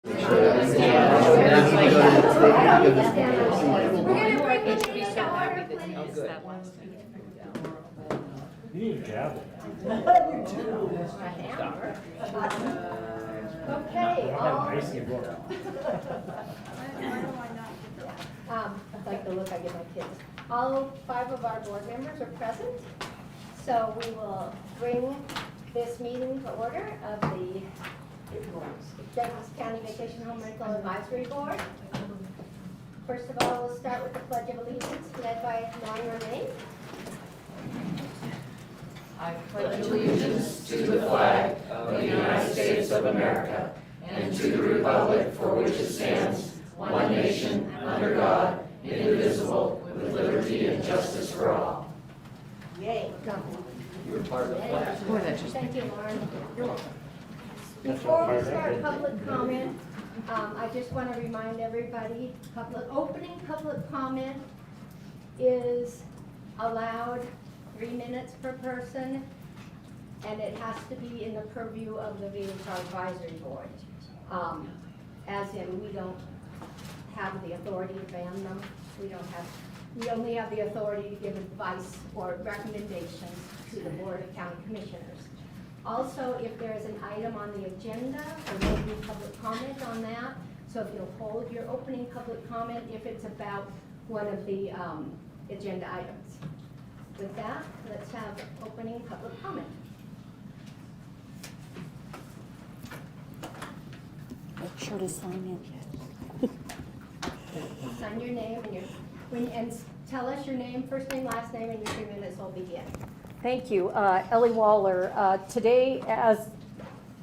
You need a gavel. Okay, I'd like the look I give my kids. All 5 of our board members are present, so we will bring this meeting to order of the Douglas County Vacation Home Rental Advisory Board. First of all, we'll start with the Pledge of Allegiance led by Lauren Renee. I pledge allegiance to the flag of the United States of America and to the republic for which it stands, one nation, under God, indivisible, with liberty and justice for all. Yay. You're part of the flag. Thank you, Lauren. You're welcome. Before we start public comment, I just want to remind everybody, opening public comment is allowed 3 minutes per person, and it has to be in the purview of the VHR advisory board. As in, we don't have the authority to ban them. We only have the authority to give advice or recommendations to the Board of County Commissioners. Also, if there is an item on the agenda, there will be public comment on that. So if you'll hold your opening public comment if it's about one of the agenda items. With that, let's have opening public comment. Make sure to sign in. Sign your name and tell us your name, first name, last name, and your 3 minutes will begin. Thank you. Ellie Waller. Today, as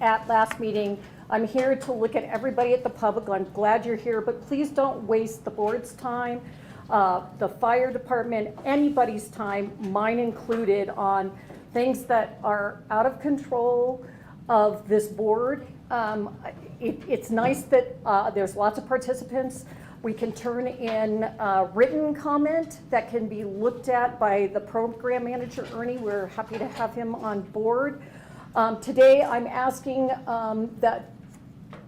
at last meeting, I'm here to look at everybody at the public. I'm glad you're here, but please don't waste the board's time, the fire department, anybody's time, mine included, on things that are out of control of this board. It's nice that there's lots of participants. We can turn in written comment that can be looked at by the program manager, Ernie. We're happy to have him on board. Today, I'm asking that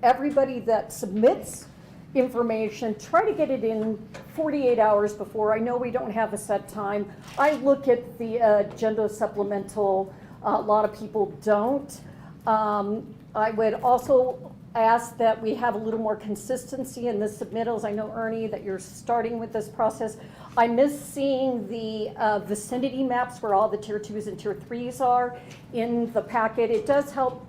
everybody that submits information, try to get it in 48 hours before. I know we don't have a set time. I look at the agenda supplemental. A lot of people don't. I would also ask that we have a little more consistency in the submittals. I know, Ernie, that you're starting with this process. I miss seeing the vicinity maps where all the tier 2s and tier 3s are in the packet. It does help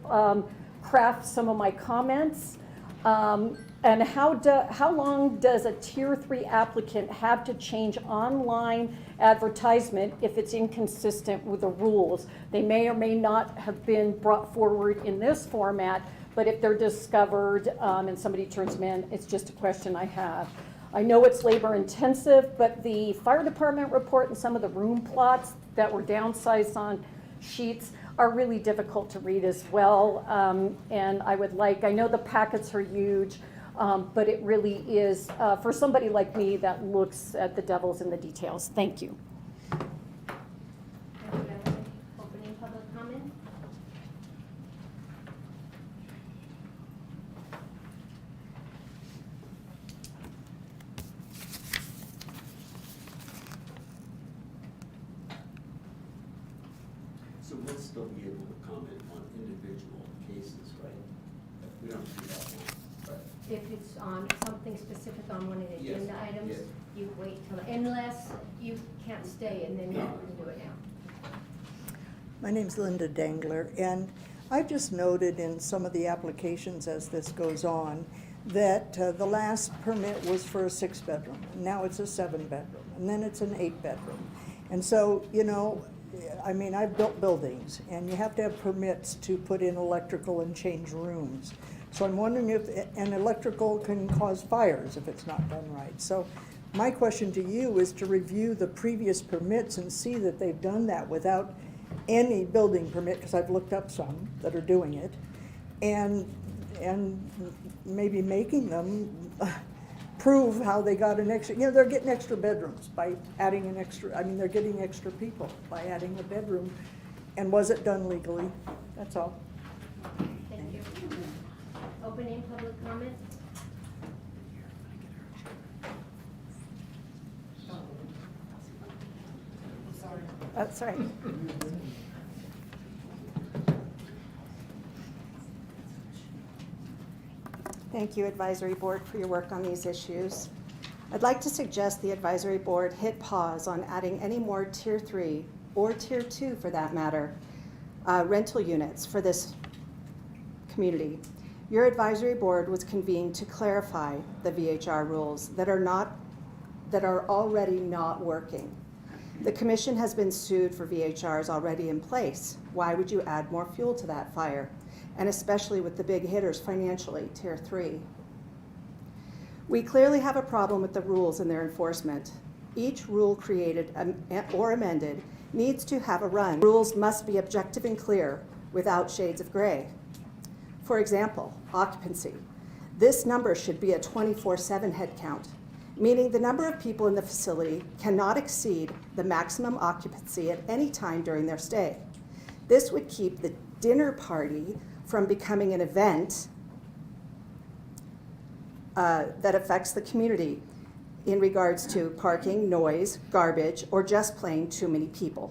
craft some of my comments. And how long does a tier 3 applicant have to change online advertisement if it's inconsistent with the rules? They may or may not have been brought forward in this format, but if they're discovered and somebody turns them in, it's just a question I have. I know it's labor intensive, but the fire department report and some of the room plots that were downsized on sheets are really difficult to read as well. And I know the packets are huge, but it really is for somebody like me that looks at the devil's in the details. Thank you. Opening public comment. So we'll still be able to comment on individual cases, right? We don't do that now, right? If it's on something specific on one of the Yes, agenda items, yes. you wait till, unless you can't stay, and then you can do it now. My name's Linda Dangler, and I've just noted in some of the applications as this goes on that the last permit was for a 6-bedroom. Now it's a 7-bedroom, and then it's an 8-bedroom. And so, you know, I mean, I've built buildings, and you have to have permits to put in electrical and change rooms. So I'm wondering if, and electrical can cause fires if it's not done right. So my question to you is to review the previous permits and see that they've done that without any building permit, because I've looked up some that are doing it, and maybe making them prove how they got an extra, you know, they're getting extra bedrooms by adding an extra, I mean, they're getting extra people by adding a bedroom. And was it done legally? That's all. Thank you. Opening public comment. comment? That's right. Thank you, Advisory Board, for your work on these issues. I'd like to suggest the Advisory Board hit pause on adding any more Tier 3, or Tier 2 for that matter, rental units for this community. Your Advisory Board was convened to clarify the VHR rules that are already not working. The Commission has been sued for VHRs already in place. Why would you add more fuel to that fire? And especially with the big hitters financially, Tier 3. We clearly have a problem with the rules and their enforcement. Each rule created or amended needs to have a run. Rules must be objective and clear without shades of gray. For example, occupancy. This number should be a 24/7 head count, meaning the number of people in the facility cannot exceed the maximum occupancy at any time during their stay. This would keep the dinner party from becoming an event that affects the community in regards to parking, noise, garbage, or just plain too many people.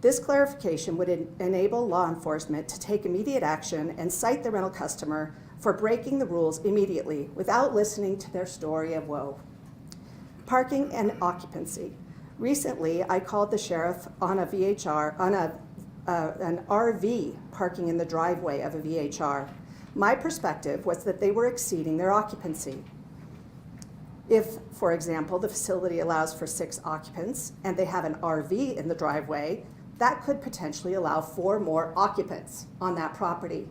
This clarification would enable law enforcement to take immediate action and cite the rental customer for breaking the rules immediately without listening to their story of woe. Parking and occupancy. Recently, I called the sheriff on a VHR, on an RV parking in the driveway of a VHR. My perspective was that they were exceeding their occupancy. If, for example, the facility allows for 6 occupants and they have an RV in the driveway, that could potentially allow 4 more occupants on that property.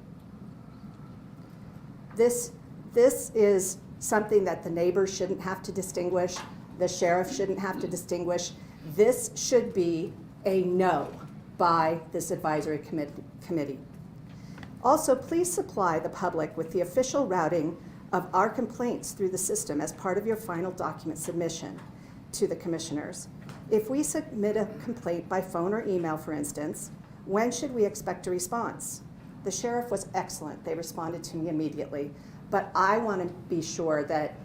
This is something that the neighbors shouldn't have to distinguish, the sheriff shouldn't have to distinguish. This should be a no by this advisory committee. Also, please supply the public with the official routing of our complaints through the system as part of your final document submission to the commissioners. If we submit a complaint by phone or email, for instance, when should we expect a response? The sheriff was excellent. They responded to me immediately. But I want to be sure that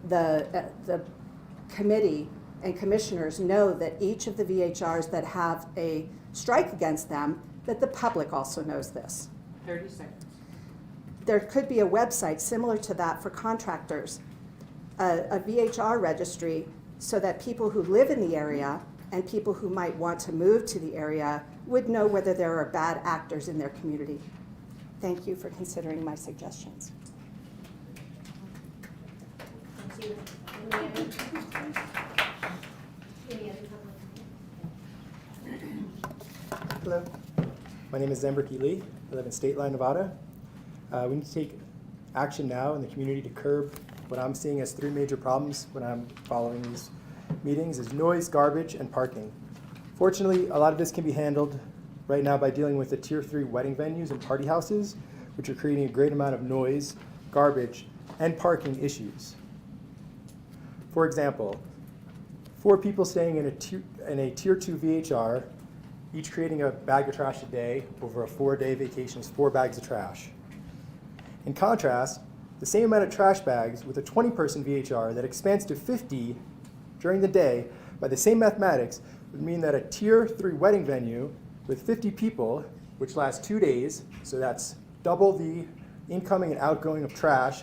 the committee and commissioners know that each of the VHRs that have a strike against them, that the public also knows this. 30 seconds. There could be a website similar to that for contractors, a VHR registry, so that people who live in the area and people who might want to move to the area would know whether there are bad actors in their community. Thank you for considering my suggestions. Any other public? Hello, my name is Zembrick Lee. I live in State Line, Nevada. We need to take action now in the community to curb what I'm seeing as 3 major problems when I'm following these meetings is noise, garbage, and parking. Fortunately, a lot of this can be handled right now by dealing with the Tier 3 wedding venues and party houses, which are creating a great amount of noise, garbage, and parking issues. For example, 4 people staying in a Tier 2 VHR, each creating a bag of trash a day over a 4-day vacation is 4 bags of trash. In contrast, the same amount of trash bags with a 20-person VHR that expands to 50 during the day by the same mathematics would mean that a Tier 3 wedding venue with 50 people, which lasts 2 days, so that's double the incoming and outgoing of trash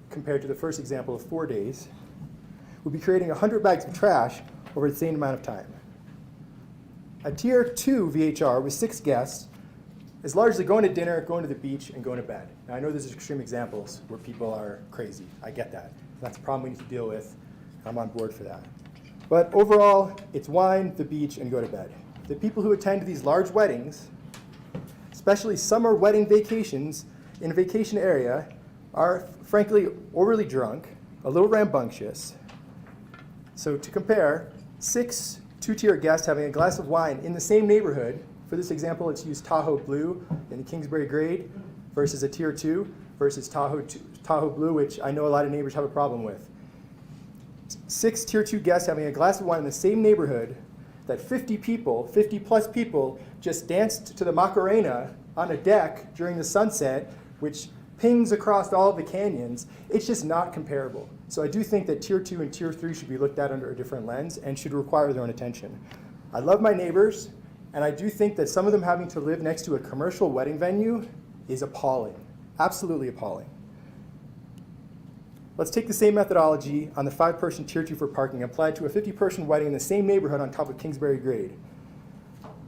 compared to the first example of 4 days, would be creating 100 bags of trash over the same amount of time. A Tier 2 VHR with 6 guests is largely going to dinner, going to the beach, and going to bed. Now, I know these are extreme examples where people are crazy. I get that. That's a problem we need to deal with. I'm on board for that. But overall, it's wine, the beach, and go to bed. The people who attend these large weddings, especially summer wedding vacations in a vacation area, are frankly overly drunk, a little rambunctious. So to compare, 6 2-tier guests having a glass of wine in the same neighborhood, for this example, let's use Tahoe Blue in the Kingsbury grade versus a Tier 2 versus Tahoe Blue, which I know a lot of neighbors have a problem with. 6 Tier 2 guests having a glass of wine in the same neighborhood that 50 plus people just danced to the Macarena on a deck during the sunset, which pings across all the canyons, it's just not comparable. So I do think that tier 2 and tier 3 should be looked at under a different lens and should require their own attention. I love my neighbors, and I do think that some of them having to live next to a commercial wedding venue is appalling, absolutely appalling. Let's take the same methodology on the 5-person tier 2 for parking applied to a 50-person wedding in the same neighborhood on top of Kingsbury Grade.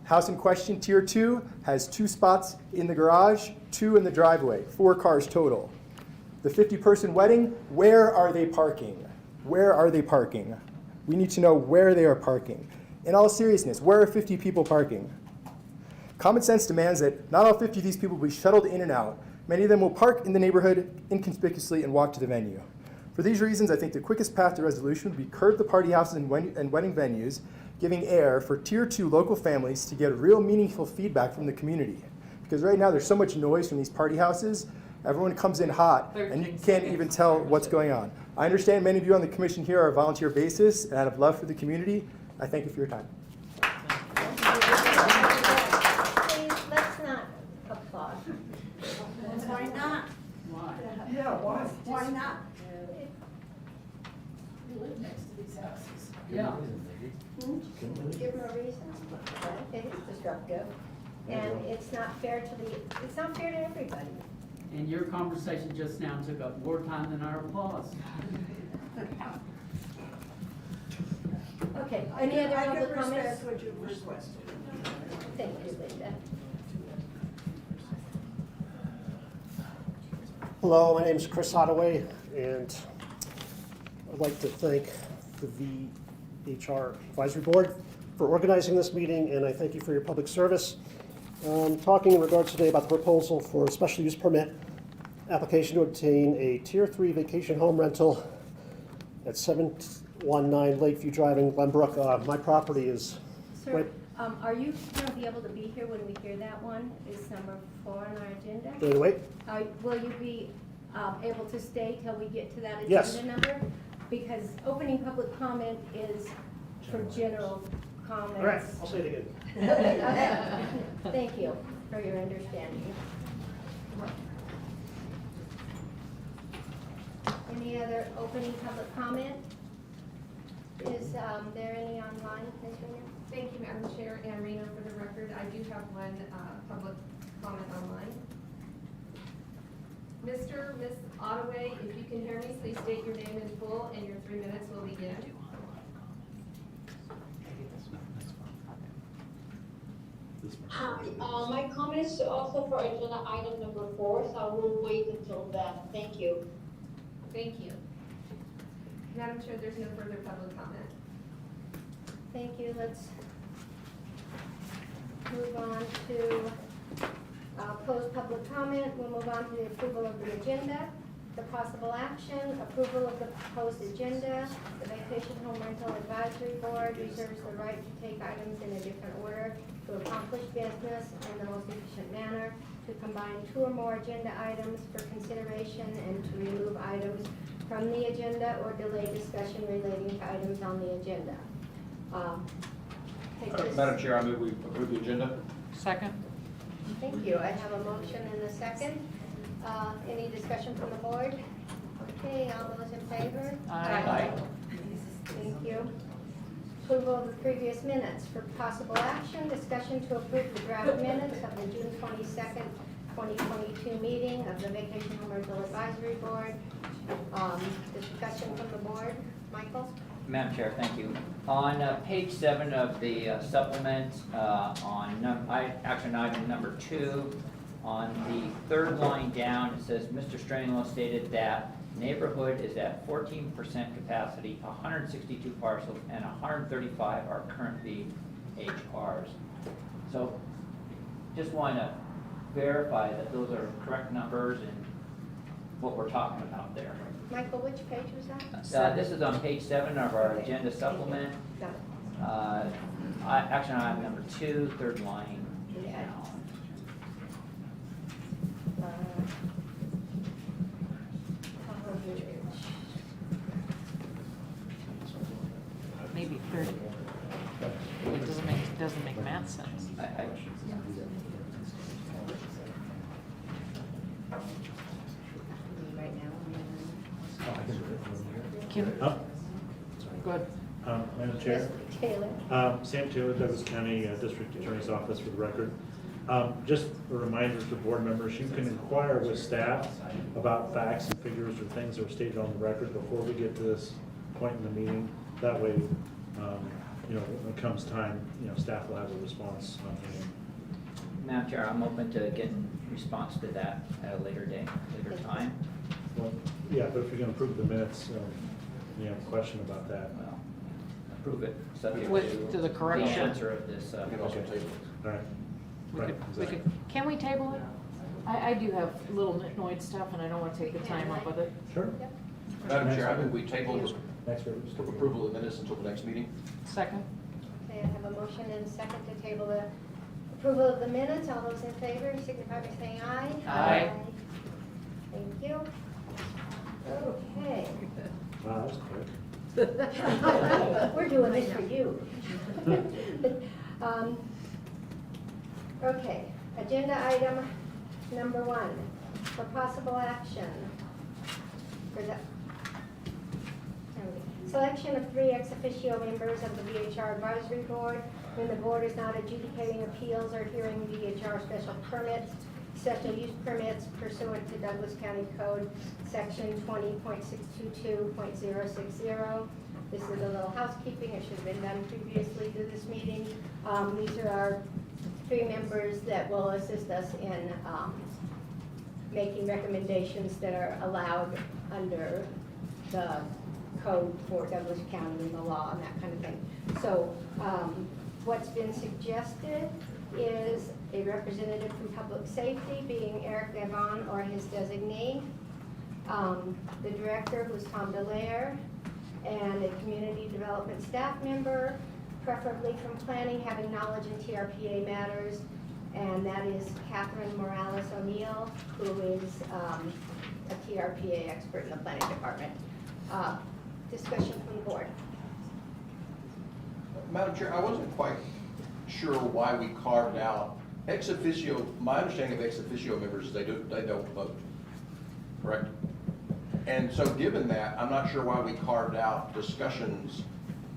House in question, tier 2, has 2 spots in the garage, 2 in the driveway, 4 cars total. The 50-person wedding, where are they parking? Where are they parking? We need to know where they are parking. In all seriousness, where are 50 people parking? Common sense demands that not all 50 of these people will be shuttled in and out. Many of them will park in the neighborhood inconspicuously and walk to the venue. For these reasons, I think the quickest path to resolution would be curb the party houses and wedding venues, giving air for tier 2 local families to get real meaningful feedback from the community. Because right now there's so much noise from these party houses, everyone comes in hot and you can't even tell what's going on. I understand many of you on the commission here are a volunteer basis, and out of love for the community, I thank you for your time. Please, let's not applaud. Why not? Why not? You live next to these houses. Yeah. Give them a reason. It is disruptive, and it's not fair to everybody. And your conversation just now took up more time than our applause. Okay, any other I public could comments? respect what you've requested. Thank you, Linda. Hello, my name is Chris Ottaway, and I'd like to thank the VHR Advisory Board for organizing this meeting, and I thank you for your public service. Talking in regards today about the proposal for a special use permit application to obtain a Tier 3 vacation home rental at 719 Lakeview Drive in Glenbrook. My property is Sir, are you going to be able to be here when we hear that one? Is number 4 on our agenda? Can you wait? Will you be able to stay till we get to that agenda Yes. number? Because opening public comment is for general comments. All right, I'll say it again. Okay. Thank you for your understanding. Any other opening public comment? Is there any online, Ms. Rena? Thank you, Madam Chair, and Rena, for the record, I do have one public comment online. Mr. or Ms. Ottaway, if you can hear me, please state your name in full and your 3 minutes will begin. My comment is also for agenda item number 4, so I will wait until then. Thank you. Thank you. Madam Chair, there's no further public comment. Thank you. Let's move on to closed public comment. We'll move on to the approval of the agenda. The possible action, approval of the proposed agenda. The Vacation Home Rental Advisory Board reserves the right to take items in a different order to accomplish business in the most efficient manner, to combine 2 or more agenda items for consideration, and to remove items from the agenda or delay discussion relating to items on the agenda. Madam Chair, I move we approve the agenda. Second. Thank you. I have a motion and a second. Any discussion from the board? Okay, all those in favor? Aye. Thank you. Approval of the previous minutes for possible action, discussion to approve the draft minutes of the June 22nd, 2022 meeting of the Vacation Home Rental Advisory Board. Discussion from the board. Michael? Madam Chair, thank you. On page 7 of the supplement, on action item number 2, on the 3rd line down, it says, Mr. Stranlow stated that neighborhood is at 14% capacity, 162 parcels, and 135 are currently VHRs. So just want to verify that those are correct numbers and what we're talking about there. Michael, which page was that? This is on page 7 of our agenda supplement. Got it. Action item number 2, 3rd line down. Maybe 30. It doesn't make math sense. Kim? Oh, sorry. Go ahead. Madam Chair. Mr. Taylor. Sam Taylor, Douglas County District Attorney's Office, for the record. Just a reminder to board members, you can inquire with staff about facts and figures or things that are stated on the record before we get to this point in the meeting. That way, when it comes time, staff will have a response on hand. Madam Chair, I'm open to getting response to that at a later date, later time. Well, yeah, but if you're gonna approve the minutes, you have a question about that. Well, approve it, subject To the correction. The answer of this. We can also Okay. table All right. Right, exactly. Can we table it? I do have little nitnoid stuff and I don't want to take the time up with it. Sure. it. Madam Chair, I think we table Next, approval of the minutes until the next meeting. Second. Okay, I have a motion and a second to table the approval of the minutes. All those in favor signify by saying aye. Aye. Thank you. Okay. Wow, that's quick. We're doing this for you. Okay, agenda item number 1, for possible action. For the selection of 3 ex officio members of the VHR Advisory Board when the board is not adjudicating appeals or hearing VHR special permits, special use permits pursuant to Douglas County Code, section 20.622.060. This is a little housekeeping. It should have been done previously to this meeting. These are our 3 members that will assist us in making recommendations that are allowed under the code for Douglas County and the law and that kind of thing. So what's been suggested is a representative from public safety, being Eric Gavon or his designee, the director, who's Tom Delaire, and a community development staff member, preferably from planning, having knowledge in TRPA matters, and that is Catherine Morales O'Neill, who is a TRPA expert in the planning department. Discussion from the board. Madam Chair, I wasn't quite sure why we carved out ex officio. My understanding of ex officio members is they don't vote, correct? And so given that, I'm not sure why we carved out discussions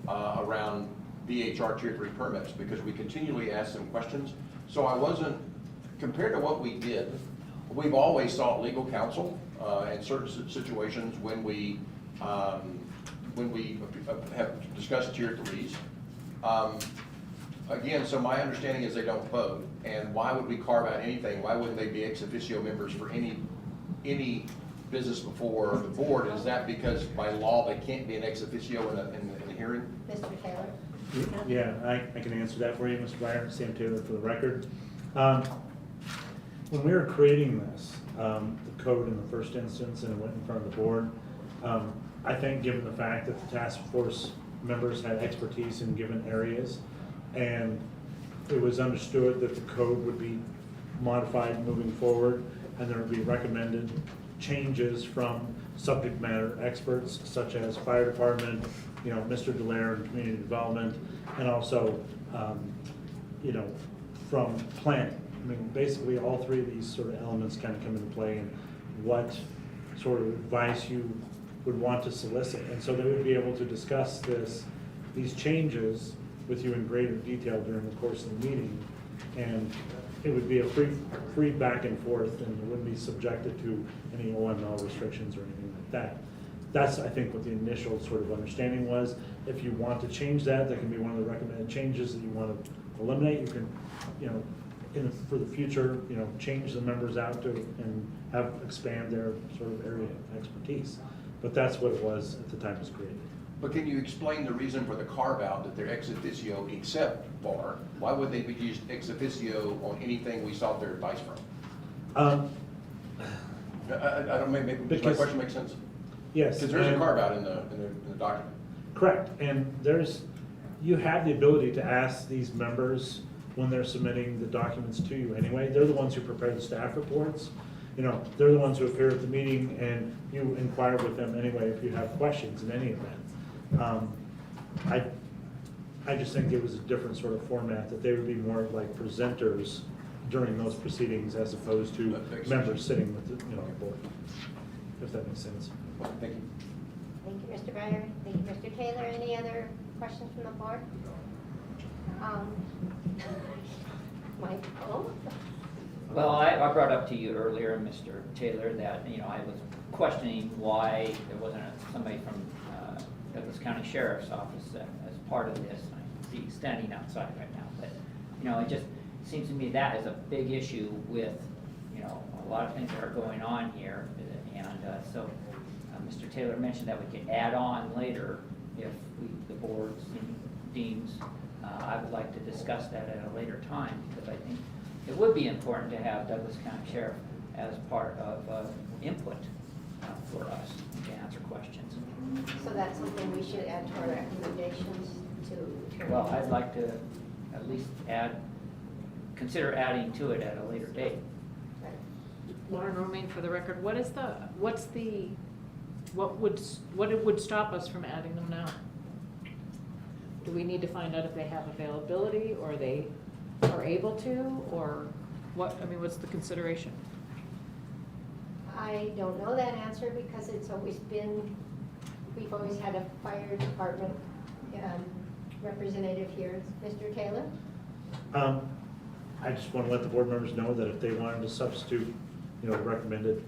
around VHR Tier 3 permits, because we continually ask them questions. So I wasn't, compared to what we did, we've always sought legal counsel in certain situations when we have discussed Tier 3s. Again, so my understanding is they don't vote, and why would we carve out anything? Why wouldn't they be ex officio members for any business before the board? Is that because by law they can't be an ex officio in a hearing? Mr. Taylor? Yeah, I can answer that for you, Mr. Breyer. Sam Taylor for the record. When we were creating this, the code in the first instance, and it went in front of the board, I think given the fact that the task force members had expertise in given areas, and it was understood that the code would be modified moving forward, and there would be recommended changes from subject matter experts such as fire department, Mr. Delaire in community development, and also, from planning. I mean, basically all 3 of these sort of elements kind of come into play in what sort of advice you would want to solicit. And so they would be able to discuss these changes with you in greater detail during the course of the meeting. And it would be a free back and forth, and it wouldn't be subjected to any OML restrictions or anything like that. That's, I think, what the initial sort of understanding was. If you want to change that, that can be one of the recommended changes that you want to eliminate. You can, for the future, change the members out to and expand their sort of area of expertise. But that's what it was at the time it was created. But can you explain the reason for the carve out that they're ex officio except bar? Why would they be used ex officio on anything we sought their advice from? I don't, maybe does my question make sense? Yes. Because there's a carve out in the document. Correct, and you have the ability to ask these members when they're submitting the documents to you anyway. They're the ones who prepare the staff reports. They're the ones who appear at the meeting, and you inquire with them anyway if you have questions in any event. I just think it was a different sort of format, that they would be more like presenters during those proceedings as opposed to members sitting with the board, if that makes sense. Thank you. Thank you, Mr. Breyer. Thank you, Mr. Taylor. Any other questions from the board? Michael? Well, I brought up to you earlier, Mr. Taylor, that, I was questioning why there wasn't somebody from Douglas County Sheriff's Office as part of this. I see standing outside right now, but, it just seems to me that is a big issue with, a lot of things that are going on here. And so Mr. Taylor mentioned that we could add on later if the board deems. I would like to discuss that at a later time, because I think it would be important to have Douglas County Sheriff as part of input for us to answer questions. So that's something we should add to our recommendations to. Well, I'd like to at least consider adding to it at a later date. Lauren Romaine, for the record, what would stop us from adding them now? Do we need to find out if they have availability, or they are able to, or what, what's the consideration? I don't know that answer because it's always been, we've always had a fire department representative here. Mr. Taylor? I just want to let the board members know that if they wanted to substitute, recommended,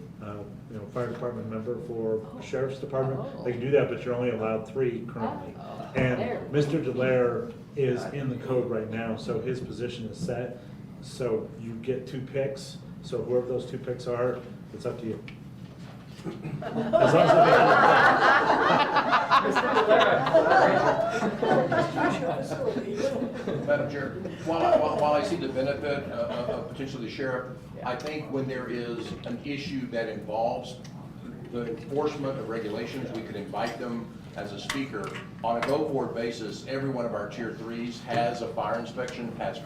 fire department member for sheriff's department, they can do that, but you're only allowed 3 currently. And Mr. Delaire is in the code right now, so his position is set. So you get 2 picks, so whoever those 2 picks are, it's up to you. As long Madam Chair, while I see the benefit of potentially the sheriff, I think when there is an issue that involves the enforcement of regulations, we could invite them as a speaker. On a go-forward basis, every one of our tier 3s has a fire inspection, has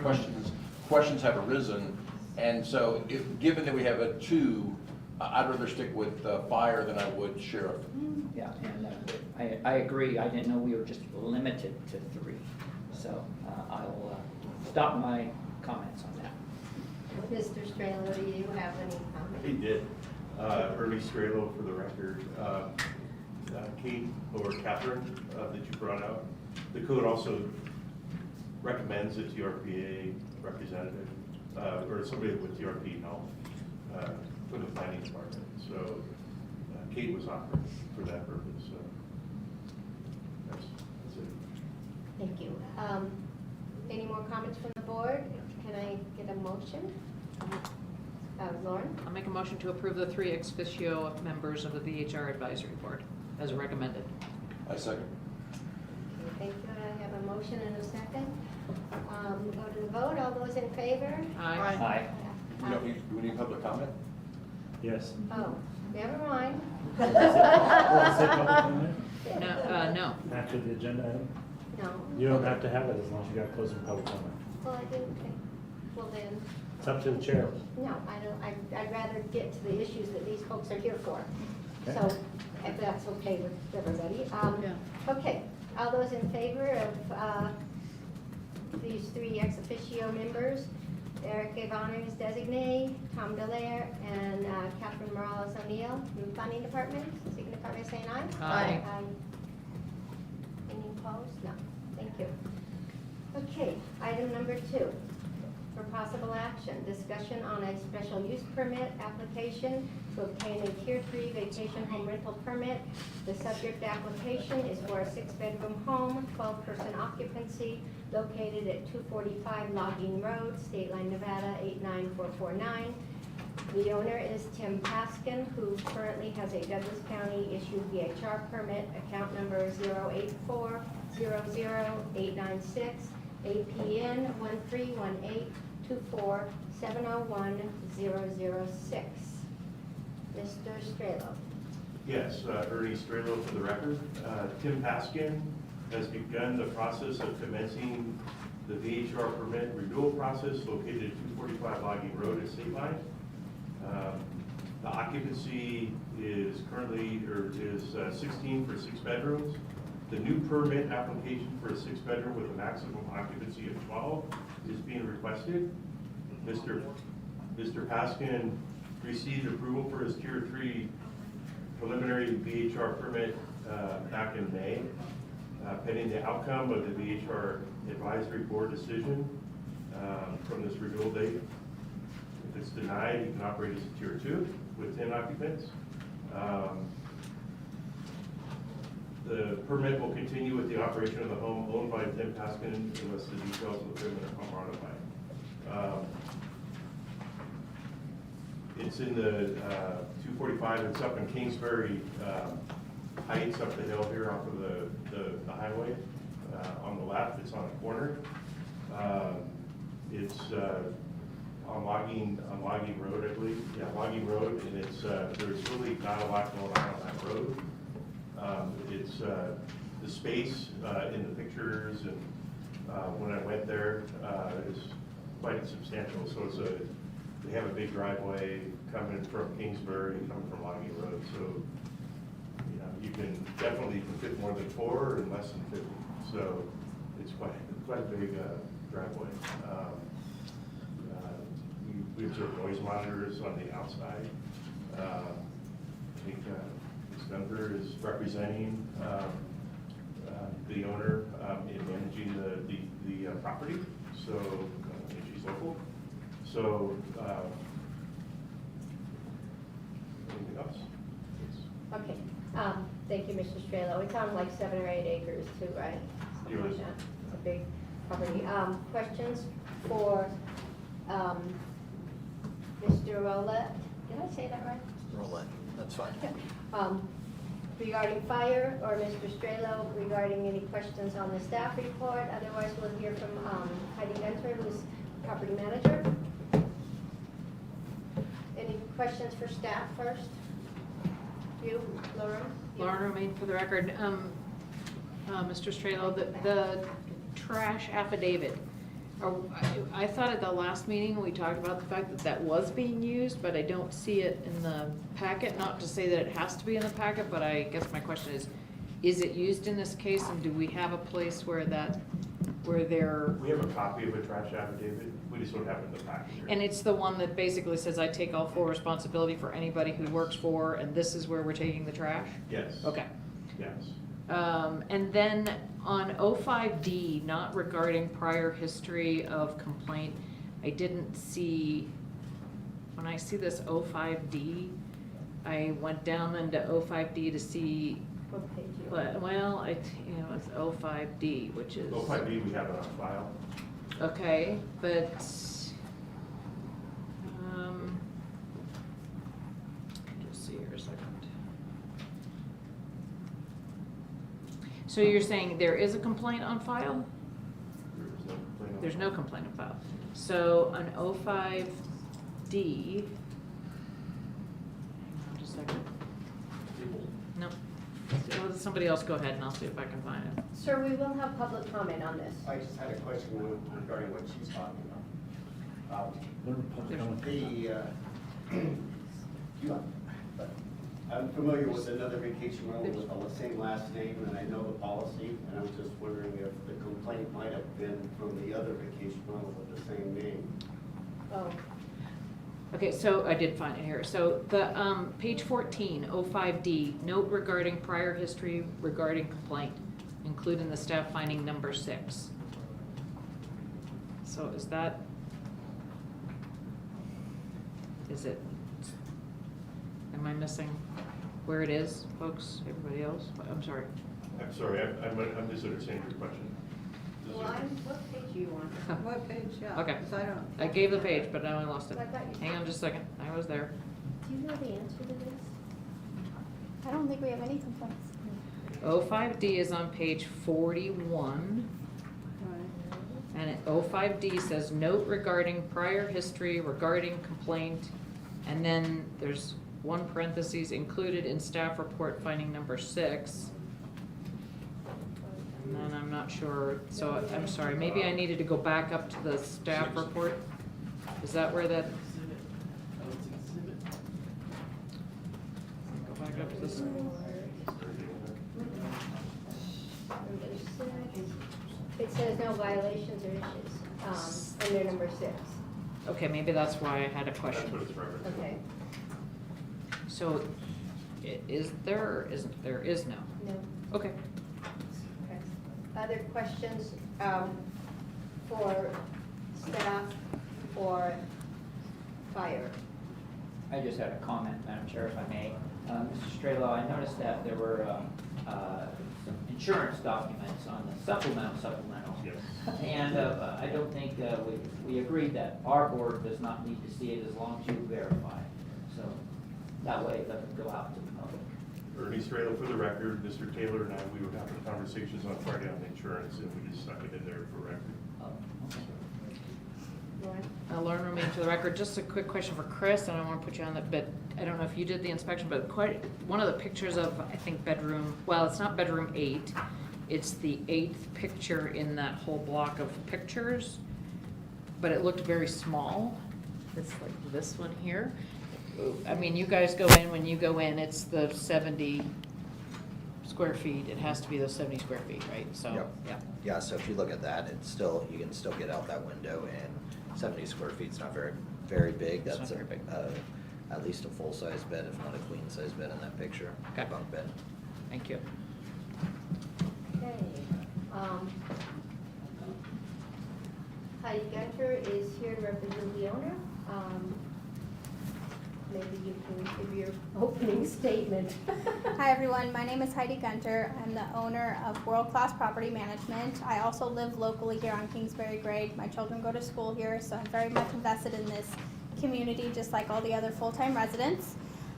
questions have arisen, and so given that we have a 2, I'd rather stick with fire than I would sheriff. Yeah, and I agree. I didn't know we were just limited to 3. So I'll stop my comments on that. Mr. Strelo, do you have any comments? He did. Ernie Strelo for the record. Kate or Catherine that you brought out. The code also recommends a TRPA representative or somebody with TRP help for the planning department. So Kate was offered for that purpose. So that's it. Thank you. Any more comments from the board? Can I get a motion? Lauren? I'll make a motion to approve the 3 ex officio members of the VHR advisory board as recommended. I second. Okay, thank you. I have a motion and a second. We'll go to the vote. All those in favor? Aye. Do we need public comment? Yes. Oh, never mind. Say public comment? No. After the agenda item? No. You don't have to have it as long as you got closing public comment. Well, I didn't think, well then, It's up to the chair. no, I don't, I'd rather get to the issues that these folks are here for. Okay. So, if that's okay with everybody. Okay, all those in favor of these 3 ex officio members, Eric Ivana is designee, Tom Delaire, and Catherine Morales O'Neill from the planning department, signify by saying aye. Aye. Any opposed? No, thank you. Okay, item number 2. For possible action, discussion on a special use permit application to obtain a tier 3 vacation home rental permit. The subject application is for a 6-bedroom home, 12-person occupancy, located at 245 Logging Road, State Line, Nevada 89449. The owner is Tim Paskin, who currently has a Douglas County issued VHR permit, account number 084000896, APN 131824701-006. Mr. Strelo. Yes, Ernie Strelo for the record. Tim Paskin has begun the process of commencing the VHR permit renewal process located at 245 Logging Road at State Line. The occupancy is currently, is 16 for 6 bedrooms. The new permit application for a 6-bedroom with a maximum occupancy of 12 is being requested. Mr. Paskin received approval for his Tier 3 preliminary VHR permit back in May, pending the outcome of the VHR advisory board decision from this renewal date. If it's denied, you can operate as a tier 2 with 10 occupants. The permit will continue with the operation of the home owned by Tim Paskin unless the details of the permit are modified. It's in the 245, it's up in Kingsbury Heights, up the hill here off of the highway. On the left, it's on a corner. It's on Logging Road, I believe. Yeah, Logging Road, and it's there's really not a lot going on that road. It's the space in the pictures and when I went there is quite substantial. So they have a big driveway coming from Kingsbury, coming from Logging Road. So you can definitely fit more than 4 and less than 50. So it's quite a big driveway. We observe noise monitors on the outside. I think Ms. Gunther is representing the owner in managing the property. So she's local. So anything else? Okay, thank you, Mr. Strelo. It's on like 7 or 8 acres too, right? Something like that. It's a big property. Questions for Mr. Rolette? Did I say that right? Rolette, that's fine. Regarding fire, or Mr. Strelo regarding any questions on the staff report. Otherwise, we'll hear from Heidi Gunter, who's property manager. Any questions for staff first? You, Laura? Laura Romaine for the record. Mr. Strelo, the trash affidavit. I thought at the last meeting, we talked about the fact that that was being used, but I don't see it in the packet. Not to say that it has to be in the packet, but I guess my question is it used in this case, and do we have a place where there? We have a copy of a trash affidavit. We just don't have it in the packet here. And it's the one that basically says, I take all full responsibility for anybody who works for, and this is where we're taking the trash? Yes. Okay. Yes. And then on 05D, not regarding prior history of complaint, I didn't see, when I see this 05D, I went down into 05D to see, What page you but, well, it's 05D, which is. 05D, we have it on file. Okay, but, just see here a second. So you're saying there is a complaint on file? There's no complaint on file. So an 05D, hang on just a second. No. Well, somebody else go ahead and I'll see if I can find it. Sir, we will have public comment on this. I just had a question regarding what she's talking about. I'm familiar with another vacation rental with the same last name, and I know the policy, and I was just wondering if the complaint might have been from the other vacation rental with the same name. Oh, Okay, so I did find it here. So the, page 14, 05D, note regarding prior history regarding complaint, including the staff finding number 6. So is it, am I missing where it is, folks, everybody else? I'm sorry. I'm sorry, I'm misunderstanding your question. well, what page do you want? What page, yeah? Okay. 'Cause I don't. I gave the page, but now I lost it. I thought you- Hang on just a second. I was there. Do you know the answer to this? I don't think we have any complaints. 05D is on page 41. And 05D says, note regarding prior history regarding complaint, and then there's one parentheses, included in staff report finding number 6. And then I'm not sure, so I'm sorry, maybe I needed to go back up to the staff report? Is that where that? Go back up to this. It says no violations or issues, under number 6. Okay, maybe that's why I had a question. That's what it's referencing. Okay. So Is there or isn't there? Is no. No. Okay. Okay. Other questions for staff or fire? I just had a comment, Madam Chair, if I may. Mr. Strelo, I noticed that there were some insurance documents on the supplemental. Yes. And I don't think we agreed that our board does not need to see it as long as you verify. So that way it doesn't go out to the public. Ernie Strelo for the record. Mr. Taylor and I, we were having conversations on Friday on insurance, and we just stuck it in there for record. Oh, okay. Lauren Romaine for the record. Just a quick question for Chris, and I don't want to put you on that, but I don't know if you did the inspection, but one of the pictures of, I think, bedroom, well, it's not bedroom 8. It's the 8th picture in that whole block of pictures, but it looked very small. It's like this one here. I mean, you guys go in, when you go in, it's the 70 square feet. It has to be those 70 square feet, right? So, Yep. Yeah. Yeah, so if you look at that, it's still, you can still get out that window, and 70 square feet's not very, very big. It's That's not very big. at least a full-size bed, if not a queen-size bed in that picture. Okay. Bunk bed. Thank you. Okay. Heidi Gunter is here to represent the owner. Maybe you can give your opening statement. Hi, everyone. My name is Heidi Gunter. I'm the owner of World Class Property Management. I also live locally here on Kingsbury Grade. My children go to school here, so I'm very much invested in this community, just like all the other full-time residents.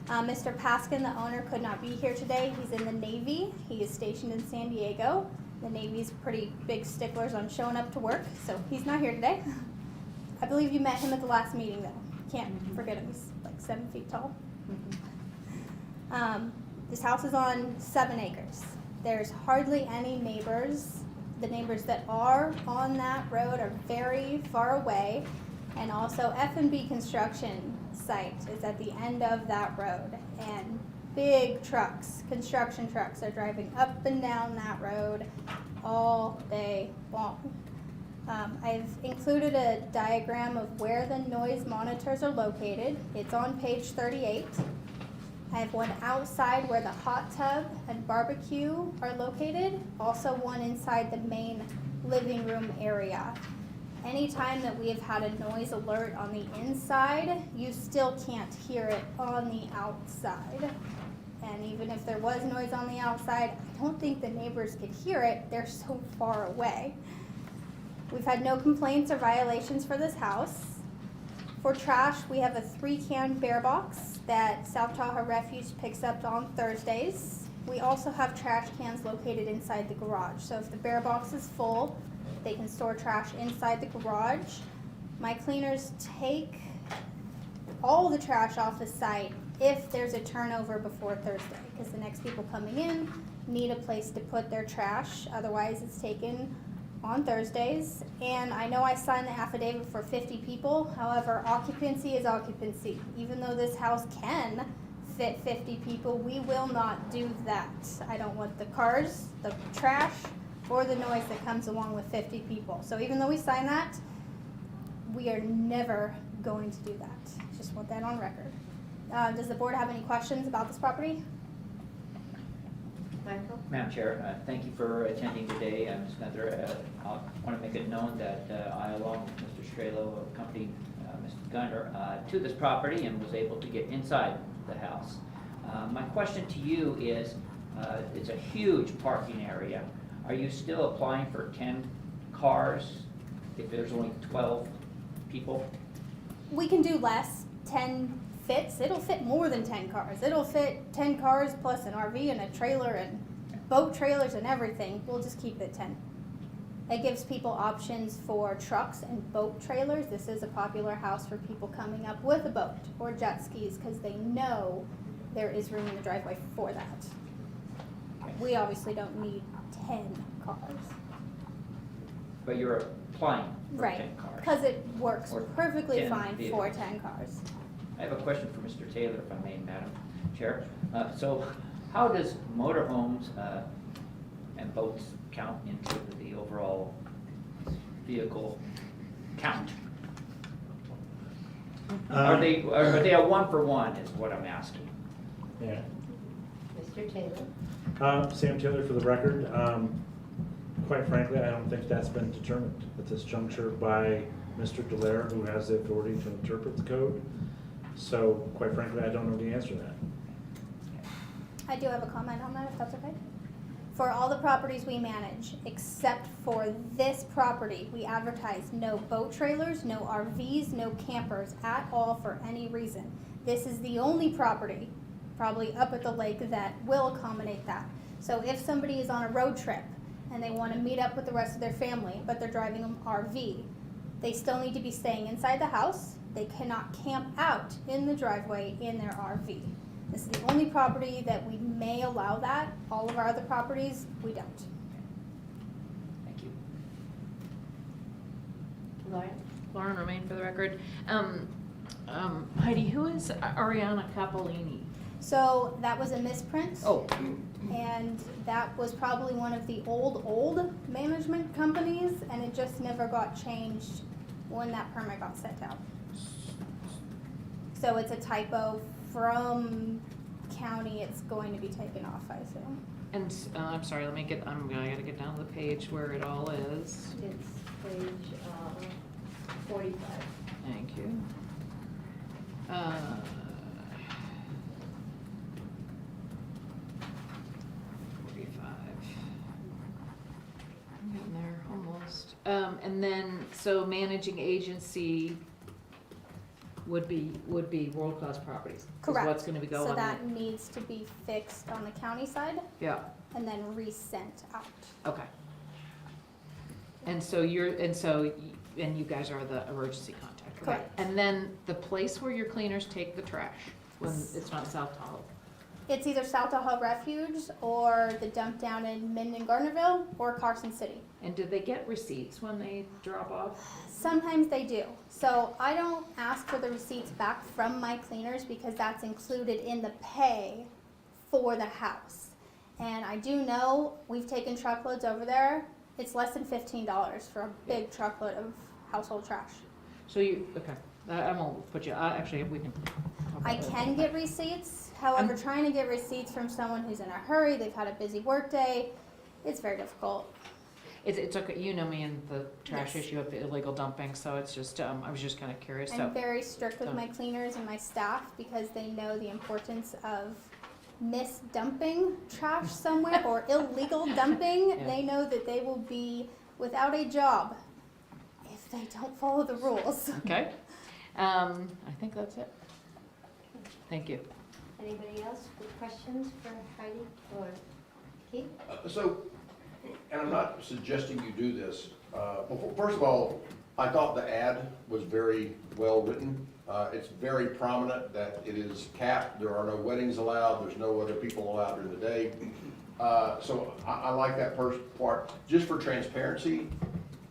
Mr. Paskin, the owner, could not be here today. He's in the Navy. He is stationed in San Diego. The Navy's pretty big sticklers on showing up to work, so he's not here today. I believe you met him at the last meeting, though. Can't forget him. He's like 7 feet tall. This house is on 7 acres. There's hardly any neighbors. The neighbors that are on that road are very far away. And also F&B construction site is at the end of that road. And big trucks, construction trucks, are driving up and down that road all day long. I've included a diagram of where the noise monitors are located. It's on page 38. I have one outside where the hot tub and barbecue are located, also one inside the main living room area. Anytime that we have had a noise alert on the inside, you still can't hear it on the outside. And even if there was noise on the outside, I don't think the neighbors could hear it. They're so far away. We've had no complaints or violations for this house. For trash, we have a 3-can bear box that South Tahoe Refuge picks up on Thursdays. We also have trash cans located inside the garage. So if the bear box is full, they can store trash inside the garage. My cleaners take all the trash off the site if there's a turnover before Thursday, because the next people coming in need a place to put their trash. Otherwise, it's taken on Thursdays. And I know I signed the affidavit for 50 people. However, occupancy is occupancy. Even though this house can fit 50 people, we will not do that. I don't want the cars, the trash, or the noise that comes along with 50 people. So even though we signed that, we are never going to do that. Just want that on record. Does the board have any questions about this property? Michael? Madam Chair, thank you for attending today. Ms. Gunther, I want to make it known that I, along with Mr. Strelo, accompanied Mr. Gunter to this property and was able to get inside the house. My question to you is, it's a huge parking area. Are you still applying for 10 cars if there's only 12 people? We can do less. 10 fits. It'll fit more than 10 cars. It'll fit 10 cars plus an RV and a trailer and boat trailers and everything. We'll just keep it 10. It gives people options for trucks and boat trailers. This is a popular house for people coming up with a boat or jet skis because they know there is room in the driveway for that. We obviously don't need 10 cars. But you're applying for Right, 10 cars. because it works Or perfectly 10 fine for vehicles. 10 cars. I have a question for Mr. Taylor, if I may, Madam Chair. So how does motorhomes and boats count into the overall vehicle count? Are they a 1-for-1 is what I'm asking? Yeah. Mr. Taylor? Sam Taylor for the record. Quite frankly, I don't think that's been determined at this juncture by Mr. Delaire, who has the authority to interpret the code. So quite frankly, I don't know the answer to that. I do have a comment on that, if that's okay. For all the properties we manage, except for this property, we advertise no boat trailers, no RVs, no campers at all for any reason. This is the only property, probably up at the lake, that will accommodate that. So if somebody is on a road trip and they want to meet up with the rest of their family, but they're driving an RV, they still need to be staying inside the house. They cannot camp out in the driveway in their RV. This is the only property that we may allow that. All of our other properties, we don't. Thank you. Lauren Romaine for the record. Heidi, who is Ariana Capolini? So that was a misprint. Oh, And that was probably one of the old management companies, and it just never got changed when that permit got sent out. So it's a typo from county, it's going to be taken off, I assume. and I'm sorry, I gotta get down to the page where it all is. It's page 45. Thank you. 45. I'm getting there, almost. And then, so managing agency would be World Class Properties. Correct. Is what's gonna be going So on. that needs to be fixed on the county side Yeah, and then resent out. okay. And so and you guys are the emergency contact, right? Correct. And then the place where your cleaners take the trash when it's not South Tahoe? It's either South Tahoe Refuge or the dump down in Minden Gardnerville or Carson City. And do they get receipts when they drop off? Sometimes they do. So I don't ask for the receipts back from my cleaners because that's included in the pay for the house. And I do know we've taken truckloads over there. It's less than $15 for a big truckload of household trash. So okay, I won't put you, actually, we can. I can get receipts. However, trying to get receipts from someone who's in a hurry, they've had a busy workday, it's very difficult. It's okay, you know me and the trash Yes. issue of illegal dumping, so it's just, I was just kinda curious, so. I'm very strict with so- my cleaners and my staff because they know the importance of misdumping trash somewhere or illegal dumping. Yeah. They know that they will be without a job if they don't follow the rules. Okay, I think that's it. Thank you. Anybody else with questions for Heidi or Keith? So, and I'm not suggesting you do this. First of all, I thought the ad was very well written. It's very prominent that it is capped. There are no weddings allowed. There's no other people allowed during the day. So I like that first part. Just for transparency,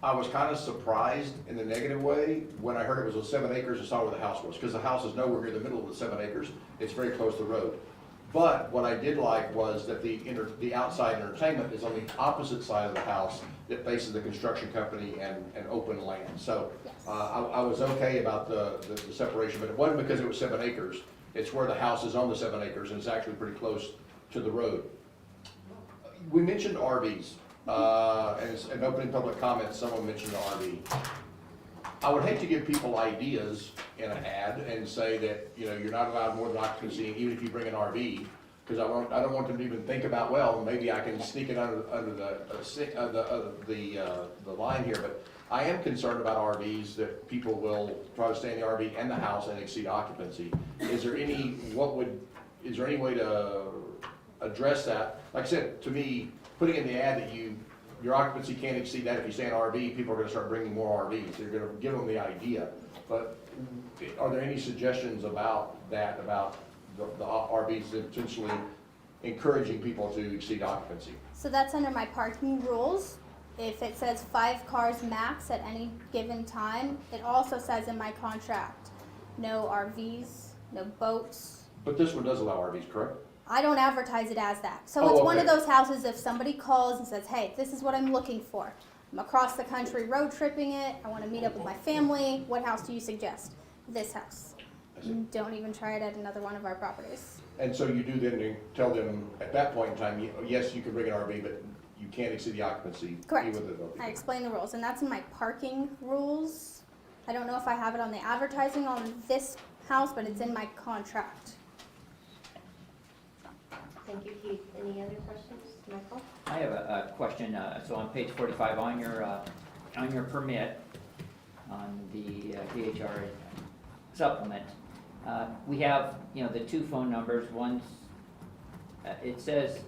I was kind of surprised in the negative way when I heard it was 7 acres and saw where the house was, because the house is nowhere near the middle of the 7 acres. It's very close to the road. But what I did like was that the outside entertainment is on the opposite side of the house that faces the construction company and open land. So I was okay about the separation, but it wasn't because it was 7 acres. It's where the house is on the 7 acres, and it's actually pretty close to the road. We mentioned RVs. And in opening public comments, someone mentioned the RV. I would hate to give people ideas in an ad and say that, you're not allowed more than occupancy, even if you bring an RV, because I don't want them to even think about, well, maybe I can sneak it under the line here, but I am concerned about RVs, that people will try to stay in the RV and the house and exceed occupancy. Is there any way to address that? Like I said, to me, putting in the ad that your occupancy can't exceed that if you stay in an RV, people are gonna start bringing more RVs. You're gonna give them the idea. But are there any suggestions about that, about the RVs potentially encouraging people to exceed occupancy? So that's under my parking rules. If it says 5 cars max at any given time, it also says in my contract, no RVs, no boats. But this one does allow RVs, correct? I don't advertise it as that. So Oh, it's one of okay. those houses, if somebody calls and says, hey, this is what I'm looking for. I'm across the country road tripping it. I want to meet up with my family. What house do you suggest? This house. Don't even try it at another one of our properties. And so you do then tell them at that point in time, yes, you can bring an RV, but you can't exceed the occupancy. Correct. Even with the I explain the rules, and that's in my parking rules. I don't know if I have it on the advertising on this house, but it's in my contract. Thank you, Keith. Any other questions, Michael? I have a question. So on page 45, on your permit, on the VHR supplement, we have, the two phone numbers. One's, it says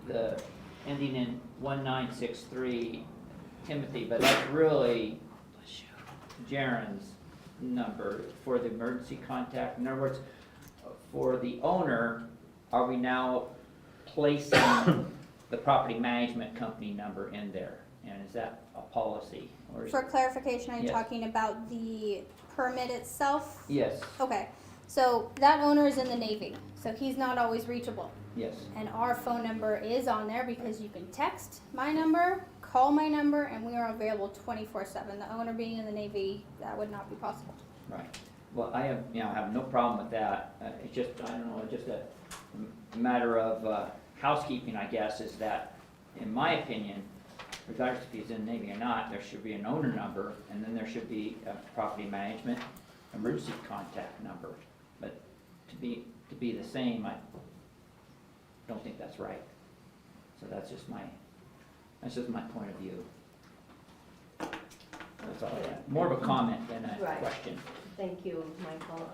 the ending in 1963 Timothy, but that's really Jaren's number for the emergency contact. In other words, for the owner, are we now placing the property management company number in there? And is that a policy? Or is For clarification, are you Yes. talking about the permit itself? Yes, Okay, so that owner is in the Navy, so he's not always reachable. yes. And our phone number is on there because you can text my number, call my number, and we are available 24/7. The owner being in the Navy, that would not be possible. Right. Well, I have no problem with that. It's just, I don't know, it's just a matter of housekeeping, I guess, is that, in my opinion, regardless if he's in the Navy or not, there should be an owner number, and then there should be a property management emergency contact number. But to be the same, I don't think that's right. So that's just my point of view. That's all I have. More of a comment than a Right. question. Thank you, Michael.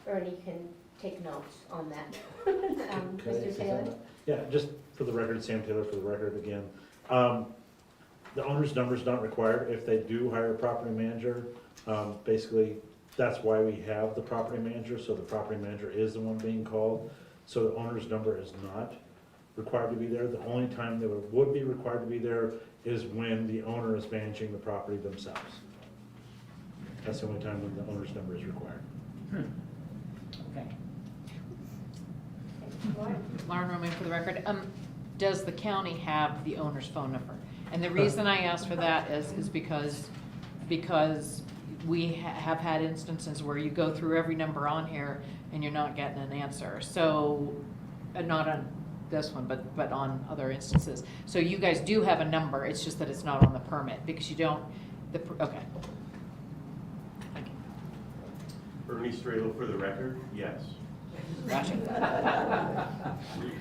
Ernie can take notes on that. Can I Mr. say Taylor? something? Yeah, just for the record, Sam Taylor for the record again. The owner's number is not required if they do hire a property manager. Basically, that's why we have the property manager, so the property manager is the one being called. So the owner's number is not required to be there. The only time that it would be required to be there is when the owner is managing the property themselves. That's the only time when the owner's number is required. Okay. Lauren Roman for the record. Does the county have the owner's phone number? And the reason I asked for that is because we have had instances where you go through every number on here and you're not getting an answer. So, not on this one, but on other instances. So you guys do have a number, it's just that it's not on the permit because you don't, okay. Thank you. Ernie Strelo for the record, yes. Gotcha.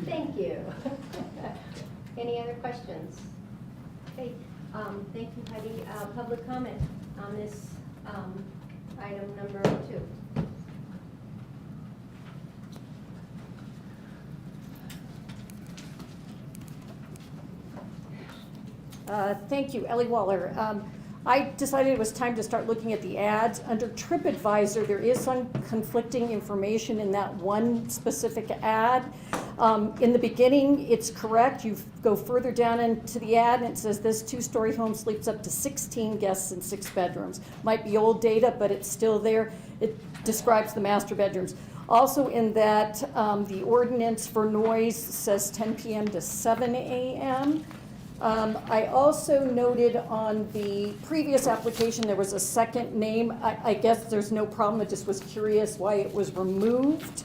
Thank you. Any other questions? Okay, thank you, Heidi. Public comment on this item number 2. Thank you, Ellie Waller. I decided it was time to start looking at the ads. Under TripAdvisor, there is some conflicting information in that one specific ad. In the beginning, it's correct. You go further down into the ad and it says this 2-story home sleeps up to 16 guests in 6 bedrooms. Might be old data, but it's still there. It describes the master bedrooms. Also in that, the ordinance for noise says 10 p.m. to 7 a.m. I also noted on the previous application there was a second name. I guess there's no problem. I just was curious why it was removed.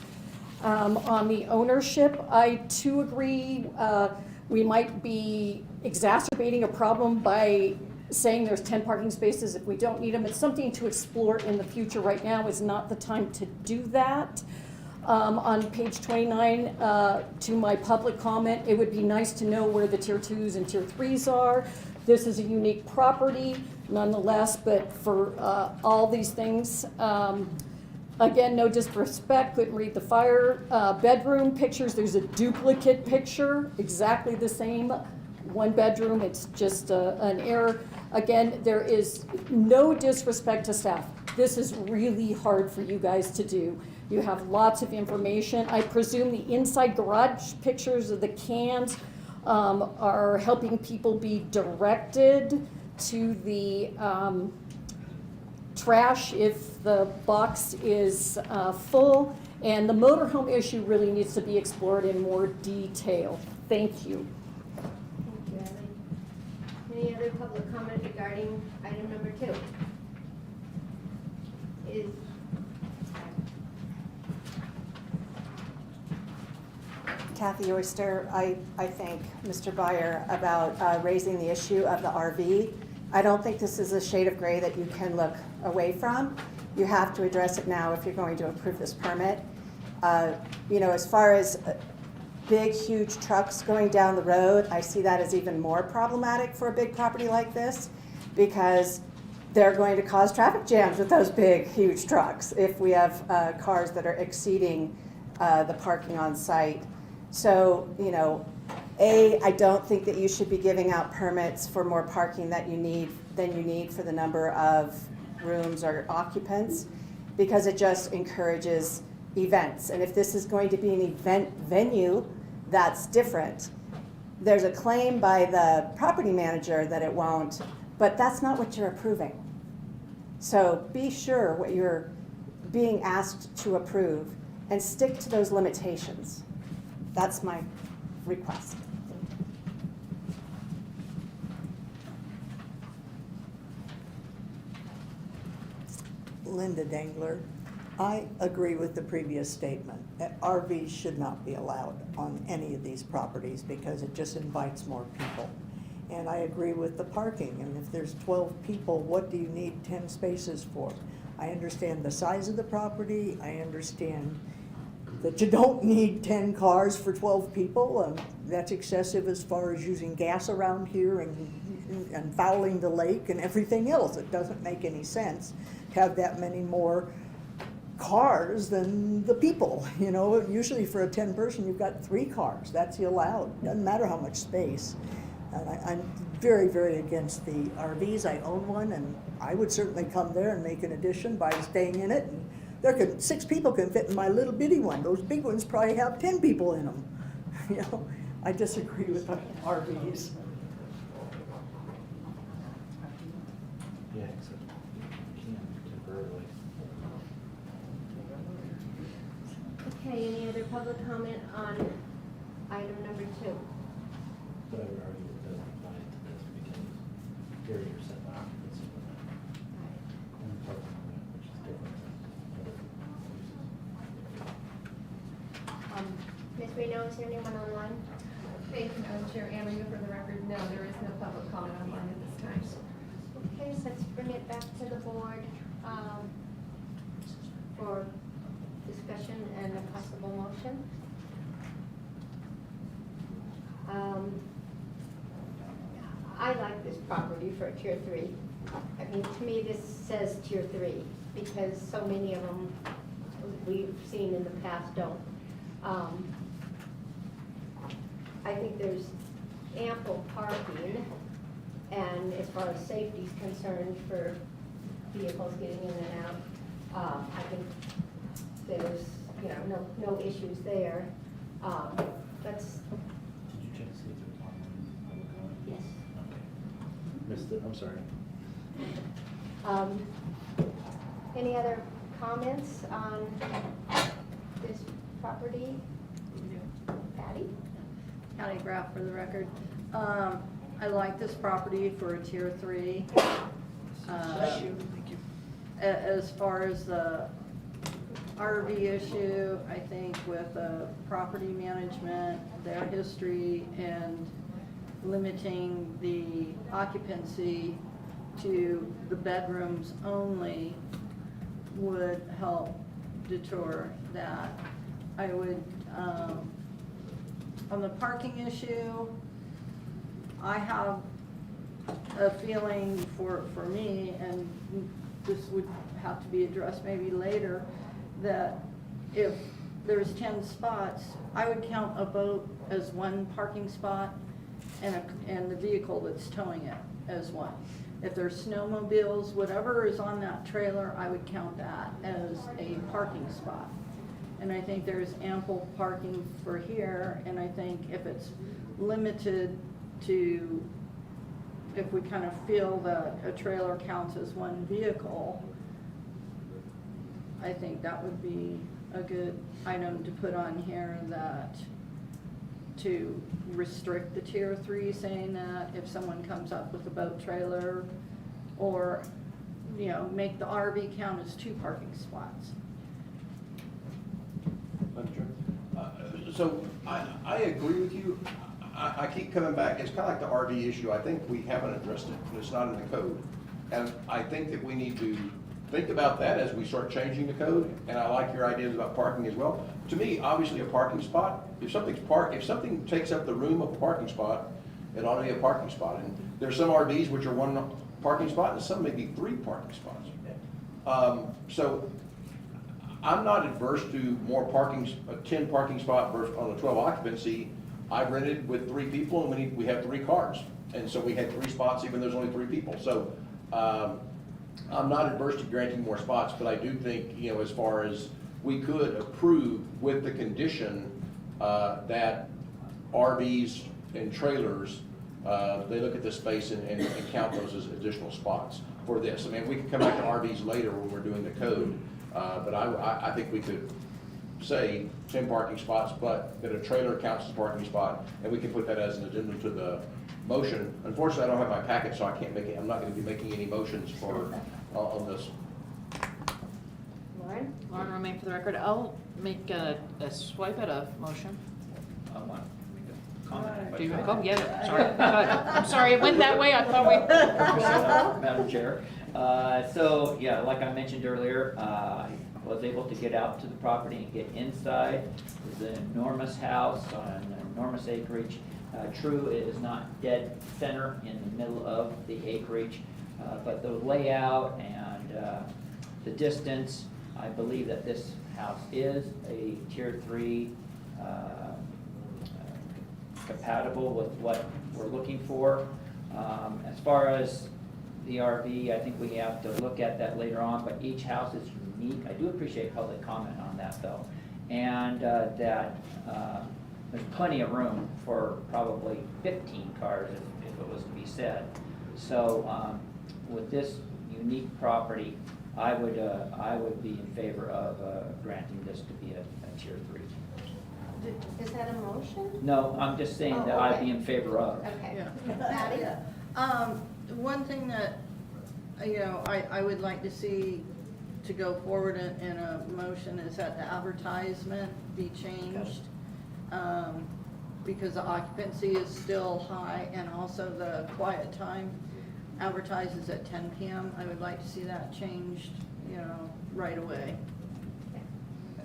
On the ownership, I too agree we might be exacerbating a problem by saying there's 10 parking spaces if we don't need them. It's something to explore in the future. Right now is not the time to do that. On page 29, to my public comment, it would be nice to know where the tier 2s and tier 3s are. This is a unique property nonetheless, but for all these things, again, no disrespect, couldn't read the fire bedroom pictures. There's a duplicate picture, exactly the same, 1 bedroom. It's just an error. Again, there is no disrespect to staff. This is really hard for you guys to do. You have lots of information. I presume the inside garage pictures of the cans are helping people be directed to the trash if the box is full. And the motorhome issue really needs to be explored in more detail. Thank you. Thank you, Ellie. Any other public comment regarding item number 2? Kathy Oyster. I thank Mr. Byer about raising the issue of the RV. I don't think this is a shade of gray that you can look away from. You have to address it now if you're going to approve this permit. As far as big, huge trucks going down the road, I see that as even more problematic for a big property like this, because they're going to cause traffic jams with those big, huge trucks if we have cars that are exceeding the parking on site. So, I don't think that you should be giving out permits for more parking than you need for the number of rooms or occupants, because it just encourages events. And if this is going to be an event venue, that's different. There's a claim by the property manager that it won't, but that's not what you're approving. So be sure what you're being asked to approve and stick to those limitations. That's my request. Linda Dangler. I agree with the previous statement that RVs should not be allowed on any of these properties because it just invites more people. And I agree with the parking, and if there's 12 people, what do you need 10 spaces for? I understand the size of the property, I understand that you don't need 10 cars for 12 people. That's excessive as far as using gas around here and fouling the lake and everything else. It doesn't make any sense to have that many more cars than the people. Usually for a 10 person, you've got 3 cars. That's allowed. Doesn't matter how much space. And I'm very, very against the RVs. I own one, and I would certainly come there and make an addition by staying in it. And 6 people can fit in my little bitty one. Those big ones probably have 10 people in them. I disagree with RVs. Yeah, except you can temporarily. Okay, any other public comment on item number 2? But I would argue it doesn't apply to this because here you're setting the occupancy limit and the parking limit, which is different than other uses. Ms. Reno, is there anyone online? Thank you, Madam Chair. Ann Reno for the record. No, there is no public comment online at this time. Okay, so let's bring it back to the board for discussion and a possible motion. I like this property for a tier 3. I mean, to me, this says tier 3 because so many of them we've seen in the past don't. I think there's ample parking, and as far as safety is concerned for vehicles getting in and out, I think there's no issues there. That's Did you check to see if there's online? yes. Okay. Missed it, I'm sorry. Any other comments on this property? Patty? County Graph for the record. I like this property for a tier 3. As far as the RV issue, I think with property management, their history, and limiting the occupancy to the bedrooms only would help deter that. I would, on the parking issue, I have a feeling for me, and this would have to be addressed maybe later, that if there's 10 spots, I would count a boat as 1 parking spot and the vehicle that's towing it as 1. If there's snowmobiles, whatever is on that trailer, I would count that as a parking spot. And I think there's ample parking for here, and I think if it's limited to, if we kind of feel that a trailer counts as 1 vehicle, I think that would be a good item to put on here, that to restrict the tier 3, saying that if someone comes up with a boat trailer, or, make the RV count as 2 parking spots. So I agree with you. I keep coming back. It's kind of like the RV issue. I think we haven't addressed it, and it's not in the code. And I think that we need to think about that as we start changing the code. And I like your ideas about parking as well. To me, obviously, a parking spot, if something takes up the room of a parking spot, it ought to be a parking spot. And there's some RVs which are one parking spot, and some may be 3 parking spots. So I'm not adverse to more parking, a 10 parking spot versus on a 12 occupancy. I rented with 3 people, and we have 3 cars. And so we had 3 spots, even though there's only 3 people. So I'm not adverse to granting more spots, but I do think, you know, as far as we could approve with the condition that RVs and trailers, they look at this space and count those as additional spots for this. I mean, we can come back to RVs later when we're doing the code, but I think we could say 10 parking spots, but that a trailer counts as a parking spot, and we can put that as an addendum to the motion. Unfortunately, I don't have my packet, so I can't make it. I'm not going to be making any motions for on this. Lauren? Lauren Romaine for the record. I'll make a swipe at a motion. I want to make a comment. Do you want to go? Yeah, sorry. Go ahead. I'm sorry, it went that way. I thought we. Madam Chair. So, yeah, like I mentioned earlier, I was able to get out to the property and get inside. It's an enormous house on an enormous acreage. True, it is not dead center in the middle of the acreage, but the layout and the distance, I believe that this house is a Tier 3 compatible with what we're looking for. As far as the RV, I think we have to look at that later on, but each house is unique. I do appreciate public comment on that though. And that there's plenty of room for probably 15 cars if it was to be said. So with this unique property, I would be in favor of granting this to be a Tier 3. Is that a motion? No, I'm just saying that Oh, I'd okay. be in favor of. Okay. Yeah. Maddie? One thing that, you know, I would like to see to go forward in a motion is that the advertisement be changed. Because the occupancy is still high and also the quiet time advertises at 10 p.m. I would like to see that changed, you know, right away.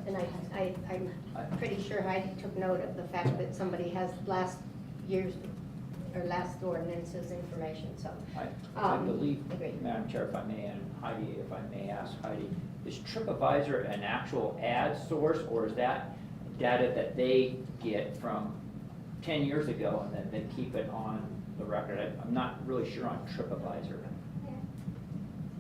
And I'm pretty sure Heidi took note of the fact that somebody has last year's or last ordinance's information, so. I believe, agreed. Madam Chair, if I may, and Heidi, if I may ask Heidi, is TripAdvisor an actual ad source, or is that data that they get from 10 years ago and then they keep it on the record? I'm not really sure on TripAdvisor.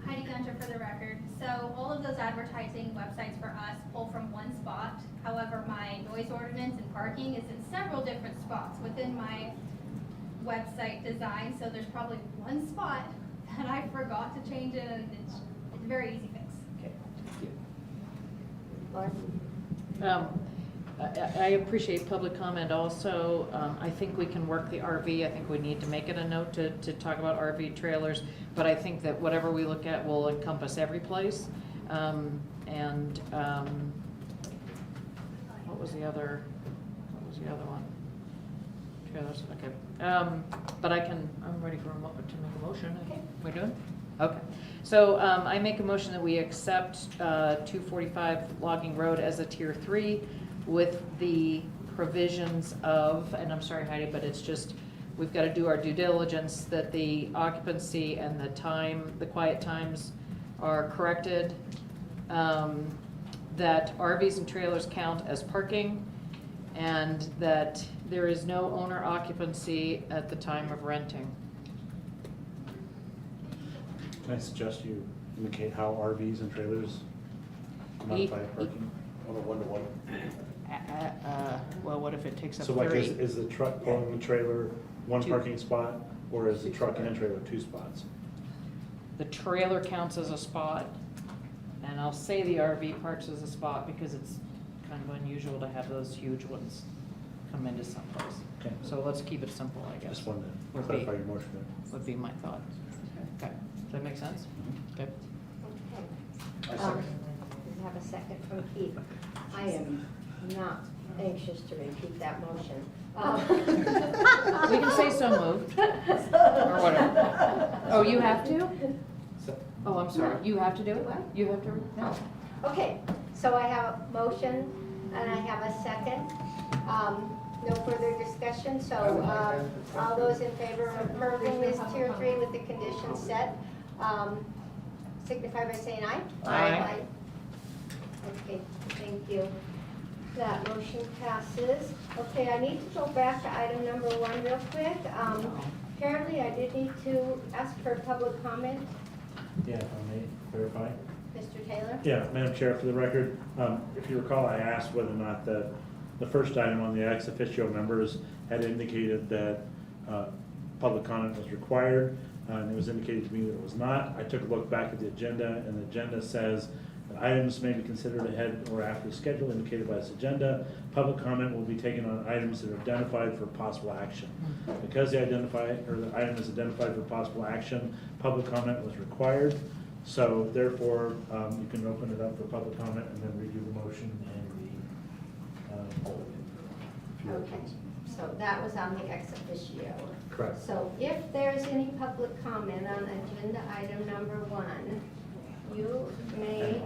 Heidi Gunter for the record. So all of those advertising websites for us pull from one spot. However, my noise ordinance and parking is in several different spots within my website design. So there's probably one spot that I forgot to change it, and it's a very easy fix. Okay, thank you. Lauren? I appreciate public comment also. I think we can work the RV. I think we need to make it a note to talk about RV trailers. But I think that whatever we look at will encompass every place. What was the other one? Trailers, okay. But I'm ready to make a motion. Okay. We doing? Okay. So I make a motion that we accept 245 Logging Road as a Tier 3 with the provisions of, and I'm sorry Heidi, but it's just, we've got to do our due diligence that the occupancy and the quiet times are corrected, that RVs and trailers count as parking, and that there is no owner occupancy at the time of renting. Can I suggest you indicate how RVs and trailers modify parking on a one-to-one? Well, what if it takes up So like, 3? is the truck pulling the trailer one 2. parking spot, or is the truck and trailer 2 spots? The trailer counts as a spot, and I'll say the RV parks as a spot because it's kind of unusual to have those huge ones come into someplace. Okay. So let's keep it simple, I guess. Just wanted to Would clarify be- your motion there. Would be my thought. Okay, does that make sense? Okay. Okay. We have a second from Keith. I am not anxious to repeat that motion. We can say so moved, or whatever. Oh, you have to? Oh, I'm sorry, you have to do it? You have to, no. Okay, so I have a motion and I have a second. No further discussion, so all those in favor of approving this tier 3 with the conditions set, signify by saying aye. Aye. Okay, thank you. That motion passes. Okay, I need to go back to item number 1 real quick. Apparently I did need to ask for public comment. Yeah, if I may clarify. Mr. Taylor? Yeah, Madam Chair, for the record, if you recall, I asked whether or not the first item on the ex officio members had indicated that public comment was required, and it was indicated to me that it was not. I took a look back at the agenda, and the agenda says that items may be considered ahead or after the schedule indicated by this agenda. Public comment will be taken on items that are identified for possible action. Because the item is identified for possible action, public comment was required. So therefore, you can open it up for public comment and then redo the motion and the Okay, so that was on the ex officio. Correct. So if there's any public comment on agenda item number 1, you may,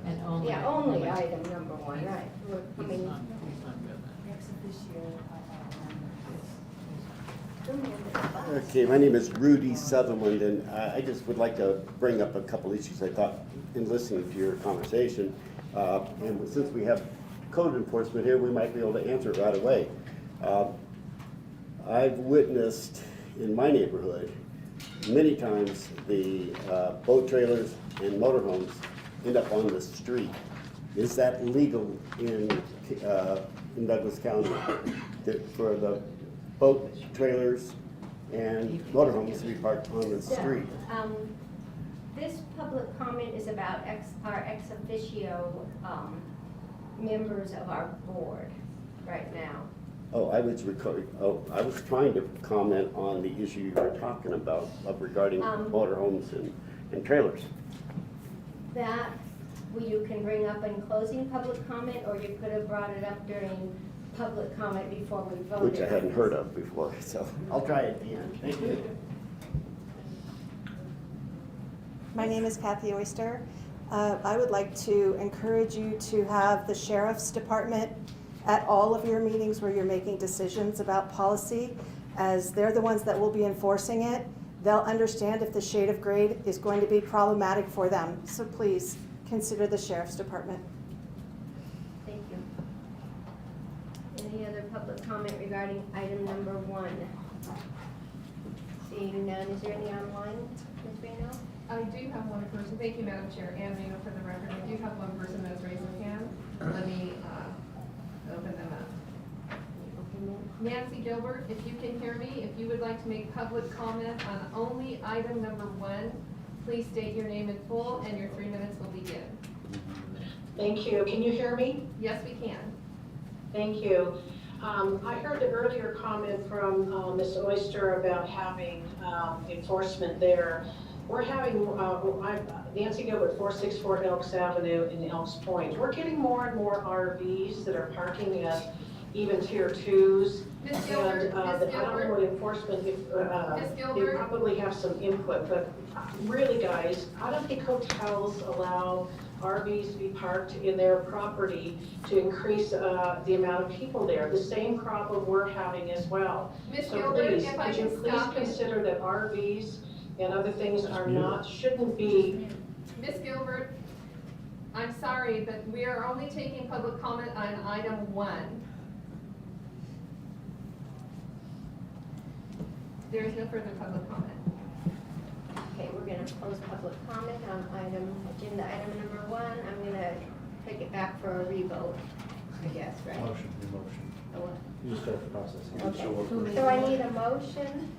And only. yeah, only item number 1, right? We're coming. Ex officio. Okay, my name is Rudy Sutherland, and I just would like to bring up a couple issues I thought in listening to your conversation. And since we have code enforcement here, we might be able to answer it right away. I've witnessed in my neighborhood many times the boat trailers and motorhomes end up on the street. Is that legal in Douglas County for the boat trailers and motorhomes to be parked on the street? This public comment is about our ex officio members of our board right now. Oh, I was trying to comment on the issue you were talking about regarding motorhomes and trailers. That you can bring up in closing public comment, or you could have brought it up during public comment before we voted. Which I hadn't heard of before, so I'll try it at the end. Thank you. My name is Kathy Oyster. I would like to encourage you to have the Sheriff's Department at all of your meetings where you're making decisions about policy, as they're the ones that will be enforcing it. They'll understand if the shade of gray is going to be problematic for them. So please consider the Sheriff's Department. Thank you. Any other public comment regarding item number 1? Seeing none, is there any online, Ms. Reno? I do have one person, thank you, Madam Chair, and Reno for the record, I do have one person that's raised their hand. Let me open them up. Nancy Gilbert, if you can hear me, if you would like to make public comment on only item number 1, please state your name in full and your 3 minutes will begin. Thank you. Can you hear me? Yes, we can. Thank you. I heard the earlier comment from Ms. Oyster about having enforcement there. We're having, Nancy Gilbert, 464 Elks Avenue in Elks Point. We're getting more and more RVs that are parking at even tier 2s. Ms. Gilbert, and I don't know what enforcement, you probably have some input, but really guys, I don't think hotels allow RVs to be parked in their property to increase the amount of people there. The same problem we're having as well. Ms. So Gilbert, please, if I could you can please stop you. consider that RVs and other things are not, shouldn't be. Ms. Gilbert, I'm sorry, but we are only taking public comment on item 1. There is no further public comment. Okay, we're gonna close public comment on agenda item number 1. I'm gonna take it back for a revote, I guess, right? motion. Oh, what? You just start the process. Okay, so I need a motion.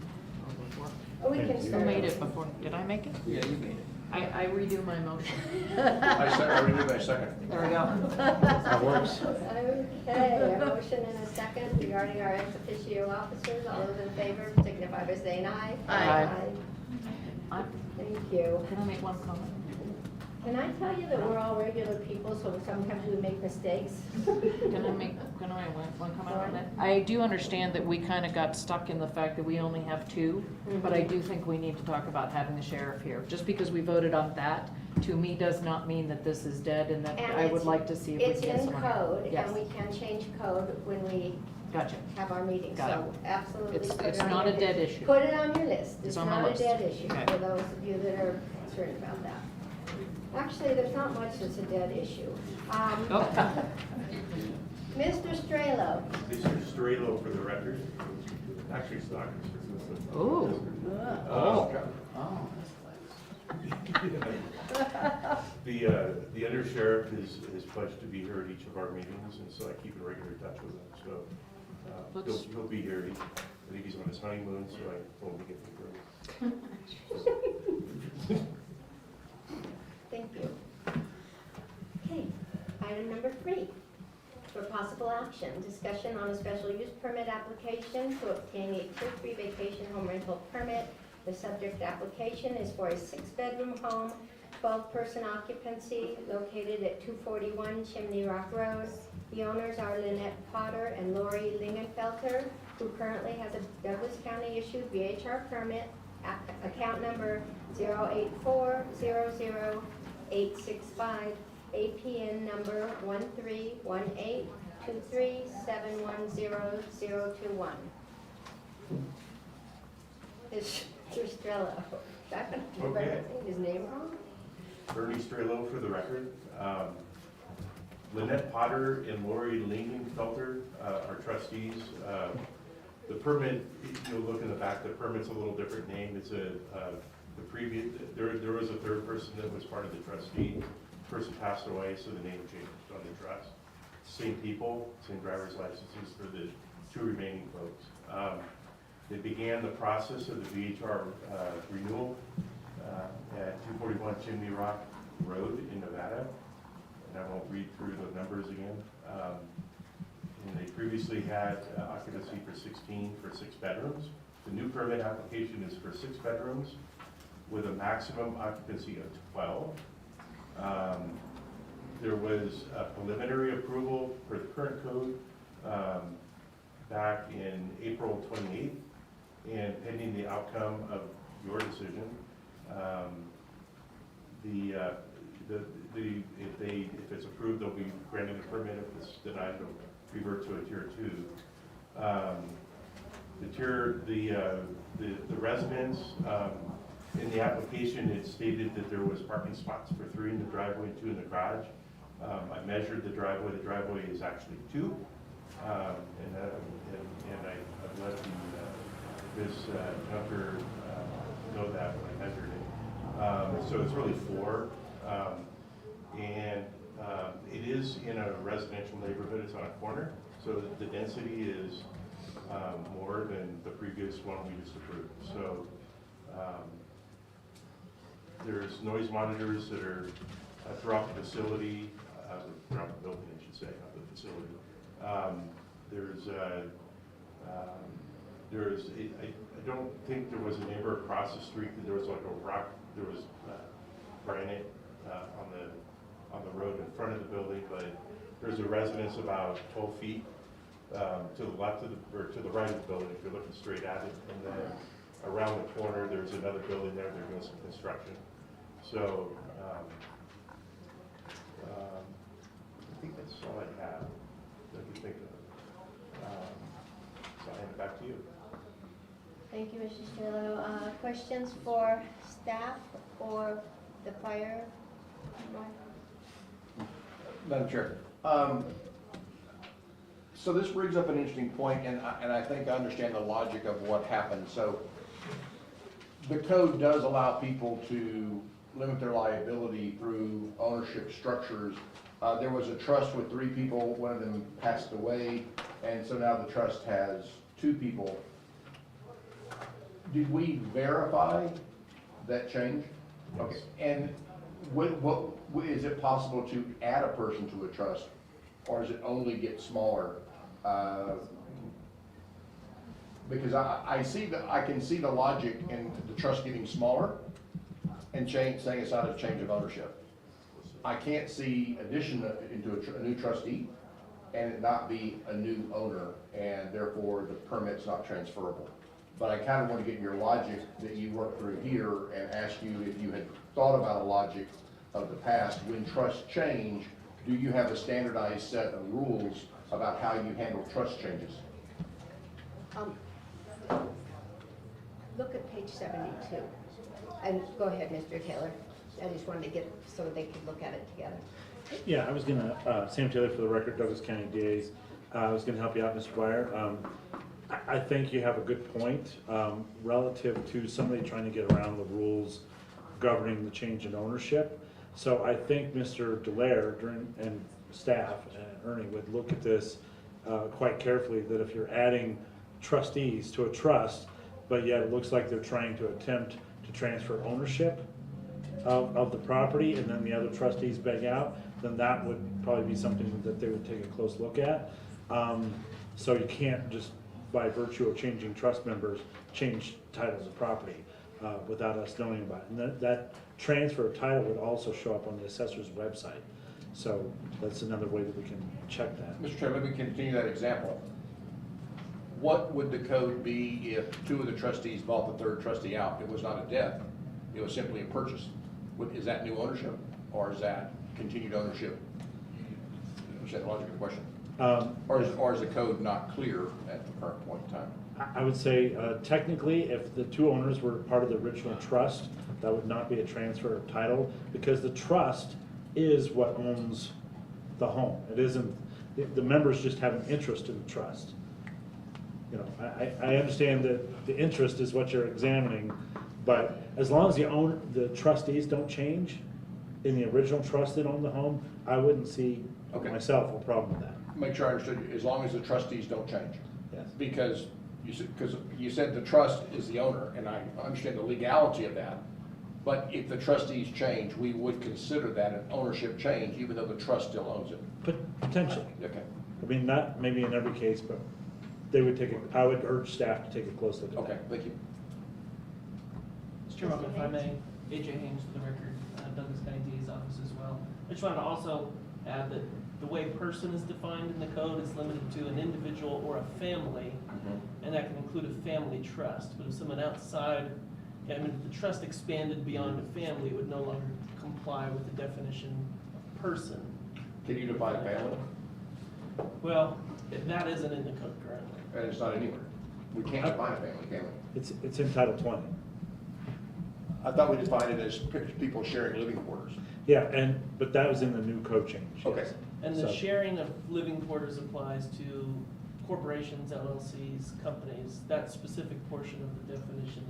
Oh, we can Who start. made it before? Did I make it? Yeah, you made it. I redo my motion. I renew my second. There we go. That works. Okay, a motion and a second regarding our ex officio officers. All those in favor signify by saying aye. Aye. Thank you. Can I make one comment? Can I tell you that we're all regular people, so sometimes we make mistakes? Can I make one comment on that? I do understand that we kind of got stuck in the fact that we only have two, but I do think we need to talk about having the sheriff here. Just because we voted on that, to me, does not mean that this is dead, and that I would like to see if we can get someone. It's in code, Yes. and we can change code when we Gotcha. have our meeting, Got so absolutely. It's put it on not your a dead list. issue. Put it on your list. It's It's on my not a list. dead issue Okay. for those of you that are concerned about that. Actually, there's not much that's a dead issue. Oh. Mr. Strelo. Mr. Strelo for the record. Actually, it's not. Ooh. Oh. The undersheriff is pledged to be here at each of our meetings, and so I keep in regular touch with him. So he'll be here. I think he's on his honeymoon, so I won't be getting through. Thank you. Okay, item number 3. For possible action, discussion on a special use permit application to obtain a Tier 3 vacation home rental permit. The subject application is for a 6-bedroom home, 12-person occupancy, located at 241 Chimney Rock Road. The owners are Lynette Potter and Lori Lingenfelter, who currently has a Douglas County issued VHR permit, account number 084000865, APN number 1318237100021. Mr. Strelo. Am I saying his name wrong? Bernie Strelo for the record. Lynette Potter and Lori Lingenfelter are trustees. The permit, if you look in the back, the permit's a little different name. It's the previous, there was a third person that was part of the trustee. Person passed away, so the name changed on the trust. Same people, same driver's licenses for the 2 remaining folks. They began the process of the VHR renewal at 241 Chimney Rock Road in Nevada. And I won't read through the numbers again. And they previously had occupancy for 16 for 6 bedrooms. The new permit application is for 6 bedrooms with a maximum occupancy of 12. There was a preliminary approval for the current code back in April 28th, and pending the outcome of your decision, if it's approved, they'll be granted a permit. If it's denied, they'll revert to a Tier 2. The residents in the application, it stated that there was parking spots for 3 in the driveway and 2 in the garage. I measured the driveway. The driveway is actually 2, and I've let Ms. Gunter know that when I measured it. So it's really 4, and it is in a residential neighborhood. It's on a corner, so the density is more than the previous one we just approved. So there's noise monitors that are throughout the facility, throughout the building, I should say, not the facility. I don't think there was a neighbor across the street that there was like a rock, there was granite on the road in front of the building, but there's a residence about 12 feet to the left of or to the right of the building if you're looking straight at it, and then around the corner there's another building there. They're doing some construction. So I think that's all I have that I can think of. So I'll hand it back to you. Thank you, Mr. Strelo. Questions for staff or the fire? Madam Chair, so this brings up an interesting point, and I think I understand the logic of what happened. So the code does allow people to limit their liability through ownership structures. There was a trust with 3 people, one of them passed away, and so now the trust has 2 people. Did we verify that change? Okay, and what is it possible to add a person to a trust, or does it only get smaller? Because I can see the logic in the trust getting smaller and saying it's not a change of ownership. I can't see addition into a new trustee and it not be a new owner, and therefore the permit's not transferable. But I kind of want to get your logic that you worked through here and ask you if you had thought about a logic of the past. When trusts change, do you have a standardized set of rules about how you handle trust changes? Look at page 72. And go ahead, Mr. Taylor. I just wanted to get so they could look at it together. Yeah, I was gonna, Sam Taylor for the record, Douglas County DAs. I was gonna help you out, Mr. Dwyer. I think you have a good point relative to somebody trying to get around the rules governing the change in ownership. So I think Mr. Delaire and staff and Ernie would look at this quite carefully, that if you're adding trustees to a trust, but yet it looks like they're trying to attempt to transfer ownership of the property, and then the other trustees beg out, then that would probably be something that they would take a close look at. So you can't just, by virtue of changing trust members, change titles of property without us knowing about it. And that transfer of title would also show up on the assessor's website. So that's another way that we can check that. Mr. Chairman, let me continue that example. What would the code be if two of the trustees bought the third trustee out? It was not a death, it was simply a purchase. Is that new ownership, or is that continued ownership? Is that the logic of the question? Or is the code not clear at the current point in time? I would say technically, if the two owners were part of the original trust, that would not be a transfer of title, because the trust is what owns the home. It isn't, the members just have an interest in the trust. You know, I understand that the interest is what you're examining, but as long as the trustees don't change in the original trust that owned the home, I wouldn't see myself a problem with that. Make sure I understood you, as long as the trustees don't change. Yes. Because you said the trust is the owner, and I understand the legality of that, but if the trustees change, we would consider that an ownership change, even though the trust still owns it. Potentially. Okay. I mean, not maybe in every case, but they would I would urge staff to take a close look at that. Okay, thank you. Mr. Chairman, if I may, AJ Haynes for the record, Douglas County DA's office as well. I just wanted to also add that the way person is defined in the code is limited to an individual or a family, and that can include a family trust. But if someone outside, I mean, if the trust expanded beyond a family, it would no longer comply with the definition of person. Can you define family? Well, that isn't in the code currently. And it's not anywhere. We can't define a family, can we? It's in Title 20. I thought we defined it as people sharing living quarters. Yeah, but that was in the new code change. Okay. Yes. And the So- sharing of living quarters applies to corporations, LLCs, companies. That specific portion of the definition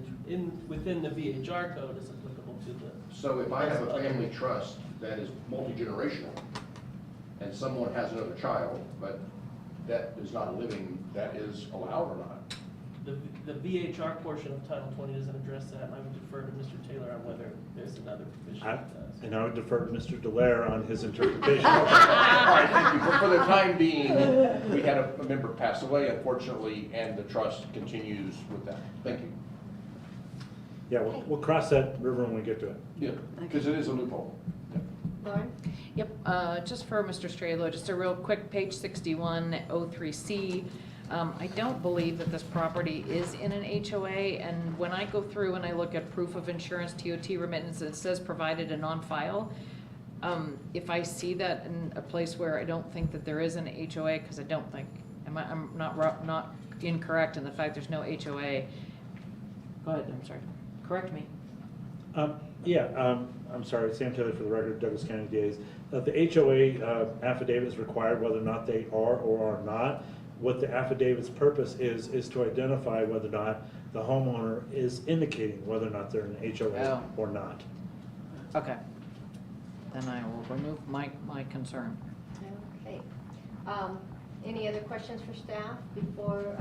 within the VHR code is applicable to the. So if I have a family trust that is multi-generational, and someone has another child, but that is not a living, that is allowed or not? The VHR portion of Title 20 doesn't address that, and I would defer to Mr. Taylor on whether there's another provision that does. And I would defer to Mr. Delaire on his interpretation. All right, thank you. For the time being, we had a member pass away, unfortunately, and the trust continues with that. Thank you. Yeah, we'll cross that river when we get to it. Yeah, because it is a loophole. Lauren? Yep, just for Mr. Strelo, just a real quick, page 6103C. I don't believe that this property is in an HOA, and when I go through and I look at proof of insurance, TOT remittance, it says provided and on file. If I see that in a place where I don't think that there is an HOA, because I don't think, I'm not incorrect in the fact there's no HOA. Go ahead, I'm sorry, correct me. I'm sorry, Sam Taylor for the record, Douglas County DAs. The HOA affidavit is required whether or not they are or are not. What the affidavit's purpose is to identify whether or not the homeowner is indicating whether or not they're in an HOA or not. Okay, then I will remove my concern. Okay. Any other questions for staff before,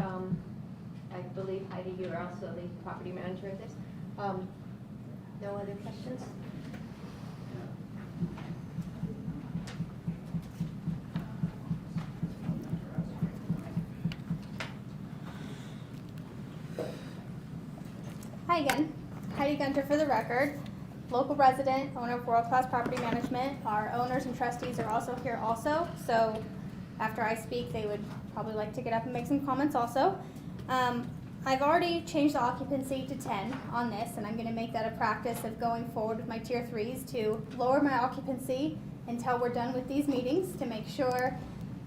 I believe Heidi, you're also the property manager of this. No other questions? Hi again, Heidi Gunter for the record. local resident, owner of World Class Property Management. Our owners and trustees are also here also, so after I speak, they would probably like to get up and make some comments also. I've already changed the occupancy to 10 on this, and I'm gonna make that a practice of going forward with my tier 3s to lower my occupancy until we're done with these meetings to make sure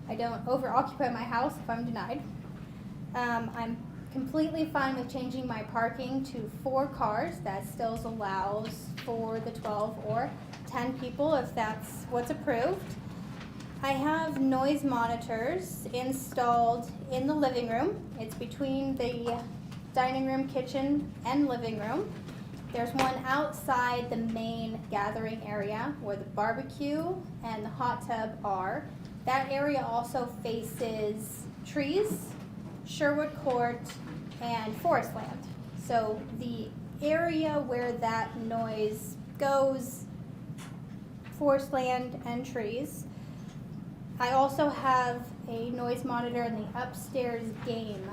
I don't over-occupy my house if I'm denied. I'm completely fine with changing my parking to 4 cars. That still allows for the 12 or 10 people if that's what's approved. I have noise monitors installed in the living room. It's between the dining room, kitchen, and living room. There's one outside the main gathering area where the barbecue and the hot tub are. That area also faces trees, Sherwood Court, and Forest Land. So the area where that noise goes, Forest Land and trees. I also have a noise monitor in the upstairs game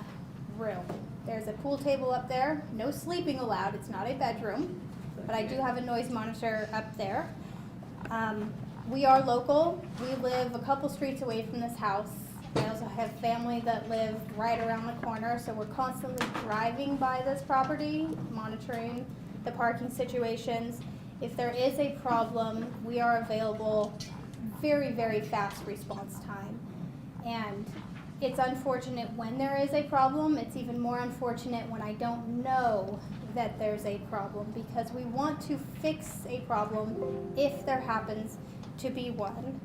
room. There's a pool table up there, no sleeping allowed, it's not a bedroom, but I do have a noise monitor up there. We are local, we live a couple streets away from this house. I also have family that live right around the corner, so we're constantly driving by this property, monitoring the parking situations. If there is a problem, we are available. Very, very fast response time. And it's unfortunate when there is a problem. It's even more unfortunate when I don't know that there's a problem, because we want to fix a problem if there happens to be one.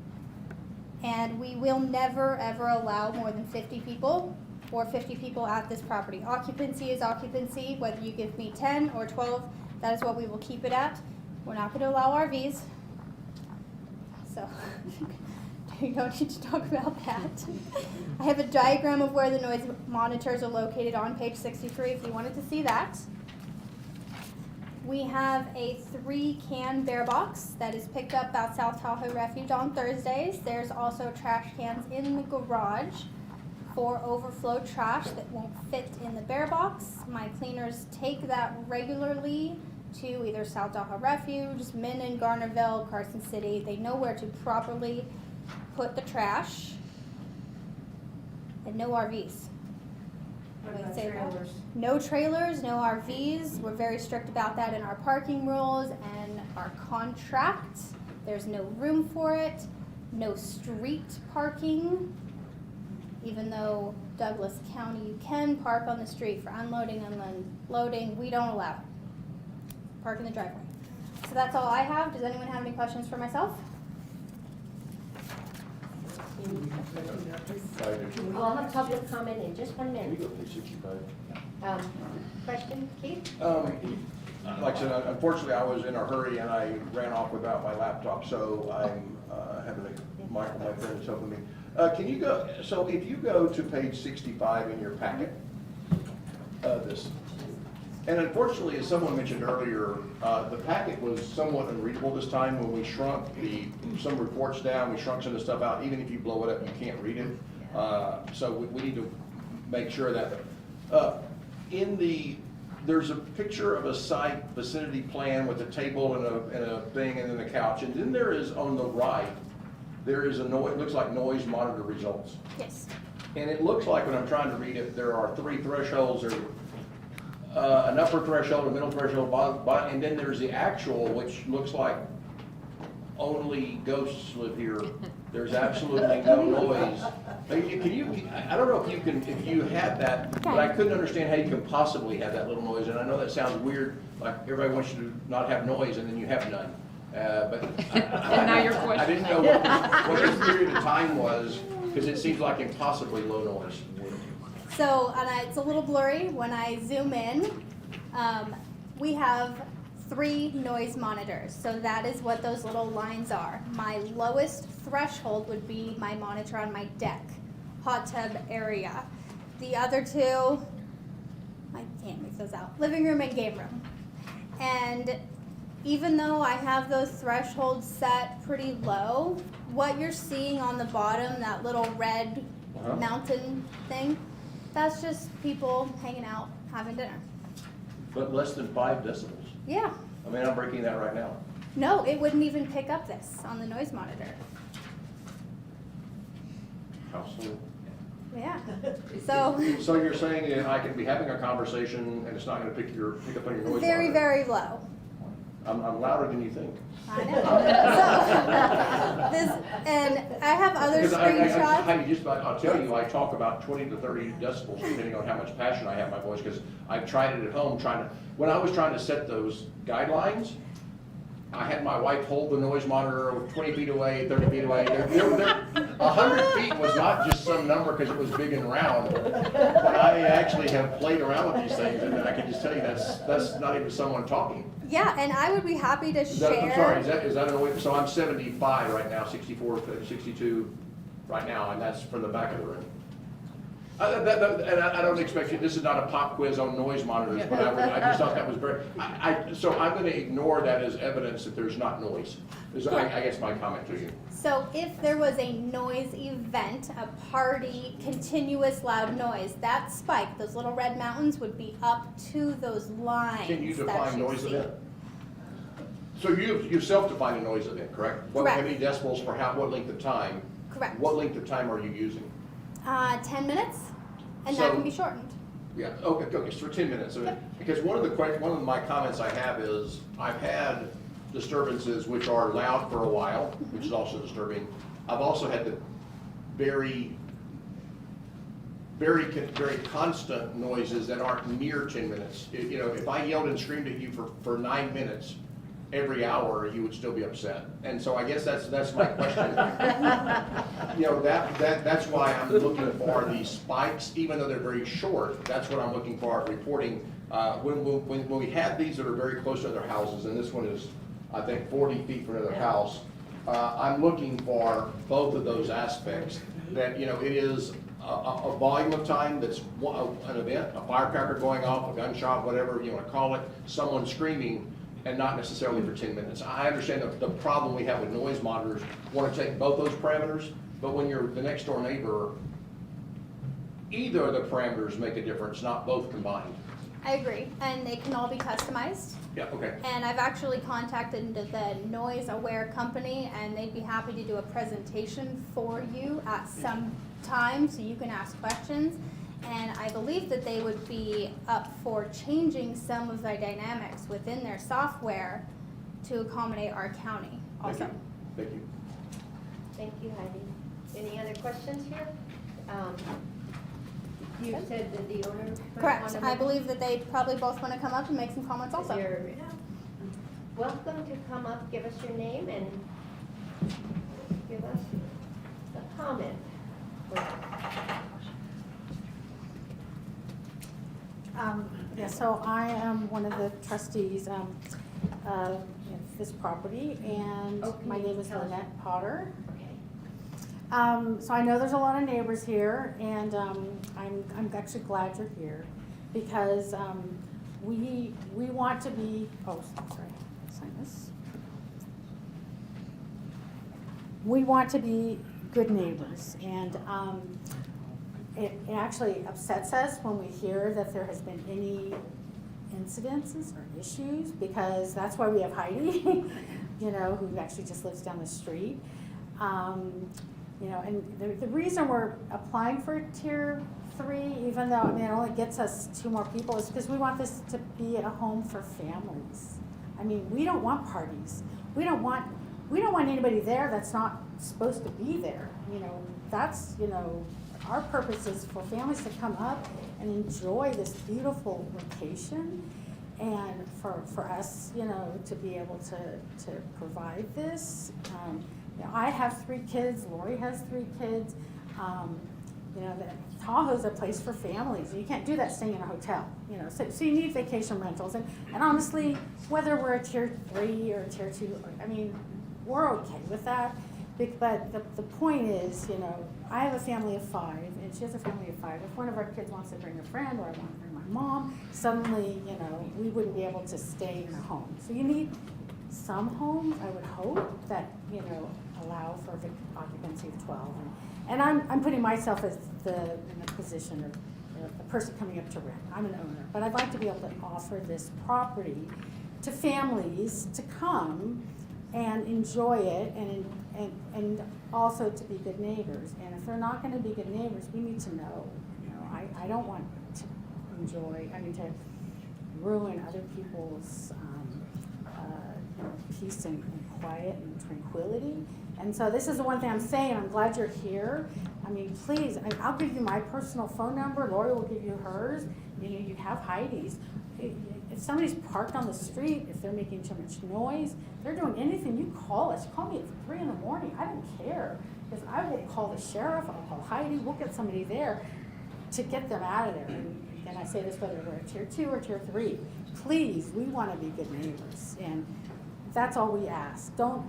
And we will never ever allow more than 50 people or 50 people at this property. Occupancy is occupancy, whether you give me 10 or 12, that is what we will keep it at. We're not going to allow RVs. So, you don't need to talk about that. I have a diagram of where the noise monitors are located on page 63 if you wanted to see that. We have a 3-can bear box that is picked up at South Tahoe Refuge on Thursdays. There's also trash cans in the garage for overflow trash that won't fit in the bear box. My cleaners take that regularly to either South Tahoe Refuge, Minden, Garnerville, Carson City. They know where to properly put the trash. And no RVs. What about trailers? No trailers, no RVs. We're very strict about that in our parking rules and our contract. There's no room for it. No street parking. Even though Douglas County, you can park on the street for unloading and unloading, we don't allow it. Park in the driveway. So that's all I have. Does anyone have any questions for myself? I'll have public comment in just 1 minute. Question, Keith? Like I said, unfortunately, I was in a hurry and I ran off without my laptop, so I'm having Michael, my friend, is helping me. Can you go, so if you go to page 65 in your packet, this, and unfortunately, as someone mentioned earlier, the packet was somewhat unreadable this time when we shrunk some reports down, we shrunk some of the stuff out. Even if you blow it up, you can't read it. So we need to make sure that there's a picture of a site vicinity plan with a table and a thing and then a couch. And then there is on the right, there is it looks like noise monitor results. Yes. And it looks like when I'm trying to read it, there are 3 thresholds. There's an upper threshold, a middle threshold, bottom, and then there's the actual, which looks like only ghosts live here. There's absolutely no noise. Can you, I don't know if you had that, but I couldn't understand how you could possibly have that little noise. And I know that sounds weird, like everybody wants you to not have noise and then you have none. But And now you're questioning. I didn't know what this period of time was, because it seems like impossibly low noise. So, and it's a little blurry when I zoom in. We have 3 noise monitors, so that is what those little lines are. My lowest threshold would be my monitor on my deck, hot tub area. The other 2, I can't make those out, living room and game room. And even though I have those thresholds set pretty low, what you're seeing on the bottom, that little red mountain thing, that's just people hanging out, having dinner. But less than 5 decibels. Yeah. I mean, I'm breaking that right now. No, it wouldn't even pick up this on the noise monitor. How so? Yeah. So So you're saying that I can be having a conversation and it's not gonna pick up on your noise very, monitor? very low. I'm louder than you think. I know. So this, and I have other Because screenshots. I'll tell you, I talk about 20 to 30 decibels depending on how much passion I have in my voice, because I've tried it at home, when I was trying to set those guidelines, I had my wife hold the noise monitor 20 feet away, 30 feet away. 100 feet was not just some number because it was big and round. But I actually have played around with these things, and I can just tell you that's not even someone talking. Yeah, and I would be happy to I'm sorry, share. is that an way, so I'm 75 right now, 64, 62 right now, and that's from the back of the room. And I don't expect you, this is not a pop quiz on noise monitors, but I just thought that was very, so I'm gonna ignore that as evidence that there's not noise. I guess my comment to you. So if there was a noise event, a party, continuous loud noise, that spike, those little red mountains would be up to those lines. Can you that define you noise see. event? So you self-define a noise event, correct? Correct. How many decibels for what length of time? Correct. What length of time are you using? 10 minutes, and So- that can be shortened. Yeah, okay, so for 10 minutes. Because one of my comments I have is, I've had disturbances which are loud for a while, which is also disturbing. I've also had the very constant noises that aren't near 10 minutes. You know, if I yelled and screamed at you for 9 minutes, every hour, you would still be upset. And so I guess that's my question. You know, that's why I'm looking for these spikes, even though they're very short. That's what I'm looking for at reporting. When we have these that are very close to other houses, and this one is, I think, 40 feet from another house, I'm looking for both of those aspects. That, you know, it is a volume of time that's an event, a firecracker going off, a gunshot, whatever you want to call it, someone screaming, and not necessarily for 10 minutes. I understand the problem we have with noise monitors, want to take both those parameters, but when you're the next door neighbor, either of the parameters make a difference, not both combined. I agree, and they can all be customized. Yeah, okay. And I've actually contacted the Noise Aware company, and they'd be happy to do a presentation for you at some time, so you can ask questions. And I believe that they would be up for changing some of the dynamics within their software to accommodate our county also. Thank you. Thank you, Heidi. Any other questions here? You said that the owner. Correct. I believe that they probably both want to come up and make some comments also. You're welcome to come up, give us your name, and give us a comment. Yeah, so I am one of the trustees of this property, and my name is Lynette Potter. So I know there's a lot of neighbors here, and I'm actually glad you're here, because we want to be, sign this. We want to be good neighbors, and it actually upsets us when we hear that there has been any incidences or issues, because that's why we have Heidi, you know, who actually just lives down the street. You know, and the reason we're applying for Tier 3, even though, I mean, it only gets us 2 more people, is because we want this to be a home for families. I mean, we don't want parties. We don't want anybody there that's not supposed to be there. You know, that's, you know, our purpose is for families to come up and enjoy this beautiful location, and for us, you know, to be able to provide this. You know, I have 3 kids, Lori has 3 kids. You know, Tahoe's a place for families. You can't do that staying in a hotel, you know, so you need vacation rentals. And honestly, whether we're a Tier 3 or a Tier 2, I mean, we're okay with that. But the point is, you know, I have a family of 5, and she has a family of 5. If one of our kids wants to bring a friend, or I want to bring my mom, suddenly, you know, we wouldn't be able to stay in a home. So you need some homes, I would hope, that, you know, allow for occupancy of 12. And I'm putting myself as in the position of the person coming up to rent. I'm an owner, but I'd like to be able to offer this property to families to come and enjoy it and also to be good neighbors. And if they're not gonna be good neighbors, we need to know, you know, I don't want to to ruin other people's you know, peace and quiet and tranquility. And so this is the one thing I'm saying, I'm glad you're here. I mean, please, I'll give you my personal phone number, Lori will give you hers, you know, you have Heidi's. If somebody's parked on the street, if they're making too much noise, if they're doing anything, you call us. Call me at 3 in the morning, I don't care. Because I will call the sheriff, I'll call Heidi, we'll get somebody there to get them out of there. And I say this whether we're tier 2 or tier 3. Please, we want to be good neighbors. And that's all we ask. Don't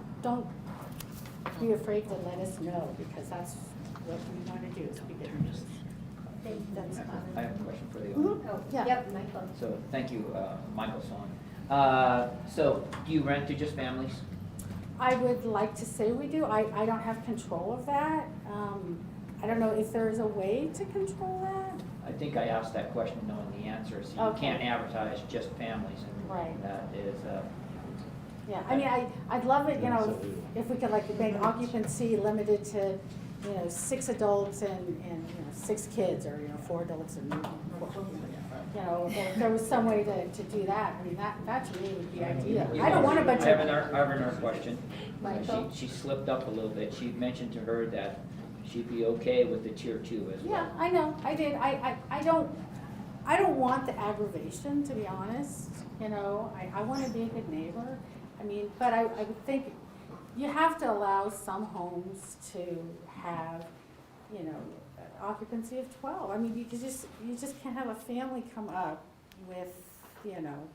be afraid to let us know, because that's what we want to do, is be good neighbors. I have a question for the Mhm. owner. Yeah. Yep, Michael. So, thank you, Michael Swan. So, do you rent to just families? I would like to say we do. I don't have control of that. I don't know if there is a way to control that. I think I asked that question knowing the answer, so you Okay. can't advertise just families, and Right. that is, Yeah, I mean, I'd love it, you know, if we could like make occupancy limited to, you know, 6 adults and you know, 6 kids, or, you know, 4 adults and, you know, if there was some way to do that. I mean, that to me would be ideal. I don't want a bunch I have of. another question. Michael? She slipped up a little bit. She mentioned to her that she'd be okay with the tier 2 as well. Yeah, I know, I did. I don't want the aggravation, to be honest. You know, I want to be a good neighbor. I mean, but I would think you have to allow some homes to have, you know, occupancy of 12. I mean, you just can't have a family come up with, you know,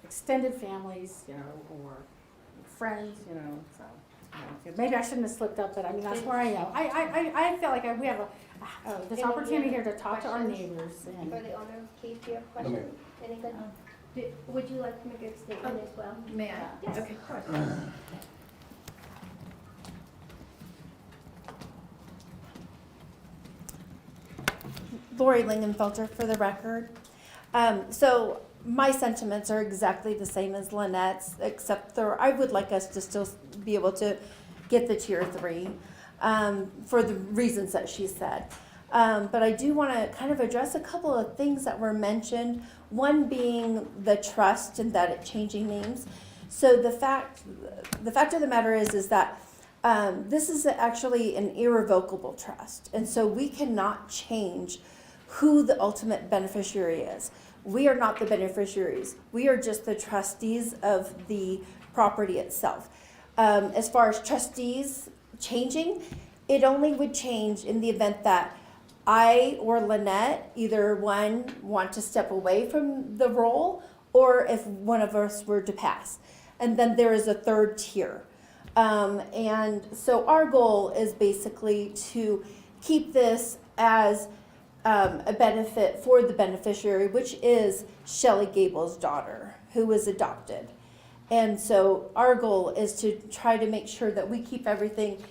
extended families, you know, or friends, you know, so. You know, maybe I shouldn't have slipped up, but I mean, that's where I am. I feel like we have this opportunity here to talk to our neighbors. And For the owner of Keith, do you have a question? Any good? Would you like to make a statement as well? May I? Yes, Okay. of course. Lori Lingenfelter for the record. So my sentiments are exactly the same as Lynette's, except I would like us to still be able to get the tier 3 for the reasons that she said. But I do want to kind of address a couple of things that were mentioned, one being the trust and that it changing names. So the fact of the matter is that this is actually an irrevocable trust, and so we cannot change who the ultimate beneficiary is. We are not the beneficiaries. We are just the trustees of the property itself. As far as trustees changing, it only would change in the event that I or Lynette, either one, want to step away from the role, or if one of us were to pass. And then there is a third tier. And so our goal is basically to keep this as a benefit for the beneficiary, which is Shelley Gable's daughter, who was adopted. And so our goal is to try to make sure that we keep everything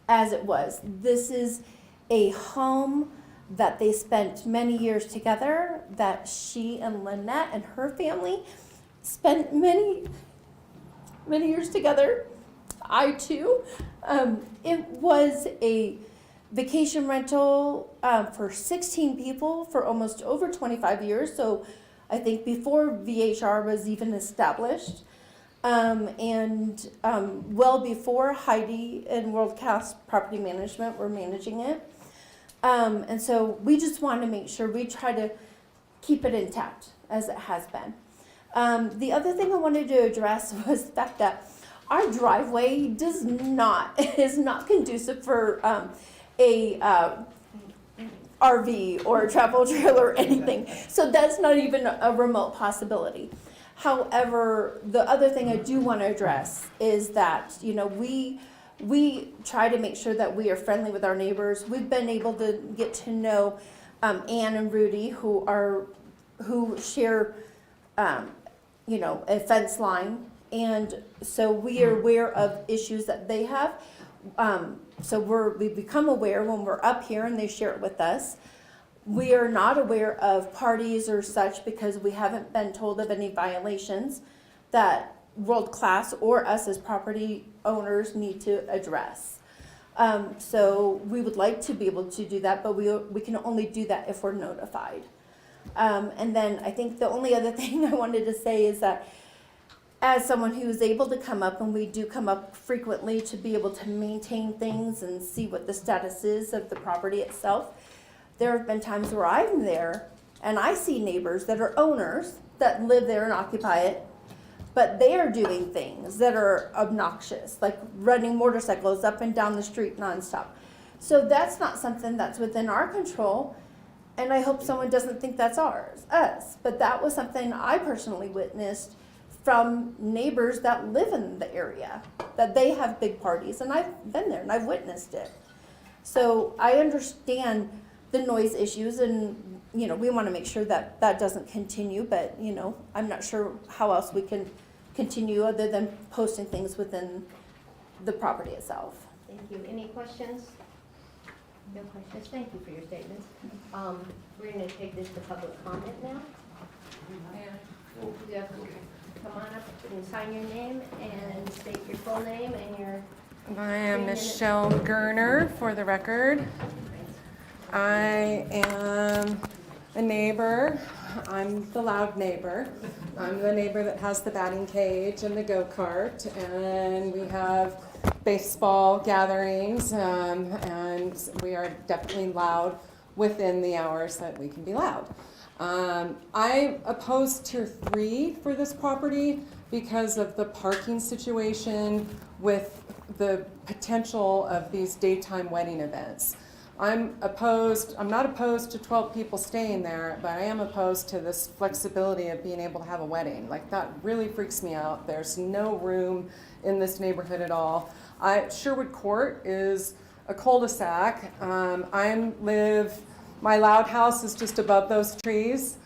as it was. This is a home that they spent many years together, that she and Lynette and her family spent many years together. I too. It was a vacation rental for 16 people for almost over 25 years. So I think before VHR was even established. And well before Heidi and World Class Property Management were managing it. And so we just want to make sure we try to keep it intact as it has been. The other thing I wanted to address was the fact that our driveway is not conducive for a RV or a travel trailer or anything. So that's not even a remote possibility. However, the other thing I do want to address is that, you know, we try to make sure that we are friendly with our neighbors. We've been able to get to know Ann and Rudy, who share, you know, a fence line, and so we are aware of issues that they have. So we become aware when we're up here and they share it with us. We are not aware of parties or such because we haven't been told of any violations. that world class or us as property owners need to address. So we would like to be able to do that, but we can only do that if we're notified. And then I think the only other thing I wanted to say is that as someone who is able to come up, and we do come up frequently to be able to maintain things and see what the status is of the property itself, there have been times where I'm there and I see neighbors that are owners that live there and occupy it, but they are doing things that are obnoxious, like running motorcycles up and down the street nonstop. So that's not something that's within our control, and I hope someone doesn't think that's us. But that was something I personally witnessed from neighbors that live in the area, that they have big parties, and I've been there and I've witnessed it. So I understand the noise issues, and we want to make sure that that doesn't continue, but I'm not sure how else we can continue other than posting things within the property itself. Thank you. Any questions? No questions. Thank you for your statements. We're going to take this to public comment now. You have to come on up and sign your name and state your full name and your... I am Michelle Gerner, for the record. I am a neighbor. I'm the loud neighbor. I'm the neighbor that has the batting cage and the go-kart, and we have baseball gatherings, and we are definitely loud within the hours that we can be loud. I oppose Tier 3 for this property because of the parking situation with the potential of these daytime wedding events. I'm not opposed to 12 people staying there, but I am opposed to this flexibility of being able to have a wedding. Like, that really freaks me out. There's no room in this neighborhood at all. Sherwood Court is a cul-de-sac. My loud house is just above those trees.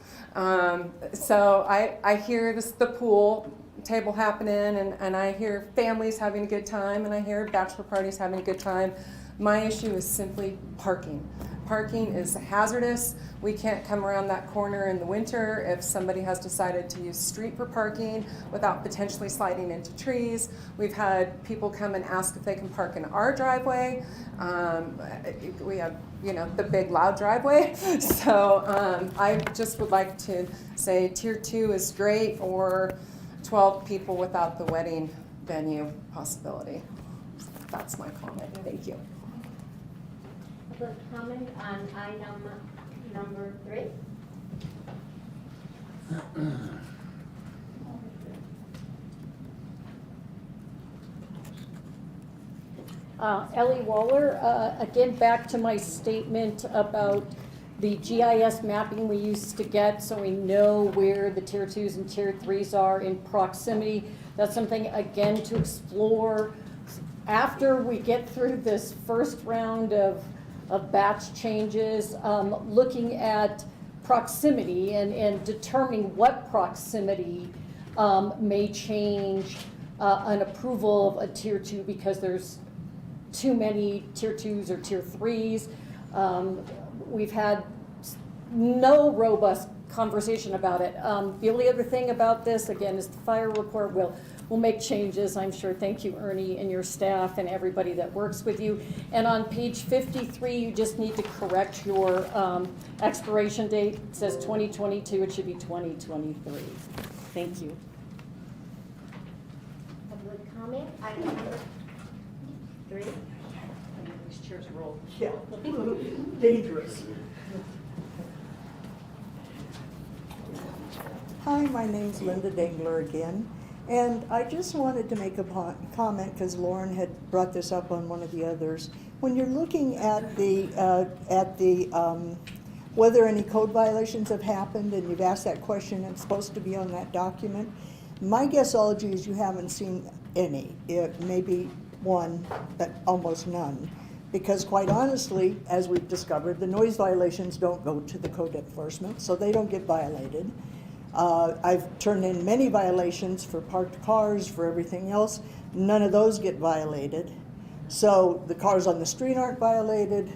So I hear the pool table happening, and I hear families having a good time, and I hear bachelor parties having a good time. My issue is simply parking. Parking is hazardous. We can't come around that corner in the winter if somebody has decided to use street for parking without potentially sliding into trees. We've had people come and ask if they can park in our driveway. We have, the big loud driveway. So I just would like to say Tier 2 is great, or 12 people without the wedding venue possibility. That's my comment. Thank you. Public comment on item number 3. Ellie Waller, again, back to my statement about the GIS mapping we used to get so we know where the Tier 2s and Tier 3s are in proximity. That's something, again, to explore after we get through this first round of batch changes, looking at proximity and determining what proximity may change an approval of a Tier 2 because there's too many Tier 2s or Tier 3s. We've had no robust conversation about it. The only other thing about this, again, is the fire report. We'll make changes, I'm sure. Thank you, Ernie, and your staff and everybody that works with you. And on page 53, you just need to correct your expiration date. It says 2022, it should be 2023. Thank you. Public comment, item number 3. These chairs roll. Yeah, dangerous. Hi, my name's Linda Dangler again, and I just wanted to make a comment because Lauren had brought this up on one of the others. When you're looking at the whether any code violations have happened, and you've asked that question, and it's supposed to be on that document, my guessology is you haven't seen any. It may be one, but almost none. Because quite honestly, as we've discovered, the noise violations don't go to the code enforcement, so they don't get violated. I've turned in many violations for parked cars, for everything else. None of those get violated. So the cars on the street aren't violated.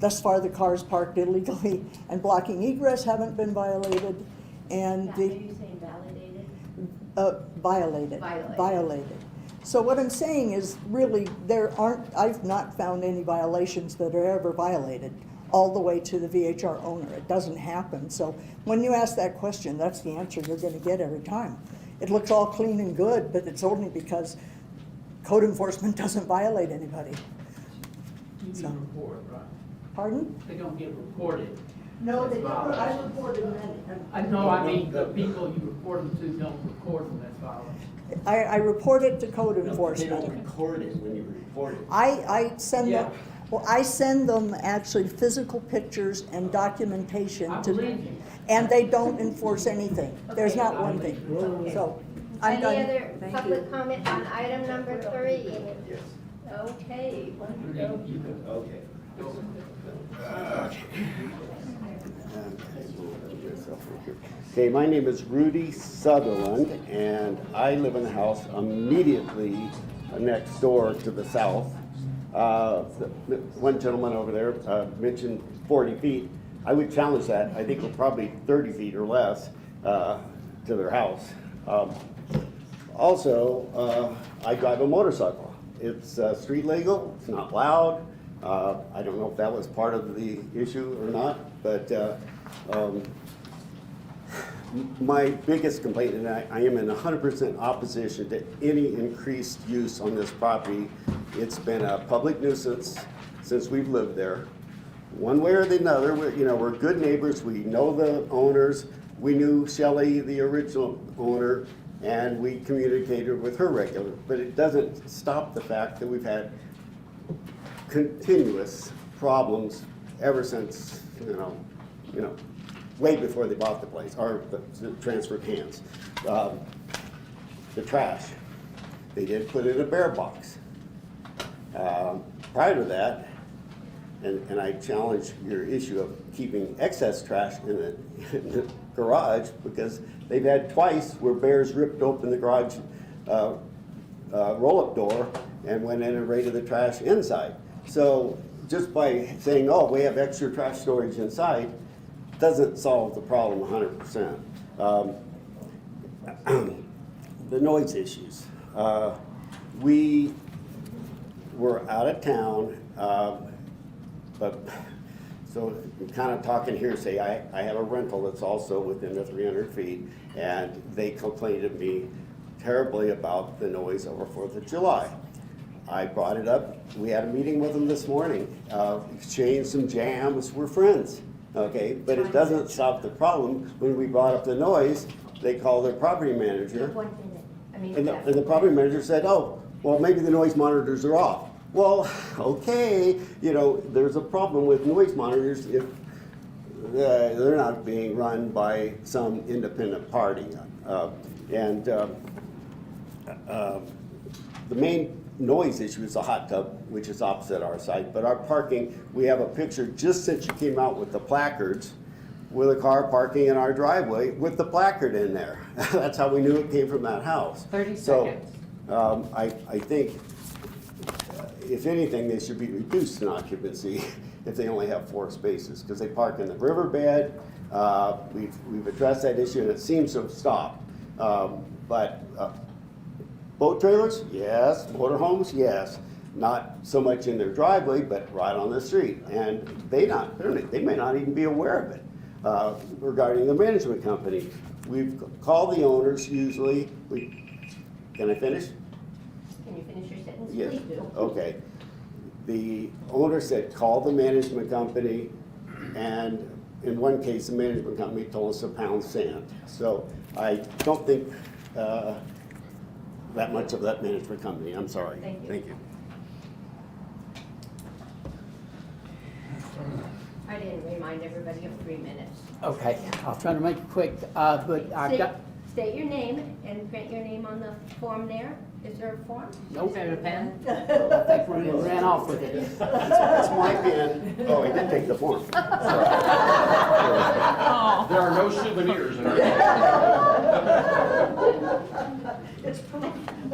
Thus far, the cars parked illegally and blocking egress haven't been violated. And Are you saying validated? Violated. Violated. Violated. So what I'm saying is really I've not found any violations that are ever violated all the way to the VHR owner. It doesn't happen. So when you ask that question, that's the answer you're going to get every time. It looks all clean and good, but it's only because code enforcement doesn't violate anybody. You So. can report, right? Pardon? They don't get reported. No, they as don't. I violations. reported many. I know, I mean, the people you report them to don't record them as violations. I report it to code They enforcement. don't record it when you report it. I send Yeah. them, well, I send them actually physical pictures and documentation I to, believe you. and they don't enforce anything. There's not one thing. So, I'm done. Any other Thank you. public comment on item number 3? Yes. Okay. Okay. Okay, my name is Rudy Sutherland, and I live in a house immediately next door to the south. One gentleman over there mentioned 40 feet. I would challenge that. I think we're probably 30 feet or less to their house. Also, I drive a motorcycle. It's street legal, it's not loud. I don't know if that was part of the issue or not, but my biggest complaint, and I am in 100% opposition to any increased use on this property. It's been a public nuisance since we've lived there. One way or the other, we're good neighbors. We know the owners. We knew Shelley, the original owner, and we communicated with her regularly. But it doesn't stop the fact that we've had continuous problems ever since, way before they bought the place, or the transferred hands. The trash, they did put in a bear box. Prior to that, and I challenge your issue of keeping excess trash in the garage, because they've had twice where bears ripped open the garage roll-up door and went in and raided the trash inside. So just by saying, oh, we have extra trash storage inside, doesn't solve the problem 100%. The noise issues. We were out of town, but so kind of talking hearsay, I have a rental that's also within the 300 feet, and they complained to me terribly about the noise over 4th of July. I brought it up. We had a meeting with them this morning, exchanged some jams. We're friends, okay? But it doesn't stop the problem. When we brought up the noise, they called their property manager. 1 minute. And the property manager said, oh, well, maybe the noise monitors are off. Well, okay, there's a problem with noise monitors if they're not being run by some independent party. The main noise issue is the hot tub, which is opposite our site. But our parking, we have a picture just since you came out with the placards, with a car parking in our driveway with the placard in there. That's how we knew it came from that house. 30 seconds. So I think, if anything, they should be reduced in occupancy if they only have 4 spaces, because they park in the riverbed. We've addressed that issue, and it seems to have stopped. But boat trailers, yes. Motorhomes, yes. Not so much in their driveway, but right on the street. And they may not even be aware of it. Regarding the management company, we've called the owners usually. Can I finish? Can you finish your sentence? Yes. Please do. Okay. The owner said, call the management company, and in one case, the management company told us to pound sand. So I don't think that much of that management company. I'm sorry. Thank you. Thank you. I didn't remind everybody of 3 minutes. Okay, I'll try to make it quick, but I got, State your name and print your name on the form there. Is there a form? nope. Is there a pen? I think we ran off with it. That's my pen. Oh, I did take the form. There are no souvenirs in our.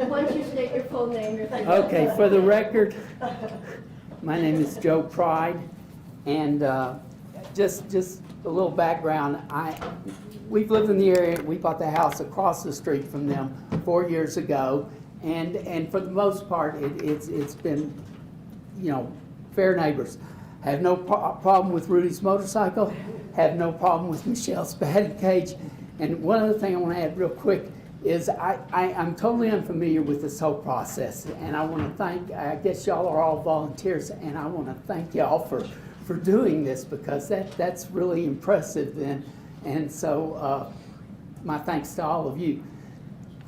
Once you state your full name, you're free. Okay, for the record, my name is Joe Pride, and just a little background. We've lived in the area, we bought the house across the street from them 4 years ago, and for the most part, it's been, you know, fair neighbors. Have no problem with Rudy's motorcycle, have no problem with Michelle's batting cage. And one other thing I want to add real quick is I'm totally unfamiliar with this whole process, and I want to thank, I guess y'all are all volunteers, and I want to thank y'all for doing this, because that's really impressive. And so my thanks to all of you.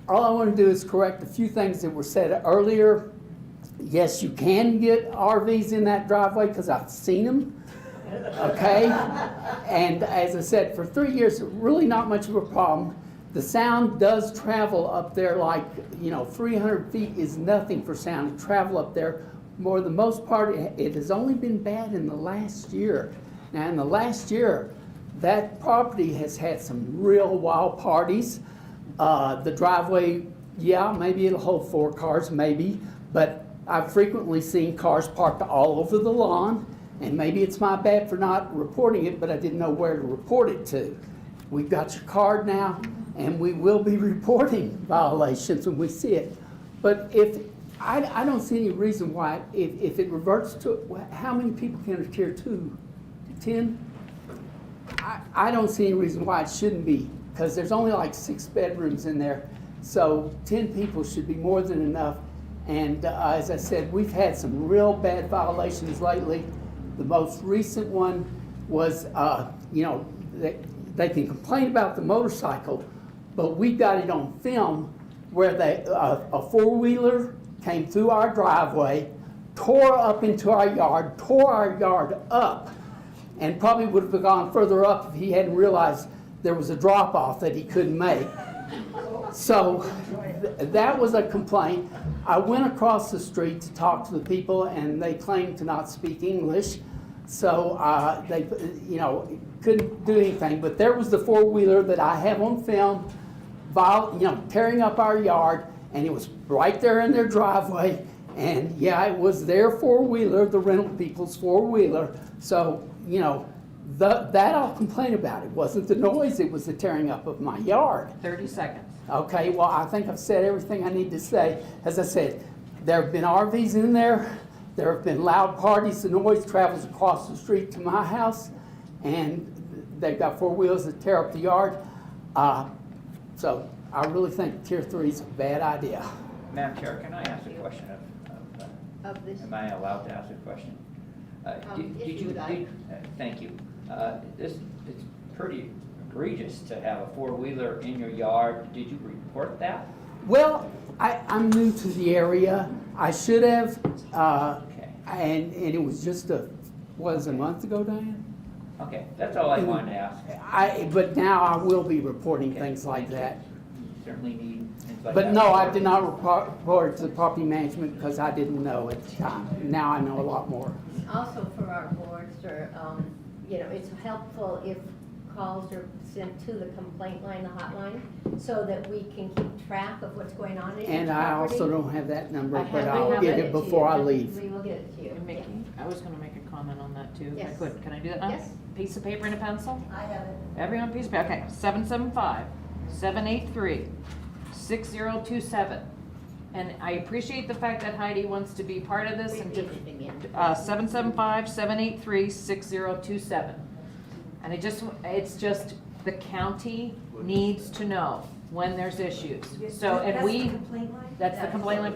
All I want to do is correct a few things that were said earlier. Yes, you can get RVs in that driveway because I've seen them, okay? And as I said, for 3 years, really not much of a problem. The sound does travel up there like, 300 feet is nothing for sound to travel up there. For the most part, it has only been bad in the last year. Now, in the last year, that property has had some real wild parties. The driveway, yeah, maybe it'll hold 4 cars, maybe, but I've frequently seen cars parked all over the lawn, and maybe it's my bad for not reporting it, but I didn't know where to report it to. We've got your card now, and we will be reporting violations when we see it. But if I don't see any reason why, if it reverts to, how many people can a tier 2? 10? I don't see any reason why it shouldn't be, because there's only like 6 bedrooms in there, so 10 people should be more than enough. And as I said, we've had some real bad violations lately. The most recent one was, they can complain about the motorcycle, but we got it on film where a four-wheeler came through our driveway, tore up into our yard, tore our yard up, and probably would have gone further up if he hadn't realized there was a drop-off that he couldn't make. So that was a complaint. I went across the street to talk to the people, and they claimed to not speak English, so they couldn't do anything. But there was the four-wheeler that I have on film, tearing up our yard, and it was right there in their driveway. And yeah, it was their four-wheeler, the rental people's four-wheeler. So, that I'll complain about. It wasn't the noise, it was the tearing up of my yard. 30 seconds. Okay, well, I think I've said everything I need to say. As I said, there have been RVs in there. There have been loud parties. The noise travels across the street to my house, and they've got four wheels that tear up the yard. So I really think Tier 3 is a bad idea. Madam Chair, can I ask a question Of this? am I allowed to ask a question? If you would like. Thank you. It's pretty egregious to have a four-wheeler in your yard. Did you report that? Well, I'm new to the area. I should have, Okay. and it was just a month ago, Diane? Okay, that's all I wanted to ask. But now I will be reporting things like that. Certainly need things like But that. no, I did not report to the property management because I didn't know at the time. Now I know a lot more. Also for our boards, or, it's helpful if calls are sent to the complaint line, the hotline, so that we can keep track of what's going on in each property. And I also don't have that number, I but have I'll get it before I leave. We will get it to you. And Mickey, I was gonna make a comment on that too, if I Yes. could. Can I do that now? Yes. Piece of paper and a pencil? I have it. Everyone piece of paper, okay, 775-783-6027. And I appreciate the fact that Heidi wants to be part of this and to, Repeat it again. 775-783-6027. And it's just, the county needs to know when there's issues. So, and That's we. the complaint line? That's the complaint line.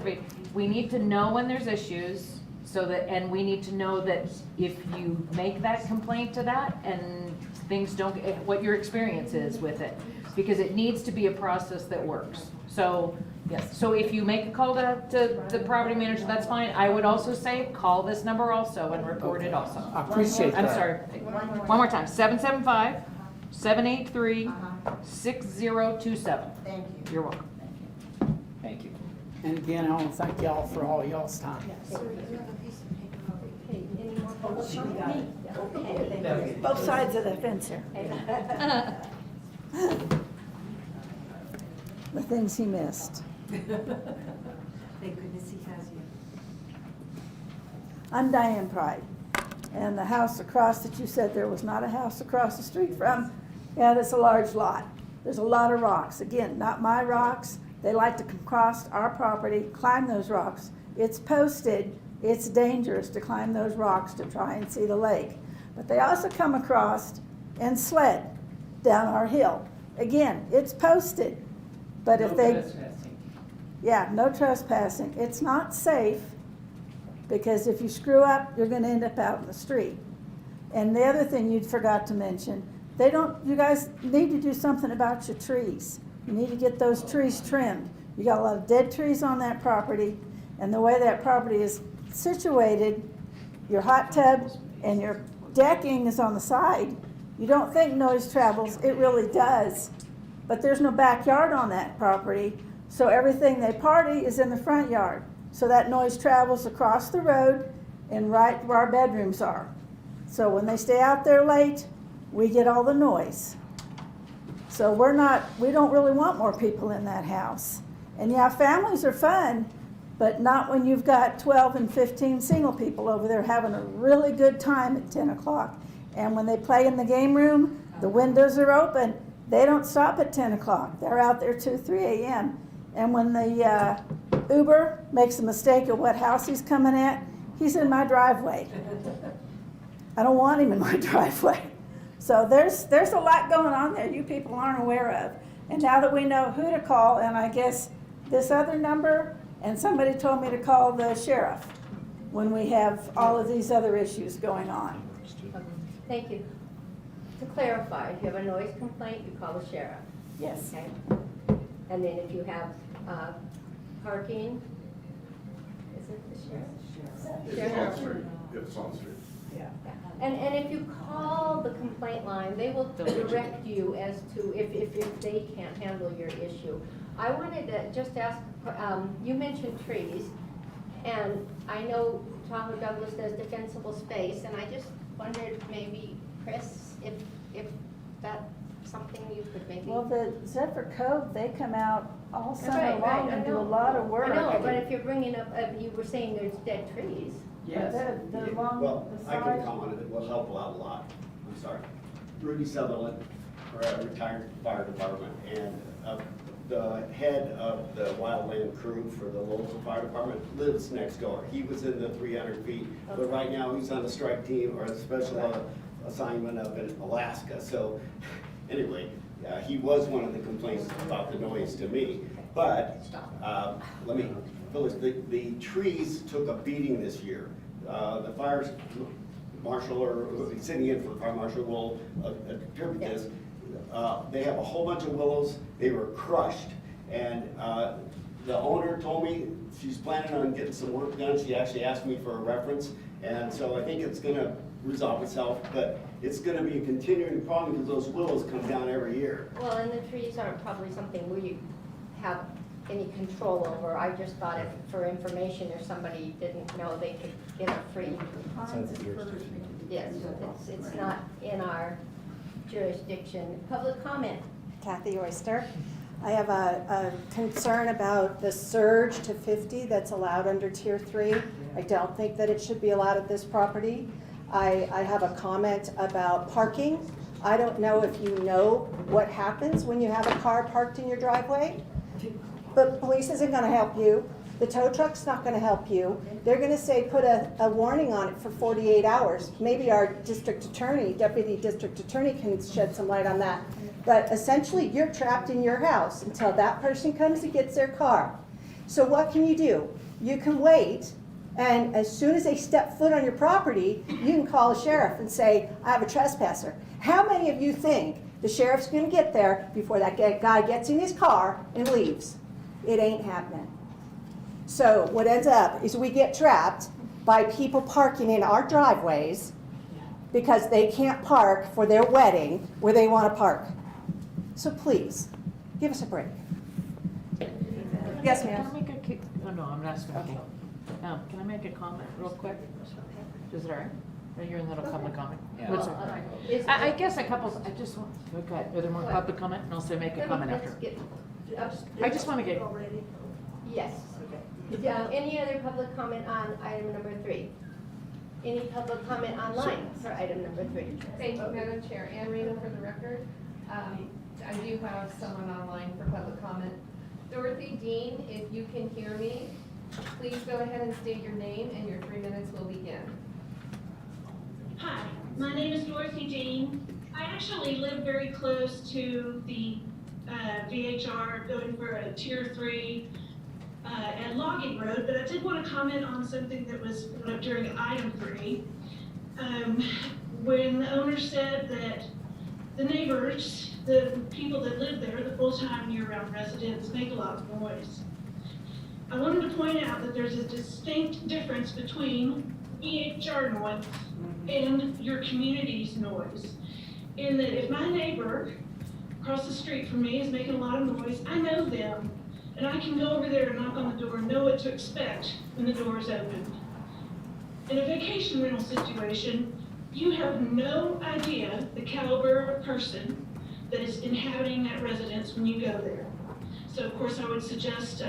We need to know when there's issues, so that, and we need to know that if you make that complaint to that and things don't, what your experience is with it. Because it needs to be a process that works. So, yes, so if you make a call to the property manager, that's fine. I would also say, call this number also and report it also. I appreciate that. I'm sorry, one more time, 775-783-6027. Thank you. You're welcome. Thank you. And again, I want to thank y'all for all y'all's time. Both sides of the fence here. The things he missed. Thank goodness he has you. I'm Diane Pride, And the house across that you said there was not a house across the street from, yeah, that's a large lot. There's a lot of rocks. Again, not my rocks. They like to come across our property, climb those rocks. It's posted, it's dangerous to climb those rocks to try and see the lake. But they also come across and sled down our hill. Again, it's posted, but if they, yeah, no trespassing. It's not safe because if you screw up, you're gonna end up out in the street. And the other thing you forgot to mention, you guys need to do something about your trees. You need to get those trees trimmed. You got a lot of dead trees on that property, and the way that property is situated, your hot tub and your decking is on the side. You don't think noise travels, it really does. But there's no backyard on that property, so everything they party is in the front yard. So that noise travels across the road and right where our bedrooms are. So when they stay out there late, we get all the noise. So we don't really want more people in that house. And yeah, families are fun, but not when you've got 12 and 15 single people over there having a really good time at 10 o'clock. And when they play in the game room, the windows are open. They don't stop at 10 o'clock. They're out there 2, 3 a.m. And when the Uber makes a mistake of what house he's coming at, he's in my driveway. I don't want him in my driveway. So there's a lot going on there you people aren't aware of. And now that we know who to call, and I guess this other number, and somebody told me to call the sheriff when we have all of these other issues going on. Thank you. To clarify, if you have a noise complaint, you call the sheriff. Yes. Okay. And then if you have parking, is it the sheriff? If it's on the street, if it's on the street. Yeah. And if you call the complaint line, they will direct you as to if they can't handle your issue. I wanted to just ask, you mentioned trees, and I know Tahoe Douglas does defensible space, and I just wondered maybe, Chris, if that's something you could maybe. Well, the Zephyr Cove, they come out all summer Right, long I and do know. a lot of work. I know, but if you're bringing up, you were saying there's dead trees. Yes. They're along Well, the I can side. comment, it will help out a lot. I'm sorry. Rudy Sutherland, retired fire department, and the head of the wildland crew for the local fire department lives next door. He was in the 300 feet, but right now he's on the strike team or a special assignment up in Alaska. So anyway, he was one of the complaints about the noise to me. But let me, Phyllis, the trees took a beating this year. The fire marshal or sitting in for fire marshal will attribute this. They have a whole bunch of willows. They were crushed. And the owner told me she's planning on getting some work done. She actually asked me for a reference. And so I think it's going to resolve itself. But it's going to be a continuing problem because those willows come down every year. Well, and the trees aren't probably something we have any control over. I just thought if for information, if somebody didn't know, they could get a free. Yes, it's not in our jurisdiction. Public comment. Kathy Oyster. I have a concern about the surge to 50 that's allowed under Tier 3. I don't think that it should be allowed at this property. I have a comment about parking. I don't know if you know what happens when you have a car parked in your driveway, but police isn't going to help you. The tow truck's not going to help you. They're going to say put a warning on it for 48 hours. Maybe our district attorney, deputy district attorney can shed some light on that. But essentially, you're trapped in your house until that person comes and gets their car. So what can you do? You can wait, and as soon as they step foot on your property, you can call the sheriff and say, I have a trespasser. How many of you think the sheriff's going to get there before that guy gets in his car and leaves? It ain't happening. So what ends up is we get trapped by people parking in our driveways because they can't park for their wedding where they want to park. So please, give us a break. Yes, ma'am. Can I make a, oh no, I'm not asking. Okay. Can I make a comment real quick? Is it all right? Are you in the middle of public comment? Yeah. What's it? I guess a couple, I just want, okay, are there more public comment? And also make a comment after. I just want to get. Yes. Any other public comment on item number 3? Any public comment online for item number 3? Thank you, Madam Chair. Ann Reno for the record. I do have someone online for public comment. Dorothy Dean, if you can hear me, please go ahead and state your name and your 3 minutes will begin. Hi, my name is Dorothy Dean. I actually live very close to the VHR going for a Tier 3 at Logging Road, but I did want to comment on something that was put up during item 3. When the owner said that the neighbors, the people that live there, the full-time year-round residents, make a lot of noise. I wanted to point out that there's a distinct difference between VHR noise and your community's noise. In that if my neighbor across the street from me is making a lot of noise, I know them, and I can go over there and knock on the door and know what to expect when the door is opened. In a vacation rental situation, you have no idea the caliber of a person that is inhabiting that residence when you go there. So of course I would suggest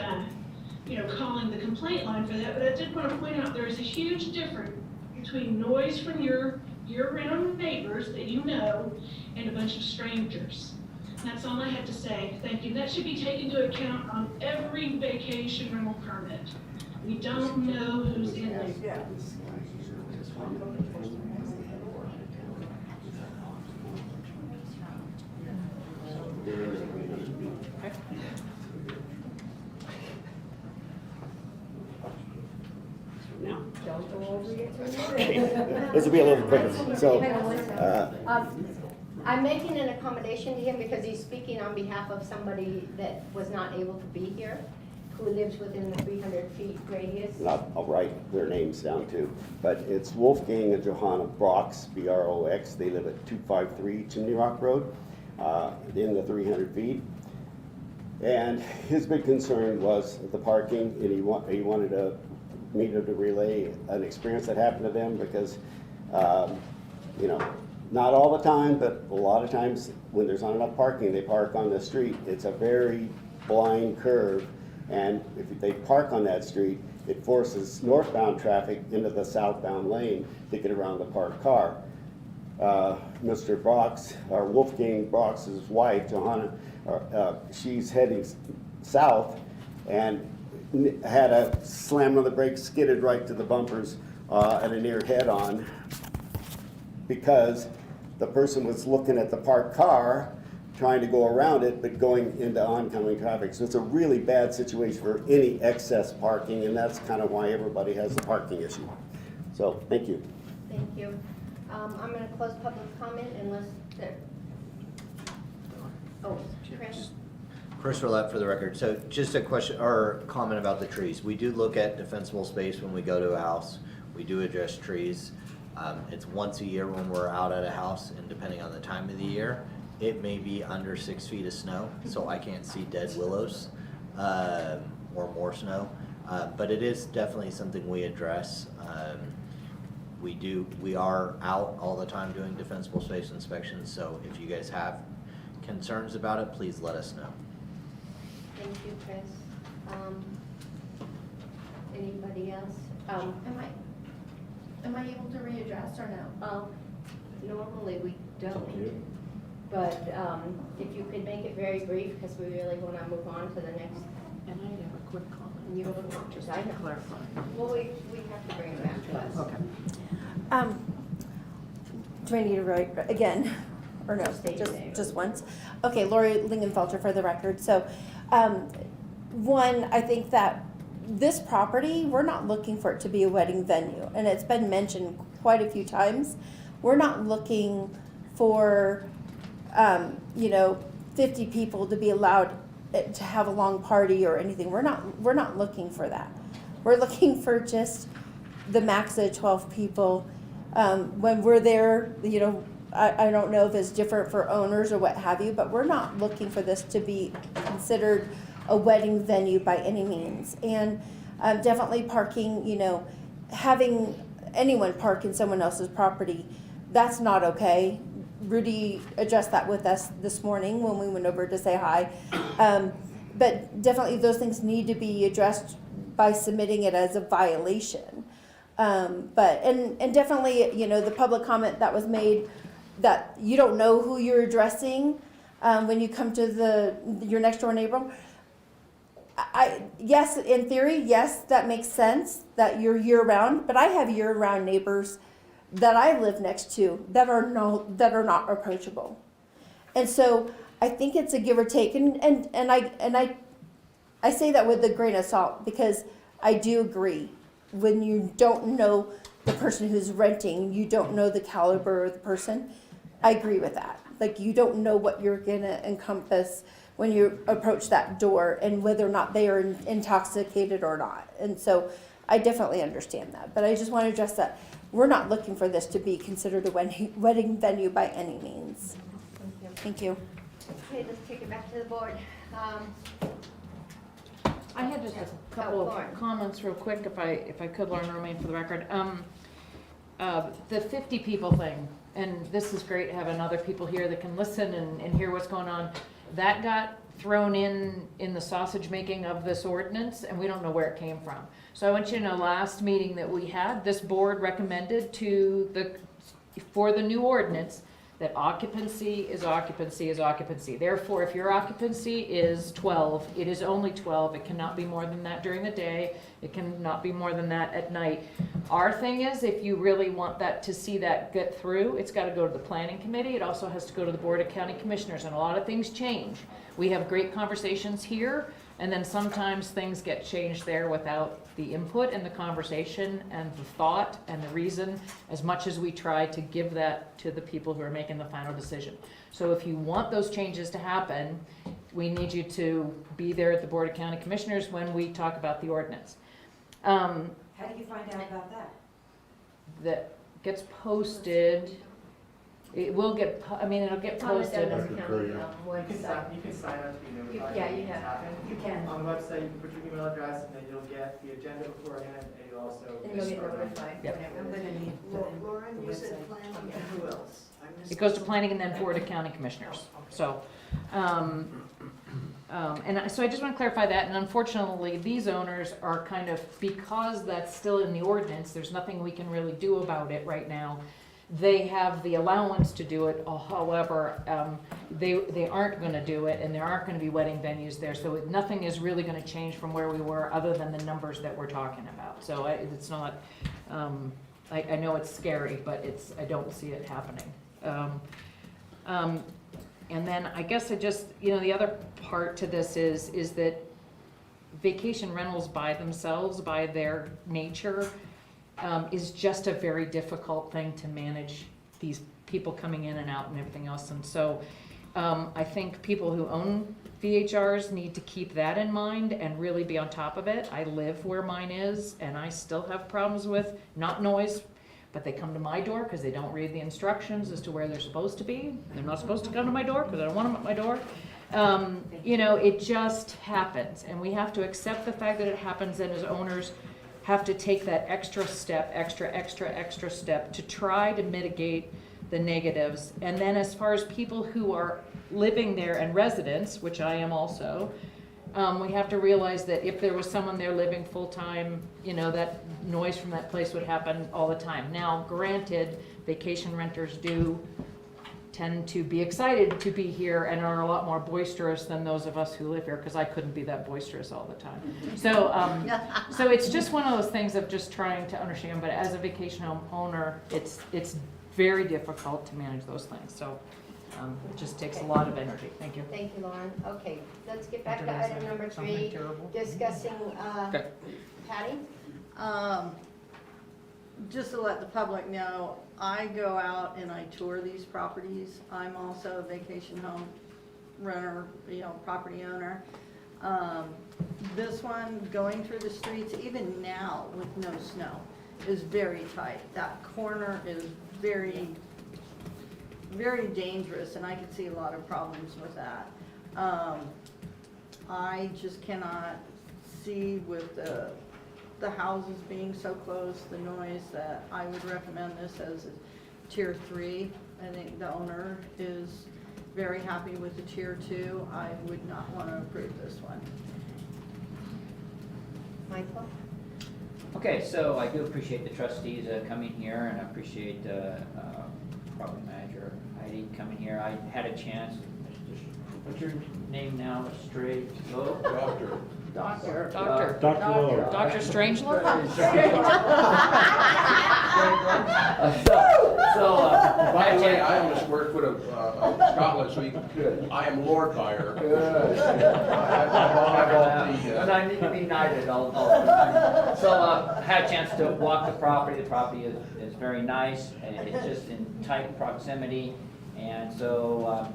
calling the complaint line for that, but I did want to point out there is a huge difference between noise from your rental neighbors that you know and a bunch of strangers. And that's all I had to say. Thank you. That should be taken into account on every vacation rental permit. We don't know who's in there. Now. Don't go over your 3 minutes. Okay. This will be a little quicker. So, I'm making an accommodation to him because he's speaking on behalf of somebody that was not able to be here, who lives within the 300 feet radius. I'll write their names down too. But it's Wolfgang and Johanna Brox, B-R-O-X. They live at 253 Chimney Rock Road, in the 300 feet. And his big concern was the parking, and he wanted me to relay an experience that happened to them because, not all the time, but a lot of times when there's not enough parking, they park on the street. It's a very blind curve, and if they park on that street, it forces northbound traffic into the southbound lane to get around the parked car. Mr. Brox, or Wolfgang Brox's wife, Johanna, she's heading south and had a slam on the brakes, skidded right to the bumpers at a near head-on because the person was looking at the parked car, trying to go around it, but going into oncoming traffic. So it's a really bad situation for any excess parking, and that's kind of why everybody has the parking issue. So, thank you. Thank you. I'm going to close public comment unless there. Oh, Chris. Chris Roulette for the record. So just a question or comment about the trees. We do look at defensible space when we go to a house. We do address trees. It's once a year when we're out at a house, and depending on the time of the year, it may be under 6 feet of snow, so I can't see dead willows or more snow. But it is definitely something we address. We are out all the time doing defensible space inspections, so if you guys have concerns about it, please let us know. Thank you, Chris. Anybody else? Am I able to readdress or no? Normally we don't. But if you could make it very brief, because we really want to move on to the next. And I have a quick comment. You have a just to clarify. Well, we have to bring it back to us. Okay. Do I need to write again? Or no, State your name. just once? Okay, Lori Lingenfelter for the record. So, one, I think that this property, we're not looking for it to be a wedding venue. And it's been mentioned quite a few times. We're not looking for, 50 people to be allowed to have a long party or anything. We're not looking for that. We're looking for just the max of 12 people. When we're there, I don't know if it's different for owners or what have you, but we're not looking for this to be considered a wedding venue by any means. And definitely parking, having anyone park in someone else's property, that's not okay. Rudy addressed that with us this morning when we went over to say hi. But definitely those things need to be addressed by submitting it as a violation. But, and definitely, you know, the public comment that was made, that you don't know who you're addressing, when you come to your next door neighbor. Yes, in theory, yes, that makes sense, that you're year-round, but I have year-round neighbors that I live next to that are not approachable. And so I think it's a give or take, and I say that with a grain of salt, because I do agree. When you don't know the person who's renting, you don't know the caliber of the person, I agree with that. Like, you don't know what you're gonna encompass when you approach that door, and whether or not they are intoxicated or not. And so I definitely understand that, but I just want to address that we're not looking for this to be considered a wedding venue by any means. Thank you. Okay, let's take it back to the board. I had just a couple of comments real quick, if I could, Lauren, remain for the record. The 50 people thing, and this is great having other people here that can listen and hear what's going on. That got thrown in the sausage making of this ordinance, and we don't know where it came from. So I want you to know, last meeting that we had, this board recommended for the new ordinance that occupancy is occupancy is occupancy. Therefore, if your occupancy is 12, it is only 12. It cannot be more than that during the day. It cannot be more than that at night. Our thing is, if you really want to see that get through, it's got to go to the planning committee. It also has to go to the board of county commissioners, and a lot of things change. We have great conversations here, and then sometimes things get changed there without the input and the conversation and the thought and the reason, as much as we try to give that to the people who are making the final decision. So if you want those changes to happen, we need you to be there at the Board of County Commissioners when we talk about the ordinance. How do you find out about that? That gets posted. It will get, it'll get posted. You can sign up to be notified. Yeah, you have. You can. On the website, you can put your email address, and then you'll get the agenda beforehand, and you'll also. And you'll get notified. Yep. I'm gonna need Lauren, you said planning, and who else? It goes to planning and then Board of County Commissioners. So, so I just want to clarify that, and unfortunately, these owners are kind of, because that's still in the ordinance, there's nothing we can really do about it right now. They have the allowance to do it, however, they aren't gonna do it, and there aren't gonna be wedding venues there, so nothing is really gonna change from where we were, other than the numbers that we're talking about. So it's not, I know it's scary, but I don't see it happening. And then I guess the other part to this is that vacation rentals by themselves, by their nature, is just a very difficult thing to manage, these people coming in and out and everything else. And so I think people who own VHRs need to keep that in mind and really be on top of it. I live where mine is, and I still have problems with, not noise, but they come to my door because they don't read the instructions as to where they're supposed to be. They're not supposed to come to my door because I don't want them at my door. It just happens, and we have to accept the fact that it happens, and as owners have to take that extra step to try to mitigate the negatives. And then as far as people who are living there and residents, which I am also, we have to realize that if there was someone there living full-time, that noise from that place would happen all the time. Now, granted, vacation renters do tend to be excited to be here and are a lot more boisterous than those of us who live here, because I couldn't be that boisterous all the time. So it's just one of those things of just trying to understand, but as a vacation home owner, it's very difficult to manage those things. So it just takes a lot of energy. Thank you. Thank you, Lauren. Okay, let's get back to item number 3, discussing, Patty? Just to let the public know, I go out and I tour these properties. I'm also a vacation home renter, property owner. This one, going through the streets, even now with no snow, is very tight. That corner is very, very dangerous, and I can see a lot of problems with that. I just cannot see with the houses being so close, the noise, that I would recommend this as a tier 3. I think the owner is very happy with the tier 2. I would not want to approve this one. Michael? Okay, so I do appreciate the trustees coming here, and I appreciate property manager Heidi coming here. I had a chance, what's your name now, straight, Lowe? Doctor. Doctor. Dr. Lowe. Dr. Strangelove? By the way, I am a square foot of Scotland, so I am Lord Buyer. And I need to be knighted all. So, I had a chance to walk the property. The property is very nice, and it's just in tight proximity. And so,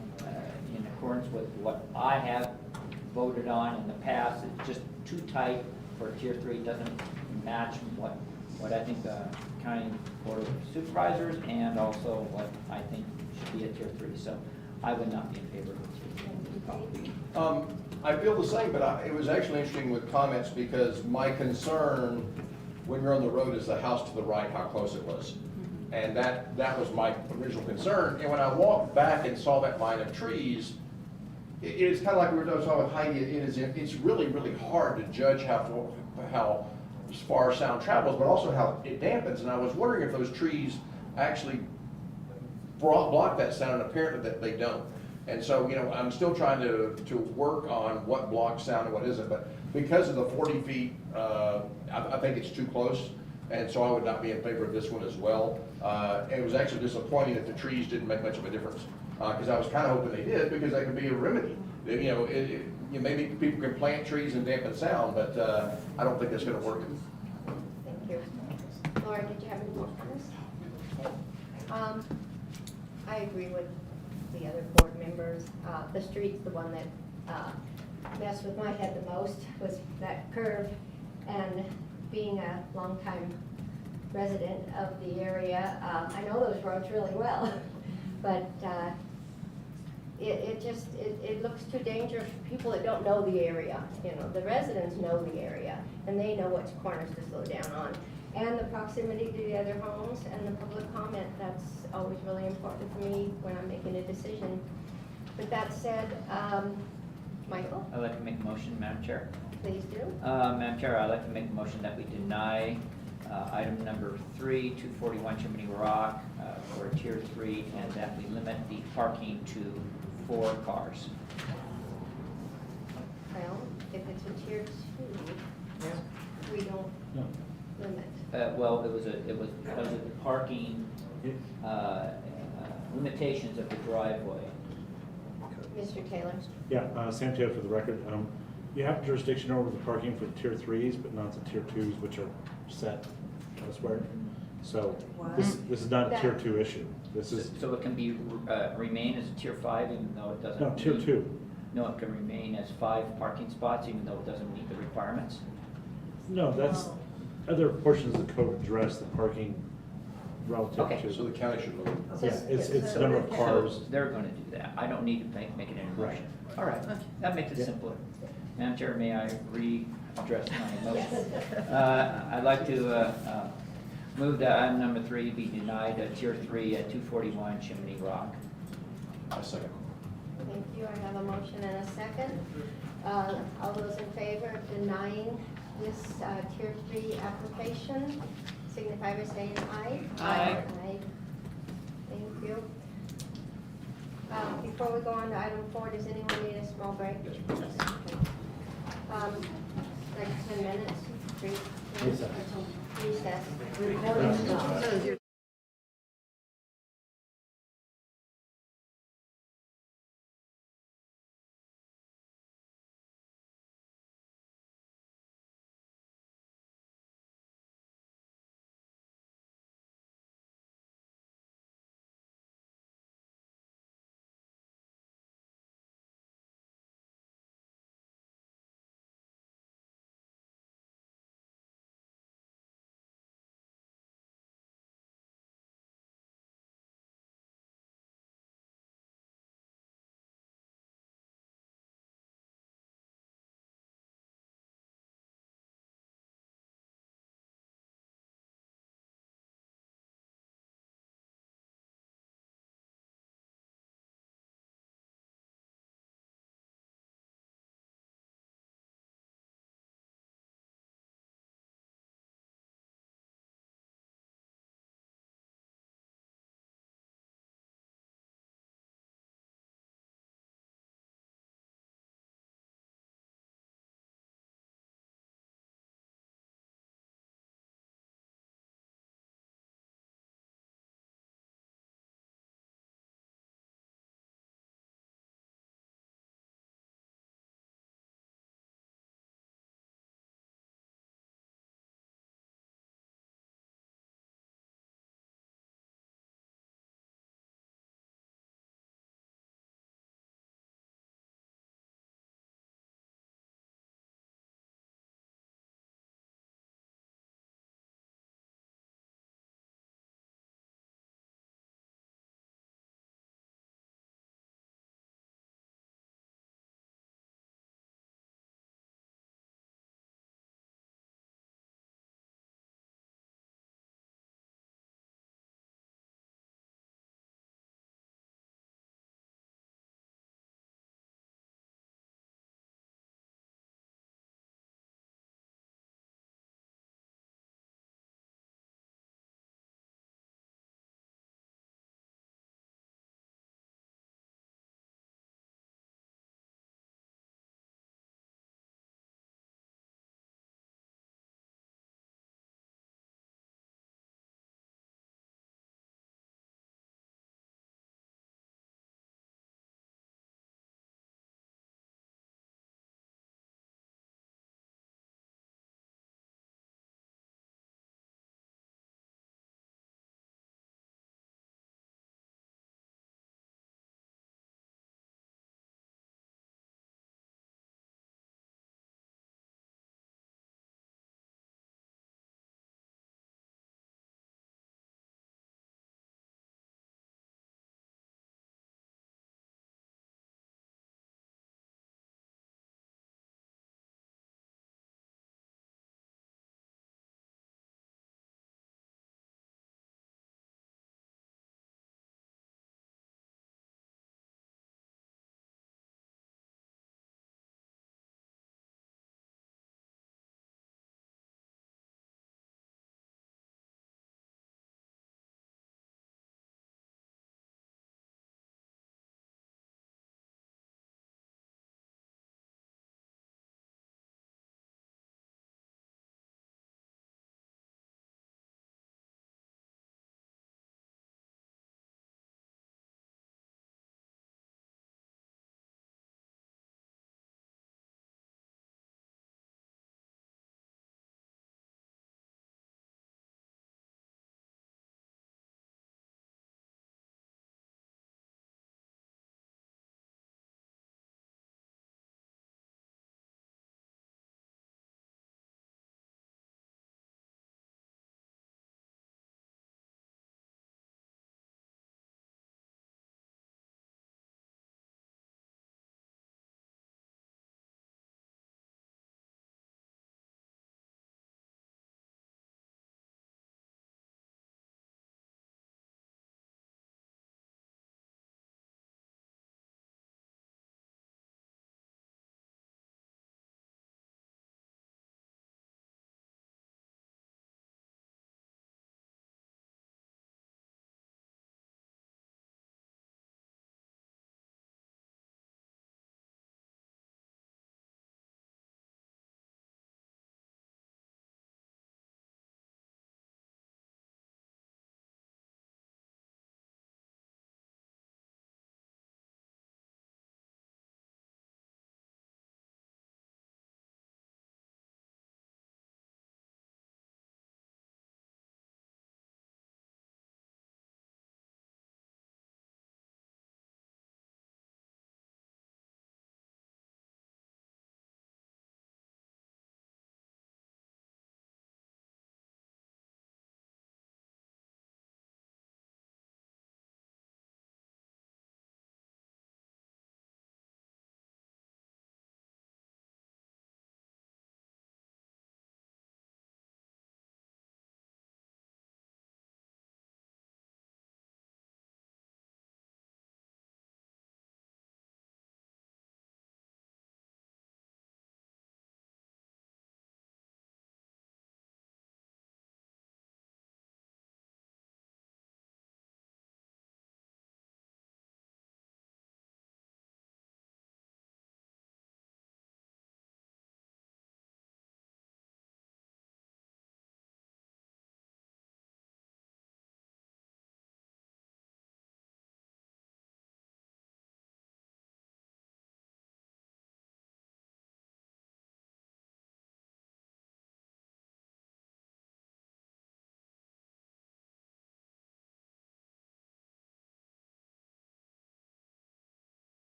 in accordance with what I have voted on in the past, it's just too tight for tier 3. It doesn't match what I think the county board of supervisors and also what I think should be a tier 3. So I would not be in favor of a tier 3. I feel the same, but it was actually interesting with comments because my concern when you're on the road is the house to the right, how close it was. And that was my original concern. And when I walked back and saw that line of trees, it's kind of like we were talking with Heidi. It's really, really hard to judge how far sound travels, but also how it dampens. And I was wondering if those trees actually block that sound, and apparently that they don't. And so, I'm still trying to work on what blocks sound and what isn't. But because of the 40 feet, I think it's too close. And so I would not be in favor of this one as well. And it was actually disappointing that the trees didn't make much of a difference. Because I was kind of hoping they did, because that could be a remedy. Maybe people can plant trees and dampen sound, but I don't think that's going to work. Thank you. Laura, did you have any more comments? I agree with the other board members. The street's the one that messed with my head the most, was that curve. And being a longtime resident of the area, I know those roads really well, but it looks too dangerous for people that don't know the area. The residents know the area, and they know which corners to slow down on. And the proximity to the other homes and the public comment, that's always really important for me when I'm making a decision. With that said, Michael? I'd like to make a motion, Madam Chair. Please do. Madam Chair, I'd like to make a motion that we deny item number 3, 241 Chimney Rock for tier 3, and that we limit the parking to 4 cars. Well, if it's a tier 2, we don't limit. Well, it was because of the parking limitations of the driveway. Mr. Taylor? Yeah, Sam Taylor for the record. You have jurisdiction over the parking for tier 3s, but not the tier 2s, which are set elsewhere. So this is not a tier 2 issue. This is So it can be remain as a tier 5 even though it doesn't. no tier 2. No, it can remain as 5 parking spots even though it doesn't meet the requirements. No, that's other portions of the code address the parking relative to. So the county should look. Yeah, it's number of cars. So they're going to do that. I don't need to make it in motion. All right, that makes it simpler. Madam Chair, may I readdress my motion? I'd like to move that item number 3 be denied at tier 3 at 241 Chimney Rock. I second. Thank you. I have a motion and a second. All those in favor of denying this tier 3 application, signify by saying aye. Aye. Aye. Thank you. Before we go on to item 4, does anyone need a small break? Like 10 minutes? Recess.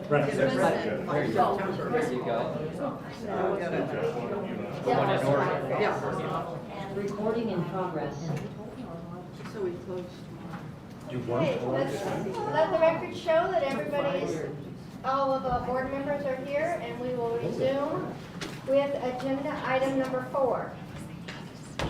Brent, There you go. There you go. One in order. Recording in progress. So we closed. Okay, let's let the record show that everybody is, all of the board members are here, and we will resume with agenda item number 4.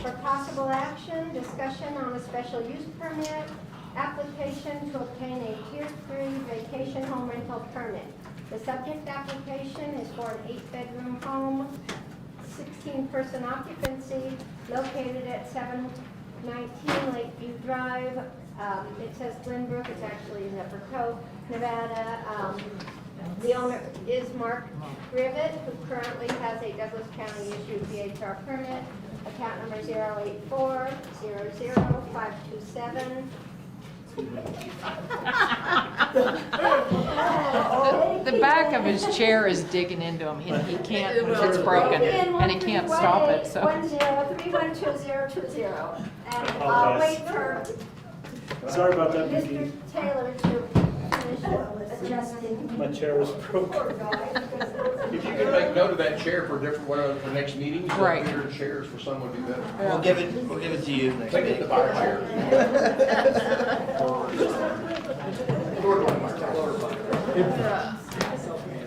For possible action, discussion on a special use permit, application to obtain a Tier 3 vacation home rental permit. The subject application is for an 8-bedroom home, 16-person occupancy, located at 719 Lakeview Drive. It says Glenbrook, it's actually Zephyr Cove, Nevada. The owner is Mark Rivet, who currently has a Douglas County issued VHR permit, account number 084000527. The back of his chair is digging into him. He can't, it's broken, and he can't stop it, so. 1-0-312-020. And I'll wait for Sorry about that, Mr. Vicki. Taylor to finish adjusting. My chair was broken. If you could make note of that chair for different, for next meeting, so Right. bigger chairs for some would be better. We'll give it to you next Take it week. to buy a chair.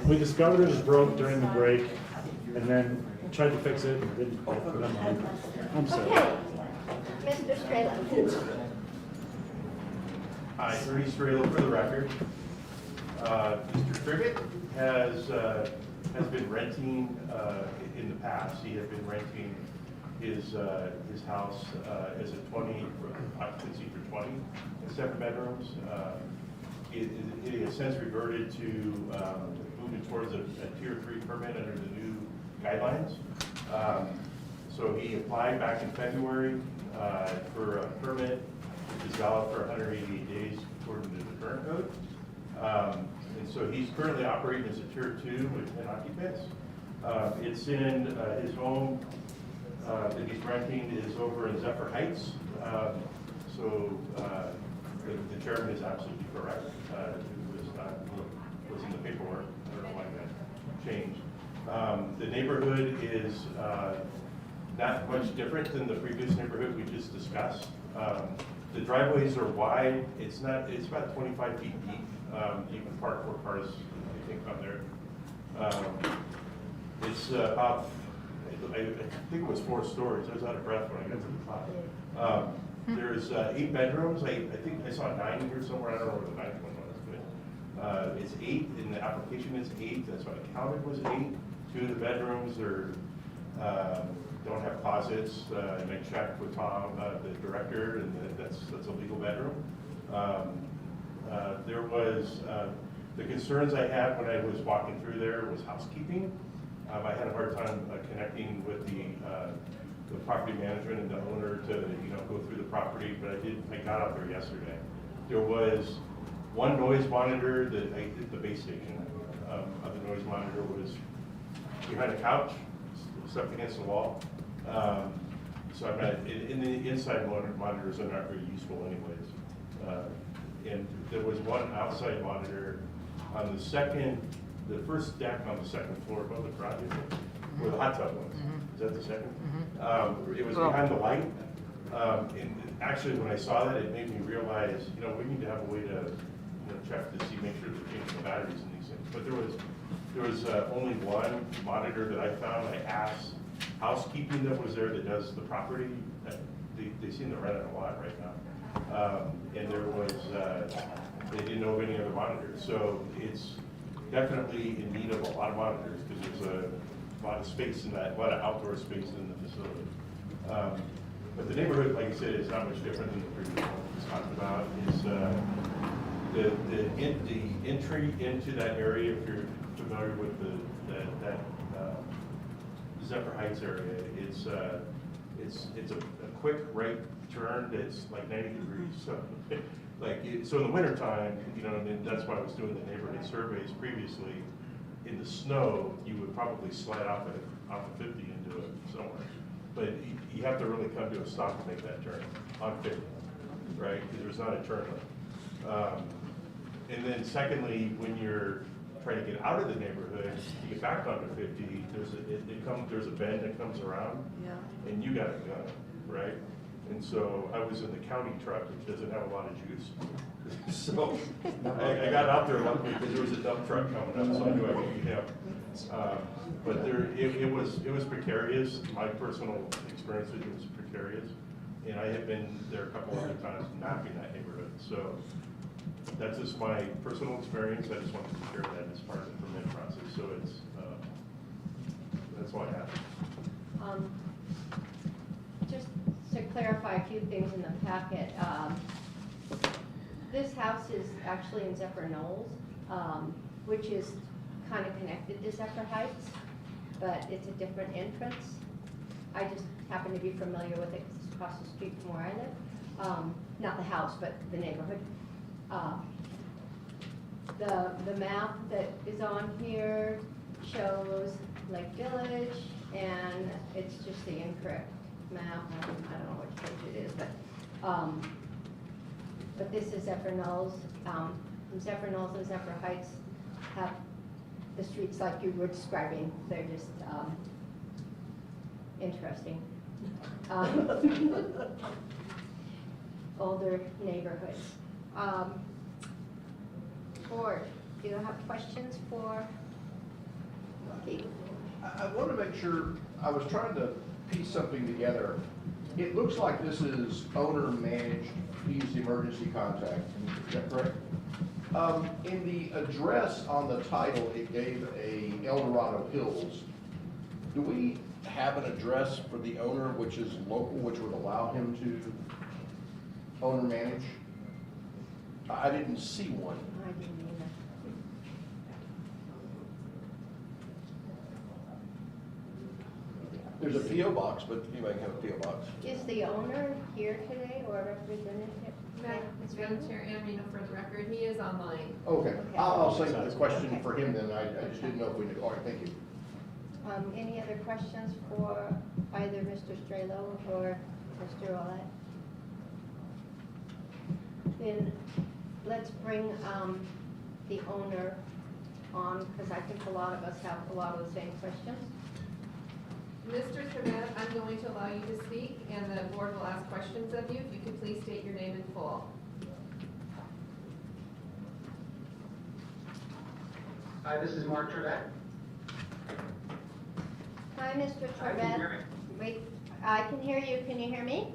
We discovered it was broke during the break, and then tried to fix it, and didn't quite put them on. I'm sorry. Okay, Mr. Strela. Hi, Ernie Strela for the record. Mr. Trivet has been renting, in the past, he had been renting his house as a 20, occupancy for 20, and 7 bedrooms. It has since reverted to moving towards a Tier 3 permit under the new guidelines. So he applied back in February for a permit, which is valid for 188 days according to the current code. And so he's currently operating as a Tier 2 with 10 occupants. It's in his home that he's renting is over in Zephyr Heights. So the chairman is absolutely correct. It was in the paperwork. I don't know why that changed. The neighborhood is not much different than the previous neighborhood we just discussed. The driveways are wide. It's about 25 feet deep. You can park 4 cars, I think, on there. It's about, I think it was 4 stories. I was out of breath when I got to the top. There's 8 bedrooms. I think I saw 9 here somewhere. I don't know where the 9th one was, but it's 8. In the application, it's 8. That's what I counted was 8. 2 of the bedrooms are don't have closets, and I checked with Tom, the director, and that's a legal bedroom. There was the concerns I had when I was walking through there was housekeeping. I had a hard time connecting with the property management and the owner to go through the property, but I got out there yesterday. There was one noise monitor that I did the base station. The noise monitor was behind a couch, stuck against the wall. So I'm not, in the inside monitors are not very useful anyways. And there was one outside monitor on the first deck on the 2nd floor above the garage, where the hot tub was. Is that the 2nd? It was behind the light. And actually, when I saw that, it made me realize, we need to have a way to check to see, make sure they're changing the batteries and these things. But there was only one monitor that I found. I asked housekeeping that was there that does the property. They seem to rent it a lot right now. And there was, they didn't know of any other monitors. So it's definitely in need of a lot of monitors because there's a lot of space in that, a lot of outdoor space in the facility. But the neighborhood, like I said, is not much different than the previous one we just talked about. Is the entry into that area, if you're familiar with that Zephyr Heights area, it's a quick right turn that's like 90 degrees. So so in the wintertime, and that's why I was doing the neighborhood surveys previously. In the snow, you would probably slide off of 50 into it somewhere. But you have to really come to a stop to make that turn on 50, right? Because there's not a turn lane. And then secondly, when you're trying to get out of the neighborhood, to get back onto 50, there's a bend that comes around, and you gotta go, right? And so I was in the county truck, which doesn't have a lot of juice. So I got out there luckily because there was a dump truck coming up, so I knew I could beat him. But it was precarious. My personal experience with it was precarious. And I had been there a couple other times mapping that neighborhood. So that's just my personal experience. I just wanted to share that as part of the permit process. So that's all I have. Just to clarify a few things in the packet, this house is actually in Zephyr Knolls, which is kind of connected to Zephyr Heights, but it's a different entrance. I just happen to be familiar with it because it's across the street from where I live. Not the house, but the neighborhood. The map that is on here shows Lake Village, and it's just the incorrect map. I don't know which page it is, but this is Zephyr Knolls. Zephyr Knolls and Zephyr Heights have the streets like you were describing. They're just interesting. Older neighborhoods. Board, do you have questions for Keith? I want to make sure, I was trying to piece something together. It looks like this is owner managed, use the emergency contact, is that correct? In the address on the title, it gave a El Dorado Hills. Do we have an address for the owner which is local, which would allow him to owner manage? I didn't see one. I didn't either. There's a P.O. box, but anybody can have a P.O. box. Is the owner here today or representative? Madam Chair, and Reno for the record, he is online. Okay, I'll save the question for him then. I just didn't know if we knew. All right, thank you. Any other questions for either Mr. Strelo or Mr. Olet? Then let's bring the owner on, because I think a lot of us have a lot of the same questions. Mr. Trevette, I'm going to allow you to speak, and the board will ask questions of you. If you could please state your name in full. Hi, this is Mark Trevette. Hi, Mr. Hi, can you hear Trevette. me? Wait, I can hear you. Can you hear me?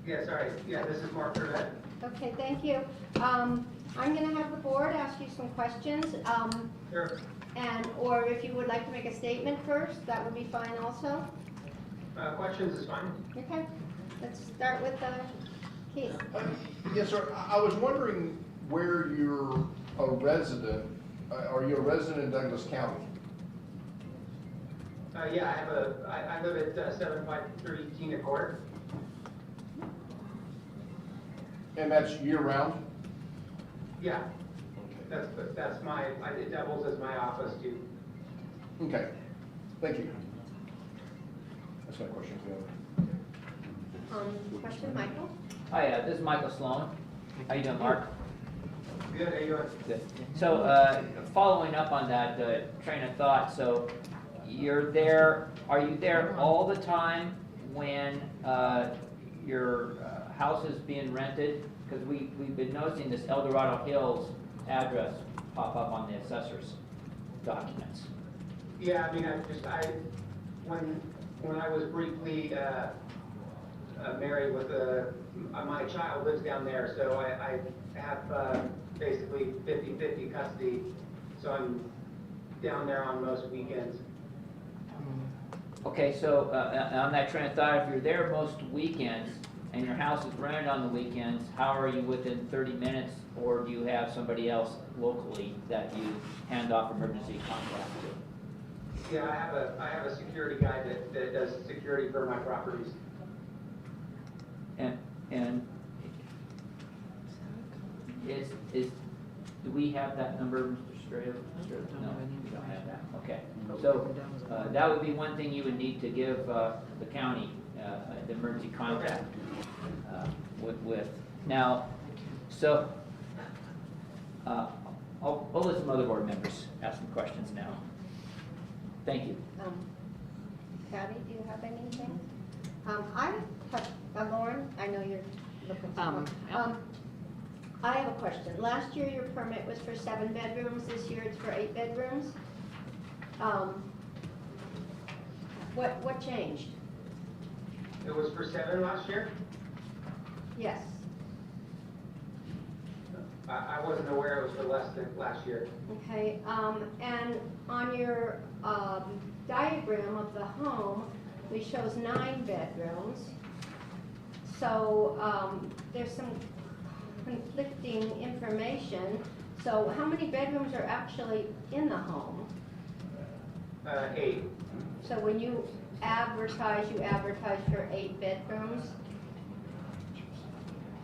Yeah, sorry. Yeah, this is Mark Trevette. Okay, thank you. I'm going to have the board ask you some questions. Sure. Or if you would like to make a statement first, that would be fine also. Questions is fine. Okay, let's start with Keith. Yes, sir. I was wondering where you're a resident. Are you a resident in Douglas County? Yeah, I live at 7530 Keener Court. And that's year round? Yeah. That's my, it doubles as my office too. Okay, thank you. That's my question. Question, Michael? Hi, this is Michael Sloan. How you doing, Mark? Good, how you doing? Good. So, following up on that train of thought, so you're there, are you there all the time when your house is being rented? Because we've been noticing this El Dorado Hills address pop up on the assessor's documents. Yeah, I mean, when I was briefly married with my child lives down there, so I have basically 50-50 custody, so I'm down there on most weekends. Okay, so on that train of thought, if you're there most weekends and your house is rented on the weekends, how are you within 30 minutes, or do you have somebody else locally that you hand off emergency contact to? Yeah, I have a security guy that does security for my properties. And do we have that number, Mr. Strader? No, we don't have that. Okay, so that would be one thing you would need to give the county, the emergency contact with. Now, so I'll let some other board members ask some questions now. Thank you. Patty, do you have anything? I have, Lauren, I know you're looking for one. Yeah. I have a question. Last year your permit was for 7 bedrooms, this year it's for 8 bedrooms. What changed? It was for 7 last year? Yes. I wasn't aware it was for less than last year. Okay, and on your diagram of the home, it shows 9 bedrooms. So there's some conflicting information. So how many bedrooms are actually in the home? 8. So when you advertise for 8 bedrooms?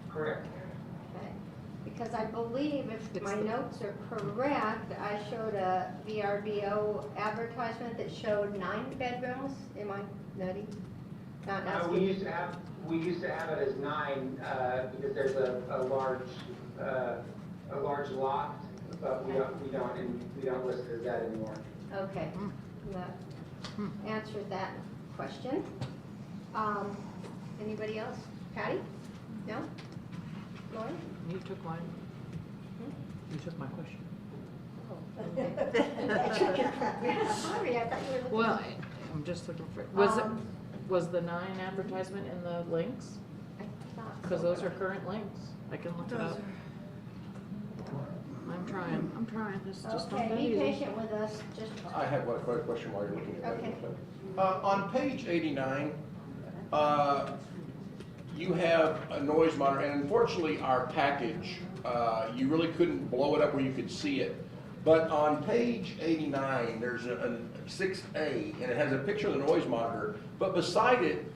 Correct. Okay. Because I believe if my notes are correct, I showed a VRBO advertisement that showed 9 bedrooms. Am I nutty? Not We asking. used to have it as 9 because there's a large loft, but we don't list it as that anymore. Okay, that answered that question. Anybody else? Patty? No? Lauren? You took mine. You took my question. Sorry, I thought you were looking. Well, I'm just looking for, was the 9 advertisement in the links? I thought Because so. those are current links. I can look it up. I'm trying. This is just not Okay, that be easy. patient with us, just. I have one question while you're looking at Okay. that. On page 89, you have a noise monitor, and unfortunately, our package, you really couldn't blow it up where you could see it. But on page 89, there's a 6A, and it has a picture of the noise monitor. But beside it,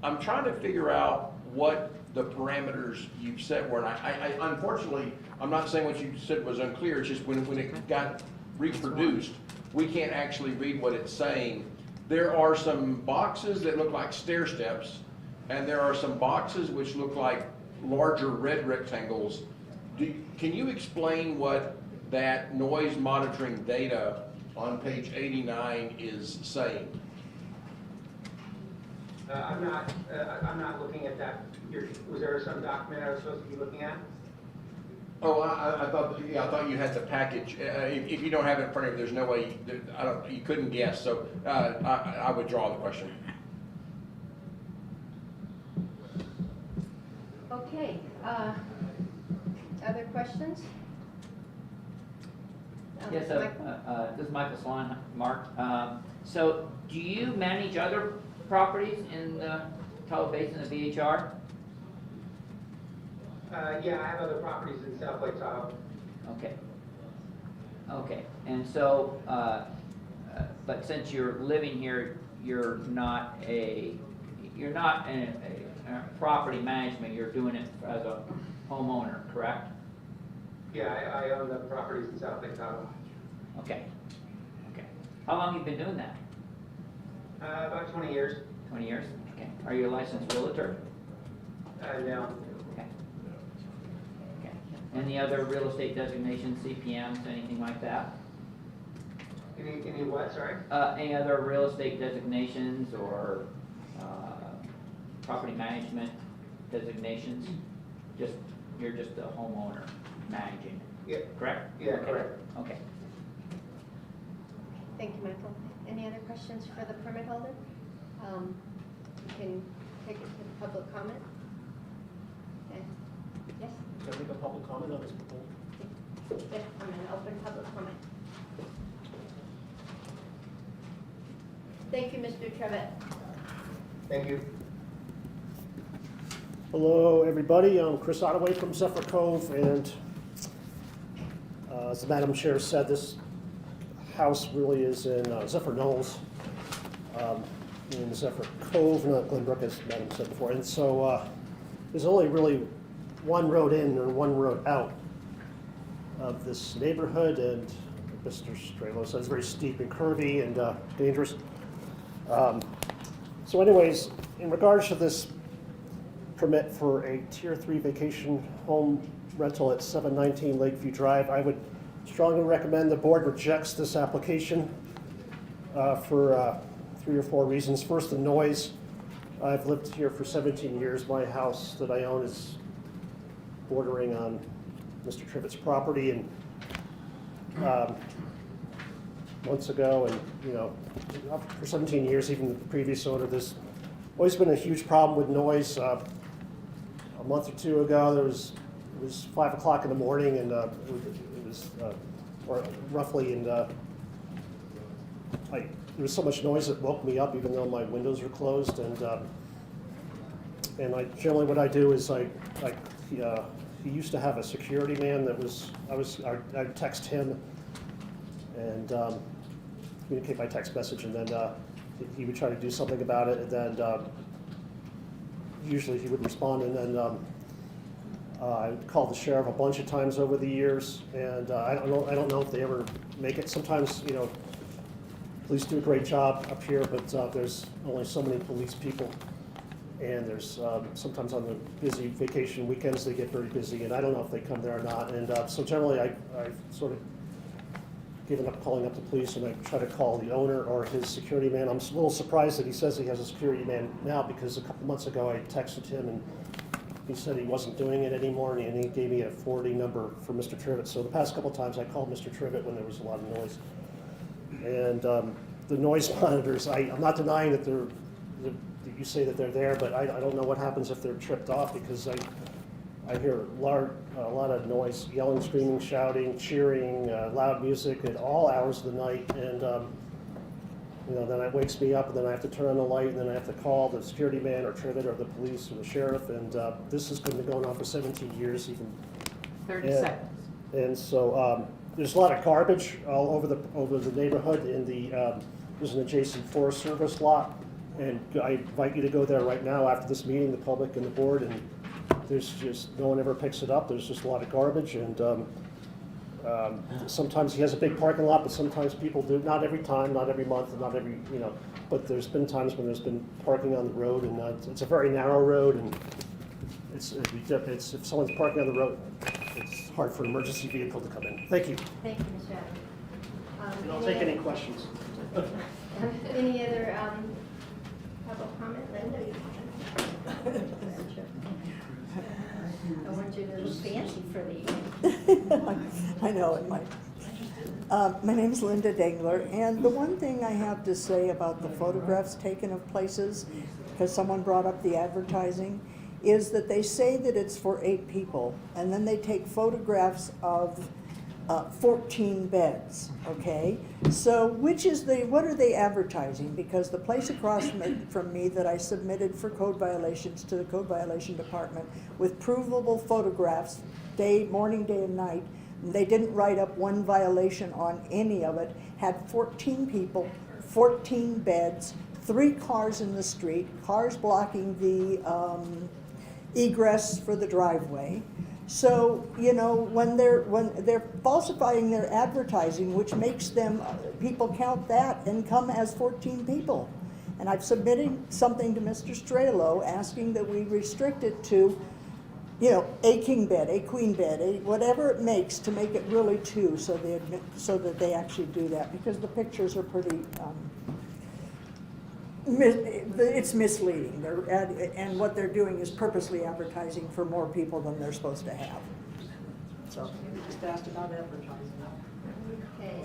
I'm trying to figure out what the parameters you've set were. And I unfortunately, I'm not saying what you said was unclear. It's just when it got reproduced, we can't actually read what it's saying. There are some boxes that look like stair steps, and there are some boxes which look like larger red rectangles. Can you explain what that noise monitoring data on page 89 is saying? I'm not looking at that. Was there some document I was supposed to be looking at? Oh, I thought you had the package. If you don't have it in front of you, there's no way, you couldn't guess, so I withdraw the question. Okay, other questions? Yes, Michael? this is Michael Swan, Mark. So do you manage other properties in the Tahoe Basin of VHR? Yeah, I have other properties in South Lake Tahoe. Okay. Okay, and so, but since you're living here, you're not in a property management, you're doing it as a homeowner, correct? Yeah, I own the properties in South Lake Tahoe. Okay, okay. How long have you been doing that? About 20 years. 20 years? Okay. Are you a licensed realtor? No. Okay. Okay. Any other real estate designations, CPMs, anything like that? Any what, sorry? Any other real estate designations or property management designations? You're just a homeowner managing, Yeah. correct? Yeah, Okay. correct. Okay. Thank you, Michael. Any other questions for the permit holder? You can take it to the public comment. Okay. Yes? Can I make a public comment on this proposal? Yes, I'm going to open public comment. Thank you, Mr. Trevitt. Thank you. Hello, everybody. I'm Chris Ottaway from Zephyr Cove, and as the Madam Chair said, this house really is in Zephyr Knolls, in Zephyr Cove, not Glenbrook, as Madam said before. And so there's only really one road in and one road out of this neighborhood, and Mr. Strelo says it's very steep and curvy and dangerous. So anyways, in regards to this permit for a Tier 3 vacation home rental at 719 Lakeview Drive, I would strongly recommend the board rejects this application for 3 or 4 reasons. First, the noise. I've lived here for 17 years. My house that I own is bordering on Mr. Trivett's property, and months ago, and for 17 years, even the previous owner, there's always been a huge problem with noise. A month or 2 ago, it was 5 o'clock in the morning, and it was or roughly, and there was so much noise it woke me up, even though my windows were closed. And I generally, what I do is he used to have a security man that I'd text him and communicate by text message, and then he would try to do something about it, and then usually he would respond, and then I called the sheriff a bunch of times over the years, and I don't know if they ever make it. Sometimes, police do a great job up here, but there's only so many police people, and there's sometimes on the busy vacation weekends they get very busy, and I don't know if they come there or not. And so generally I've sort of given up calling up the police, and I try to call the owner or his security man. I'm a little surprised that he says he has a security man now, because a couple months ago I texted him and he said he wasn't doing it anymore, and he gave me a forwarding number for Mr. Trivet. So the past couple times I called Mr. Trivet when there was a lot of noise. And the noise monitors, I'm not denying that that you say that they're there, but I don't know what happens if they're tripped off, because I hear a lot of noise, yelling, screaming, shouting, cheering, loud music at all hours of the night, and then it wakes me up, and then I have to turn on the light, and then I have to call the security man or Trivet or the police or the sheriff, and this has been going on for 17 years even. 30 seconds. And so there's a lot of garbage all over the neighborhood. There's an adjacent Forest Service lot, and I invite you to go there right now after this meeting, the public and the board, and there's just, no one ever picks it up. There's just a lot of garbage, and sometimes he has a big parking lot, but sometimes people do, not every time, not every month, not every, but there's been times when there's been parking on the road, and it's a very narrow road, and it's if someone's parking on the road, it's hard for an emergency vehicle to come in. Thank you. Thank you, Mr. Adams. And I'll take any questions. Any other public comment, Linda? I want you to look fancy for the I know it might. My name is Linda Dangler, and the one thing I have to say about the photographs taken of places, because someone brought up the advertising, is that they say that it's for 8 people, and then they take photographs of 14 beds, okay? So what are they advertising? Because the place across from me that I submitted for code violations to the code violation department with provable photographs, morning, day, and night, they didn't write up one violation on any of it, had 14 people, 14 beds, 3 cars in the street, cars blocking the egress for the driveway. So, when they're falsifying their advertising, which makes people count that and come as 14 people. And I've submitted something to Mr. Strelo asking that we restrict it to, a king bed, a queen bed, whatever it makes to make it really 2, so that they actually do that, because the pictures are pretty, it's misleading. And what they're doing is purposely advertising for more people than they're supposed to have. So we just asked about advertising. Okay,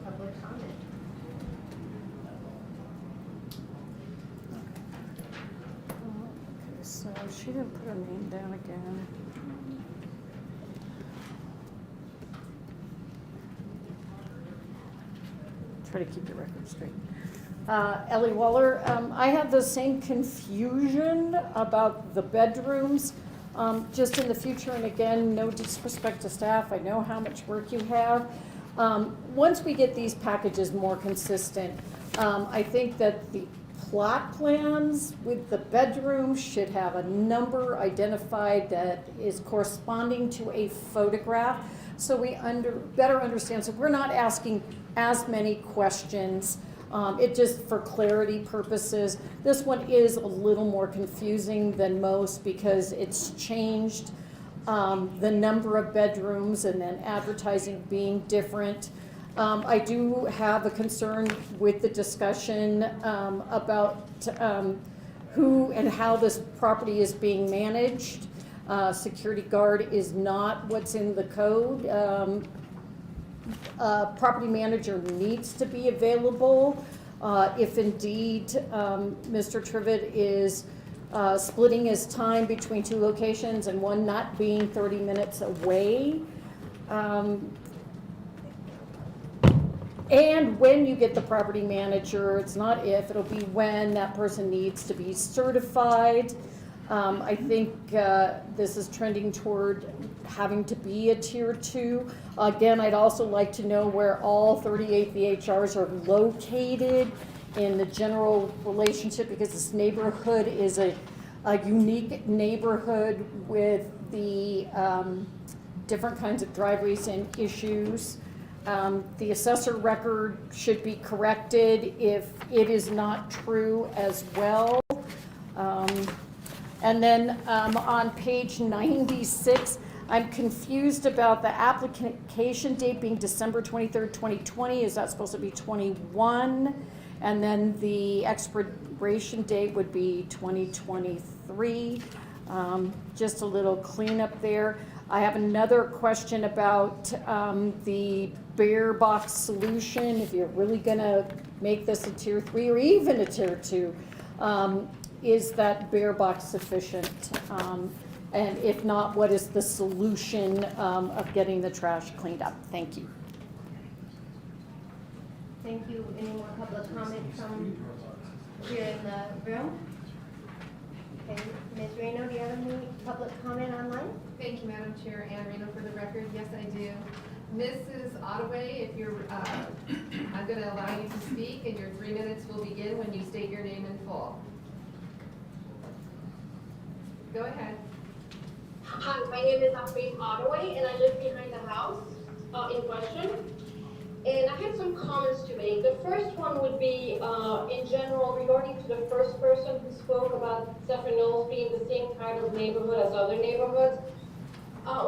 public comment. Okay, so she didn't put her name down again. Try to keep the record straight. Ellie Waller, I have the same confusion about the bedrooms. Just in the future, and again, no disrespect to staff, I know how much work you have. Once we get these packages more consistent, I think that the plot plans with the bedrooms should have a number identified that is corresponding to a photograph, so we better understand, so we're not asking as many questions. It just for clarity purposes. This one is a little more confusing than most because it's changed the number of bedrooms and then advertising being different. I do have a concern with the discussion about who and how this property is being managed. Security guard is not what's in the code. Property manager needs to be available. If indeed Mr. Trivet is splitting his time between two locations and one not being 30 minutes away. And when you get the property manager, it's not if, it'll be when that person needs to be certified. I think this is trending toward having to be a tier 2. Again, I'd also like to know where all 38 VHRs are located in the general relationship, because this neighborhood is a unique neighborhood with the different kinds of driveways and issues. The assessor record should be corrected if it is not true as well. And then on page 96, I'm confused about the application date being December 23rd, 2020. Is that supposed to be 21? And then the expiration date would be 2023. Just a little cleanup there. I have another question about the bear box solution. If you're really gonna make this a tier 3 or even a tier 2, is that bear box sufficient? And if not, what is the solution of getting the trash cleaned up? Thank you. Thank you. Any more public comment from here in the room? Okay, Ms. Reno, do you have any public comment online? Thank you, Madam Chair. Ann Reno for the record. Yes, I do. Mrs. Ottaway, if you're, I'm going to allow you to speak, and your 3 minutes will begin when you state your name in full. Go ahead. Hi, my name is Afreen Ottaway, and I live behind the house in question. And I had some comments to make. The first one would be, in general, regarding to the first person who spoke about Zephyr Knolls being the same kind of neighborhood as other neighborhoods.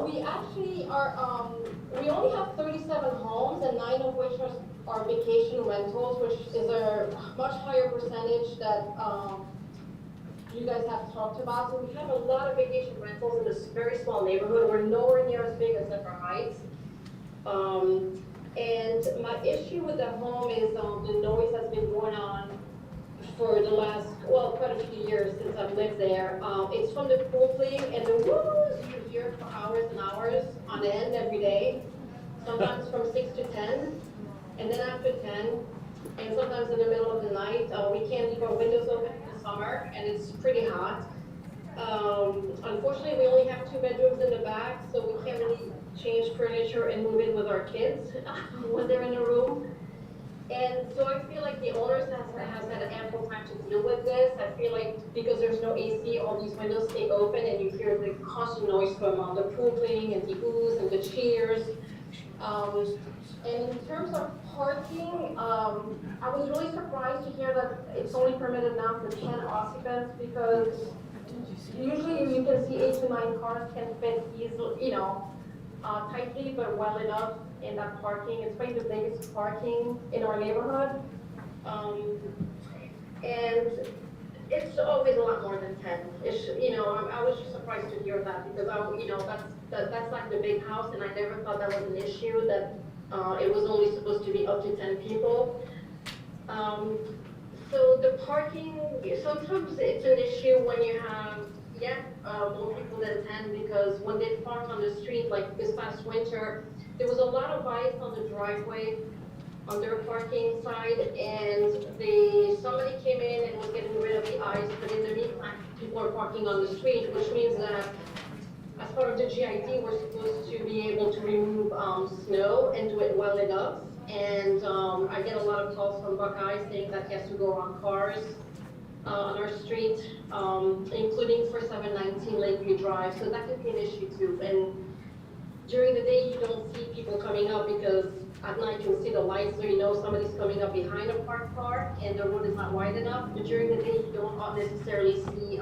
We actually are, we only have 37 homes, and 9 of which are vacation rentals, which is a much higher percentage that you guys have talked about. So we have a lot of vacation rentals in this very small neighborhood. We're nowhere near as big as Zephyr Heights. And my issue with the home is the noise that's been going on for the last, well, quite a few years since I've lived there. It's from the pool playing, and the woos you hear for hours and hours on end every day, sometimes from 6 to 10, and then after 10, and sometimes in the middle of the night. We can't leave our windows open in the summer, and it's pretty hot. Unfortunately, we only have 2 bedrooms in the back, so we can't really change furniture and move in with our kids when they're in a room. And so I feel like the owners has had ample time to deal with this. I feel like because there's no AC, all these windows stay open, and you hear the constant noise from the pool cleaning and the oohs and the cheers. And in terms of parking, I was really surprised to hear that it's only permitted now for 10 occupants, because usually you can see 8 to 9 cars can fit easily, tightly but well enough in that parking. It's probably the biggest parking in our neighborhood. And it's always a lot more than 10. I was just surprised to hear that, because that's like the big house, and I never thought that was an issue, that it was only supposed to be up to 10 people. So the parking, sometimes it's an issue when you have more people than 10, because when they park on the street, like this past winter, there was a lot of ice on the driveway on their parking side, and somebody came in and was getting rid of the ice, but in the meantime, people are parking on the street, which means that as part of the GID, we're supposed to be able to remove snow and do it well enough. And I get a lot of calls from Buckeye saying that he has to go on cars on our street, including for 719 Lakeview Drive, so that could be an issue too. And during the day, you don't see people coming up, because at night you can see the lights, so you know somebody's coming up behind a parked car, and the road is not wide enough. But during the day, you don't necessarily see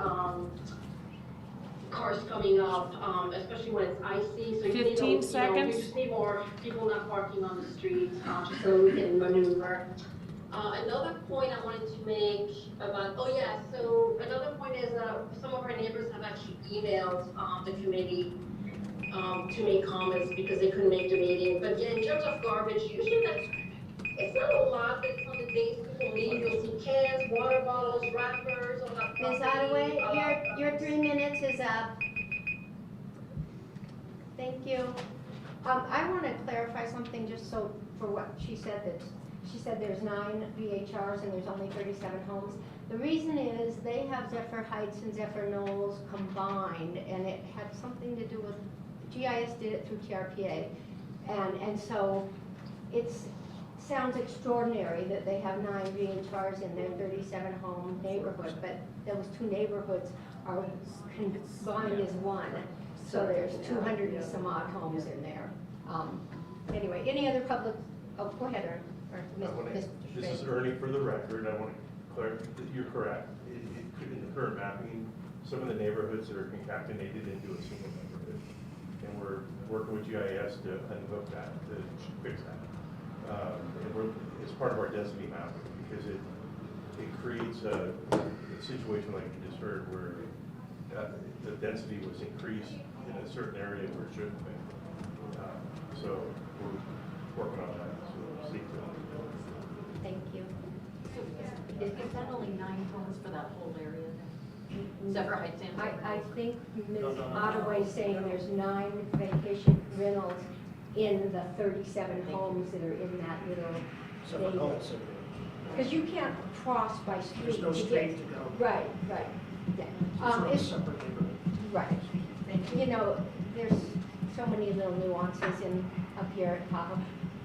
cars coming up, especially when it's icy, so you need, 15 you seconds. just need more people not parking on the streets, just so we can maneuver. Another point I wanted to make about, so another point is some of our neighbors have actually emailed the committee to make comments because they couldn't make the meeting. But yeah, in terms of garbage, usually it's not a lot, but it's on the days people leave. You'll see cans, water bottles, wrappers, all that. Ms. Ottaway, your 3 minutes is up. Thank you. I want to clarify something just so for what she said, that she said there's 9 VHRs and there's only 37 homes. The reason is they have Zephyr Heights and Zephyr Knolls combined, and it had something to do with, GIS did it through TRPA, and so it's sounds extraordinary that they have 9 VHRs in their 37 home neighborhood, but those 2 neighborhoods are combined as one. So there's 200 and some odd homes in there. Anyway, any other public, oh, go ahead, or Mr. This is Ernie for the record. I want to clarify that you're correct. In the current mapping, some of the neighborhoods are concatenated into a single neighborhood. And we're working with GIS to unhook that, to fix that. It's part of our density mapping because it creates a situation like you just heard where the density was increased in a certain area where it shouldn't be. So we're working on that. So see Thank you. Is that only 9 homes for that whole area then? Zephyr Heights and I think Ms. Ottaway saying there's 9 vacation rentals in the 37 homes that are in that little Separate neighborhood. homes. Because you can't cross by street. There's no to street get- to go. Right, right. Yeah. It's not a It's- separate neighborhood. Right. You know, there's so many little nuances in up here at Tahoe.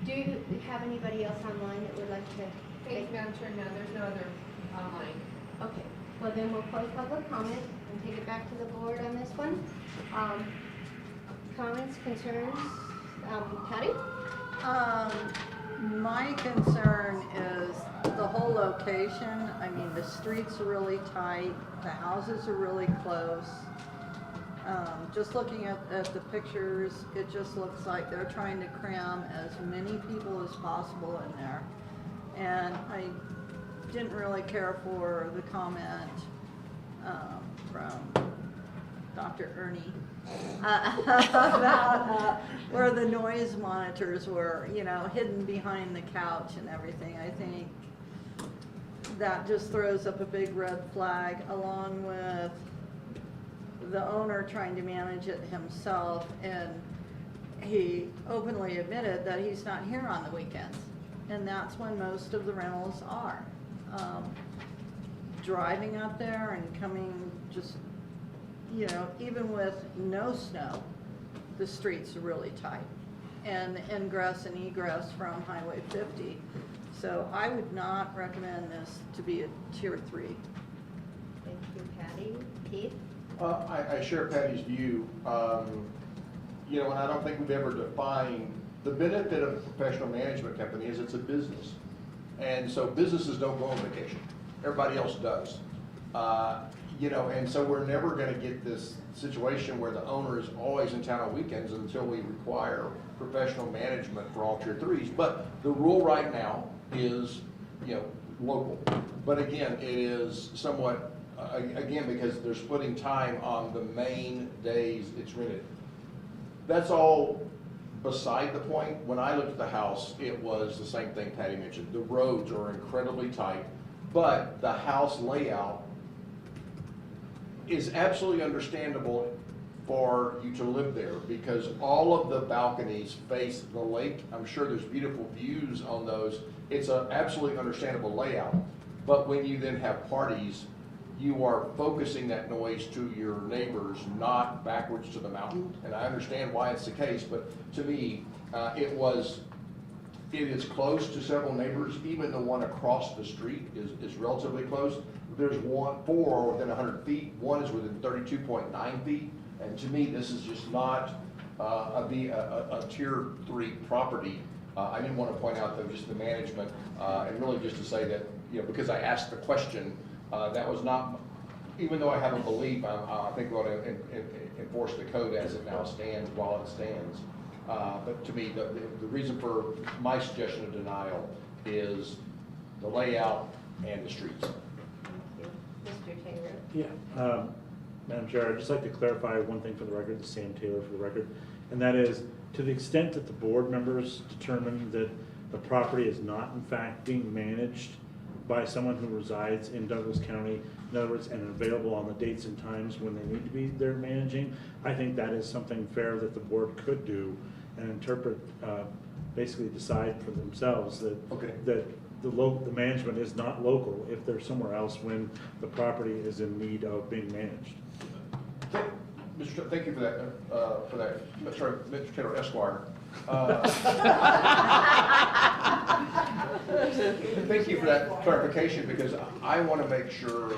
Do you have anybody else online that would like to? Thank you, Madam Chair. No, there's no other online. Okay, well then we'll close public comment and take it back to the board on this one. Comments, concerns, Patty? My concern is the whole location. I mean, the streets are really tight, the houses are really close. Just looking at the pictures, it just looks like they're trying to cram as many people as possible in there. And I didn't really care for the comment from Dr. Ernie about where the noise monitors were, you know, hidden behind the couch and everything. I think that just throws up a big red flag, along with the owner trying to manage it himself, and he openly admitted that he's not here on the weekends, and that's when most of the rentals are. Driving up there and coming just, you know, even with no snow, the streets are really tight, and ingress and egress from Highway 50. So I would not recommend this to be a tier 3. Thank you, Patty. Keith? I share Patty's view. You know, and I don't think we've ever defined, the benefit of a professional management company is it's a business. And so businesses don't go on vacation. Everybody else does. You know, and so we're never gonna get this situation where the owner is always in town on weekends until we require professional management for all tier 3s. But the rule right now is, you know, local. But again, it is somewhat, again, because they're splitting time on the main days it's rented. That's all beside the point. When I looked at the house, it was the same thing Patty mentioned. The roads are incredibly tight, but the house layout is absolutely understandable for you to live there because all of the balconies face the lake. I'm sure there's beautiful views on those. It's an absolutely understandable layout. But when you then have parties, you are focusing that noise to your neighbors, not backwards to the mountain. And I understand why it's the case, but to me, it is close to several neighbors. Even the one across the street is relatively close. There's 4 within 100 feet. One is within 32.9 feet. And to me, this is just not a tier 3 property. I didn't want to point out though just the management and really just to say that, you know, because I asked the question, that was not even though I have a belief, I think we ought to enforce the code as it now stands, while it stands. But to me, the reason for my suggestion of denial is the layout and the streets. Mr. Taylor? Yeah, Madam Chair, I'd just like to clarify one thing for the record, Sam Taylor for the record, and that is, to the extent that the board members determine that the property is not in fact being managed by someone who resides in Douglas County, in other words, and available on the dates and times when they need to be there managing, I think that is something fair that the board could do and interpret, basically decide for themselves that, that the management is not local if they're somewhere else when the property is in need of being managed. Thank you for that, Mr. Taylor Esquire. Thank you for that clarification, because I want to make sure,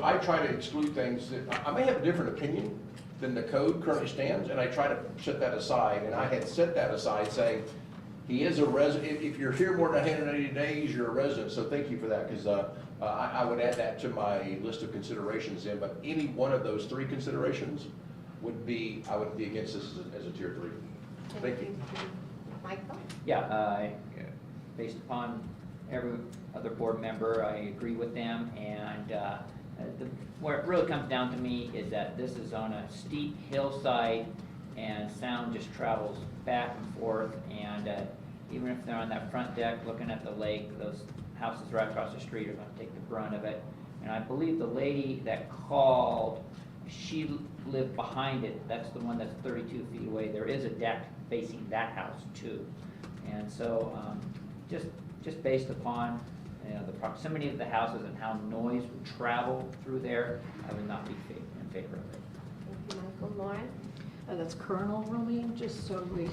I try to exclude things that, I may have a different opinion than the code currently stands, and I try to set that aside, and I had set that aside saying, he is a resident, if you're here more than 180 days, you're a resident, so thank you for that, because I would add that to my list of considerations then, but any one of those three considerations would be, I would be against this as a tier 3. Thank you. Michael? Yeah, based upon every other board member, I agree with them, and where it really comes down to me is that this is on a steep hillside, and sound just travels back and forth, and even if they're on that front deck looking at the lake, those houses right across the street are going to take the brunt of it. And I believe the lady that called, she lived behind it. That's the one that's 32 feet away. There is a deck facing that house too. And so just based upon the proximity of the houses and how noise would travel through there, I would not be in favor of it. Thank you, Michael. Lauren? That's Colonel rooming, just so we. Okay,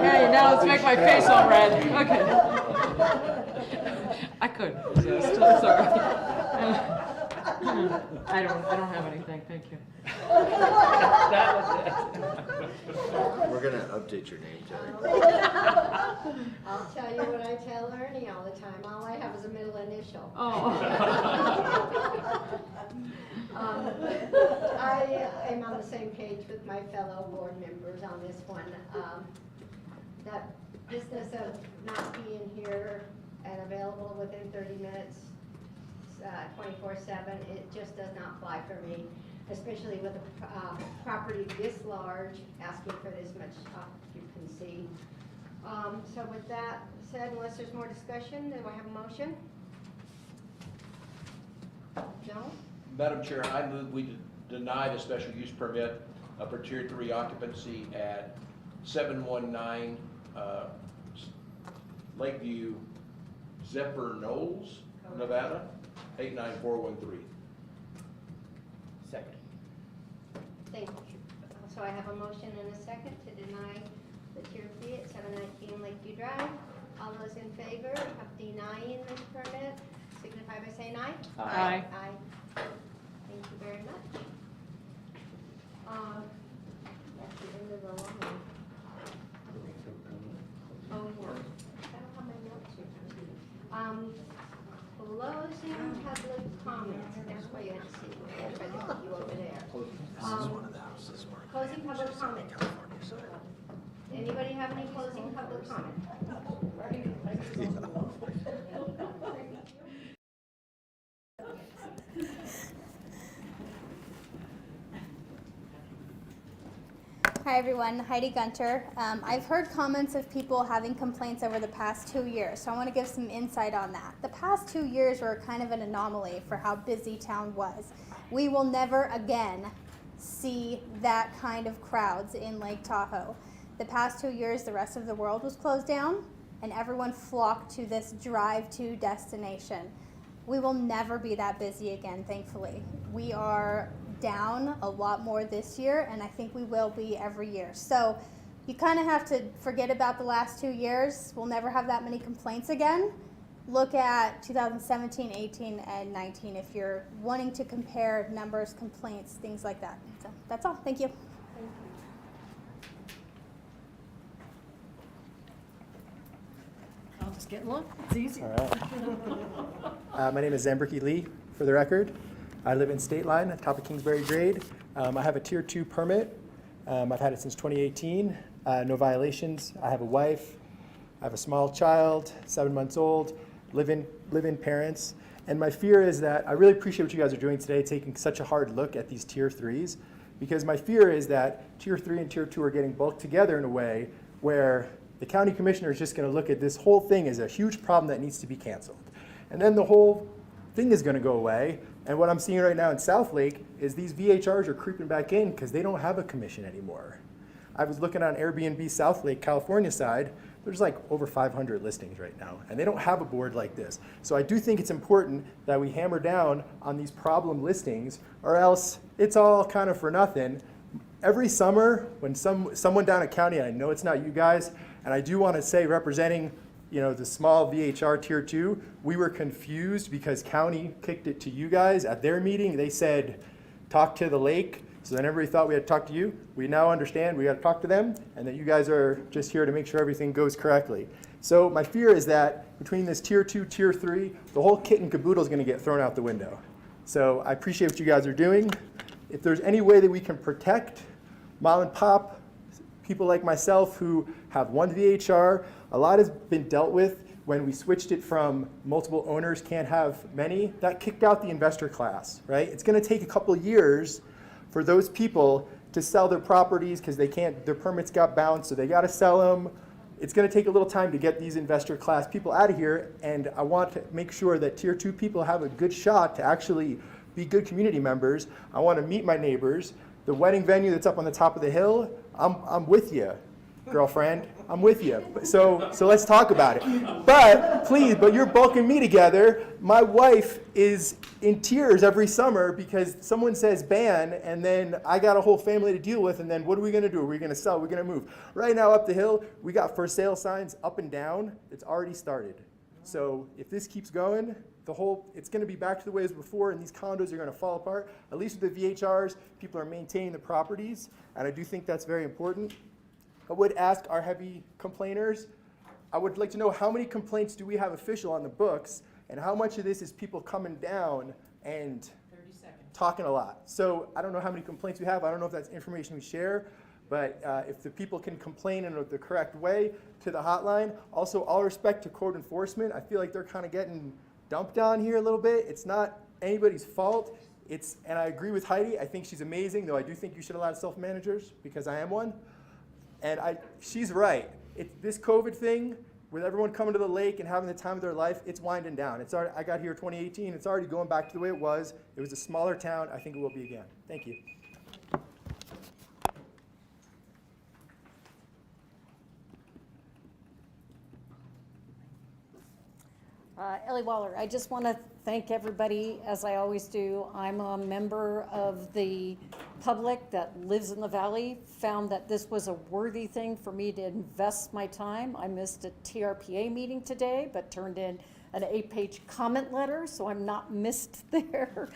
hey, now let's make my face all red. Okay. I could resist, sorry. I don't have anything, thank you. That was it. We're gonna update your name, Terry. I'll tell you what I tell Ernie all the time. All I have is a middle initial. Oh. I am on the same page with my fellow board members on this one. That business of not being here and available within 30 minutes, 24/7, it just does not fly for me, especially with a property this large, asking for this much occupancy. So with that said, unless there's more discussion, do I have a motion? No? Madam Chair, I move we deny the special use permit for tier 3 occupancy at 719 Lakeview, Zephyr Knolls, Nevada, 89413. Second. Thank you. So I have a motion and a second to deny the tier 3 at 719 Lakeview Drive. All those in favor of denying this permit signify by saying aye. Aye. Aye. Thank you very much. That's the end of the line. Oh, yeah. I don't have my notes here. Closing public comments. That's why you had to see. I tried to put you over there. Closing public comment. Anybody have any closing public comment? Hi everyone, Heidi Gunter. I've heard comments of people having complaints over the past 2 years, so I want to give some insight on that. The past 2 years were kind of an anomaly for how busy town was. We will never again see that kind of crowds in Lake Tahoe. The past 2 years, the rest of the world was closed down, and everyone flocked to this drive-to destination. We will never be that busy again, thankfully. We are down a lot more this year, and I think we will be every year. So you kind of have to forget about the last 2 years. We'll never have that many complaints again. Look at 2017, 18, and 19 if you're wanting to compare numbers, complaints, things like that. So that's all. Thank you. Just getting look, it's easy. All right. My name is Zambriki Lee, for the record. I live in State Line, at top of Kingsbury Grade. I have a Tier 2 permit. I've had it since 2018. No violations. I have a wife. I have a small child, 7 months old, live-in parents. And my fear is that I really appreciate what you guys are doing today, taking such a hard look at these Tier 3s, because my fear is that Tier 3 and Tier 2 are getting bulked together in a way where the county commissioner is just going to look at this whole thing as a huge problem that needs to be canceled. And then the whole thing is going to go away. And what I'm seeing right now in South Lake is these VHRs are creeping back in because they don't have a commission anymore. I was looking on Airbnb South Lake, California side. There's like over 500 listings right now, and they don't have a board like this. So I do think it's important that we hammer down on these problem listings, or else it's all kind of for nothing. Every summer, when someone down at county, and I know it's not you guys, and I do want to say, representing the small VHR Tier 2, we were confused because county kicked it to you guys at their meeting. They said, talk to the lake. So then everybody thought we had to talk to you. We now understand we got to talk to them, and that you guys are just here to make sure everything goes correctly. So my fear is that between this Tier 2, Tier 3, the whole kit and caboodle is going to get thrown out the window. So I appreciate what you guys are doing. If there's any way that we can protect mom and pop, people like myself who have one VHR, a lot has been dealt with when we switched it from multiple owners can't have many. That kicked out the investor class, right? It's going to take a couple years for those people to sell their properties because their permits got bounced, so they got to sell them. It's going to take a little time to get these investor class people out of here, and I want to make sure that Tier 2 people have a good shot to actually be good community members. I want to meet my neighbors. The wedding venue that's up on the top of the hill, I'm with you, girlfriend. I'm with you. So let's talk about it. But you're bulking me together. My wife is in tears every summer because someone says ban, and then I got a whole family to deal with, and then what are we going to do? Are we going to sell? Are we going to move? Right now up the hill, we got for sale signs up and down. It's already started. So if this keeps going, it's going to be back to the way it was before, and these condos are going to fall apart. At least with the VHRs, people are maintaining the properties, and I do think that's very important. I would ask our heavy complainers, I would like to know how many complaints do we have official on the books, and how much of this is people coming down and talking a lot. So I don't know how many complaints we have. I don't know if that's information we share, but if the people can complain in the correct way to the hotline. Also, all respect to code enforcement. I feel like they're kind of getting dumped on here a little bit. It's not anybody's fault. And I agree with Heidi. I think she's amazing, though I do think you should allow self-managers because I am one. And she's right. This COVID thing, with everyone coming to the lake and having the time of their life, it's winding down. I got here 2018. It's already going back to the way it was. It was a smaller town. I think it will be again. Thank you. Ellie Waller, I just want to thank everybody, as I always do. I'm a member of the public that lives in the valley, found that this was a worthy thing for me to invest my time. I missed a TRPA meeting today, but turned in an 8-page comment letter, so I'm not missed there.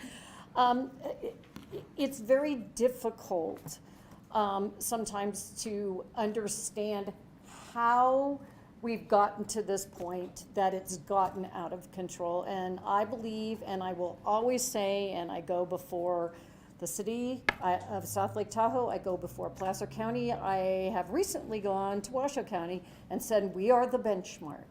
It's very difficult sometimes to understand how we've gotten to this point that it's gotten out of control. And I believe, and I will always say, and I go before the city of South Lake Tahoe, I go before Placer County, I have recently gone to Washoe County and said, we are the benchmark.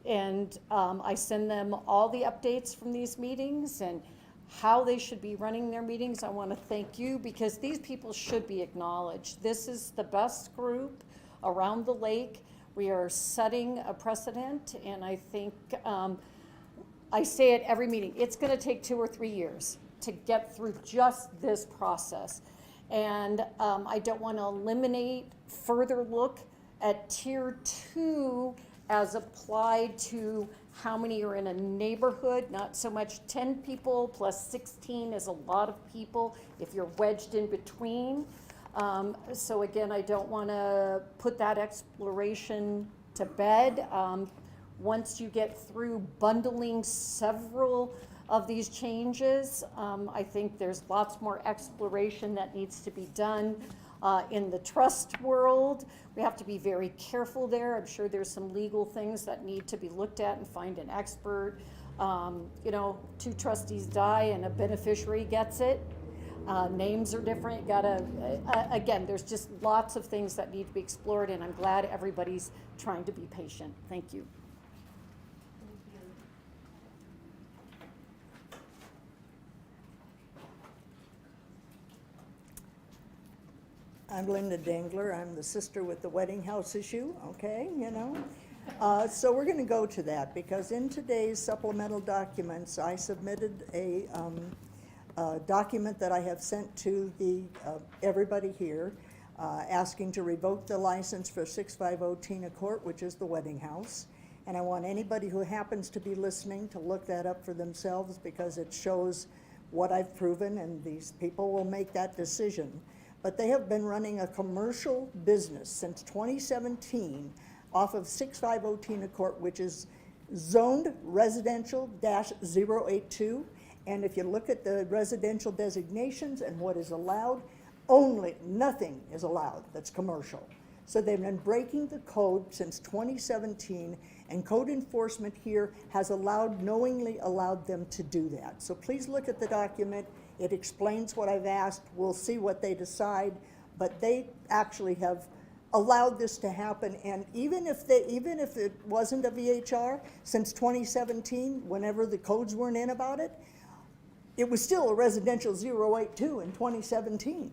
And I send them all the updates from these meetings and how they should be running their meetings. I want to thank you because these people should be acknowledged. This is the best group around the lake. We are setting a precedent, and I think, I say at every meeting, it's going to take 2 or 3 years to get through just this process. And I don't want to eliminate further look at Tier 2 as applied to how many are in a neighborhood, not so much 10 people plus 16 is a lot of people if you're wedged in between. So again, I don't want to put that exploration to bed. Once you get through bundling several of these changes, I think there's lots more exploration that needs to be done. In the trust world, we have to be very careful there. I'm sure there's some legal things that need to be looked at and find an expert. You know, 2 trustees die and a beneficiary gets it. Names are different. You gotta, again, there's just lots of things that need to be explored, and I'm glad everybody's trying to be patient. Thank you. I'm Linda Dangler. I'm the sister with the wedding house issue, okay, you know. So we're going to go to that because in today's supplemental documents, I submitted a document that I have sent to the everybody here asking to revoke the license for 650 Tina Court, which is the wedding house. And I want anybody who happens to be listening to look that up for themselves because it shows what I've proven, and these people will make that decision. But they have been running a commercial business since 2017 off of 650 Tina Court, which is zoned residential-082. And if you look at the residential designations and what is allowed, nothing is allowed that's commercial. So they've been breaking the code since 2017, and code enforcement here has knowingly allowed them to do that. So please look at the document. It explains what I've asked. We'll see what they decide, but they actually have allowed this to happen. And even if it wasn't a VHR since 2017, whenever the codes weren't in about it, it was still a residential 082 in 2017.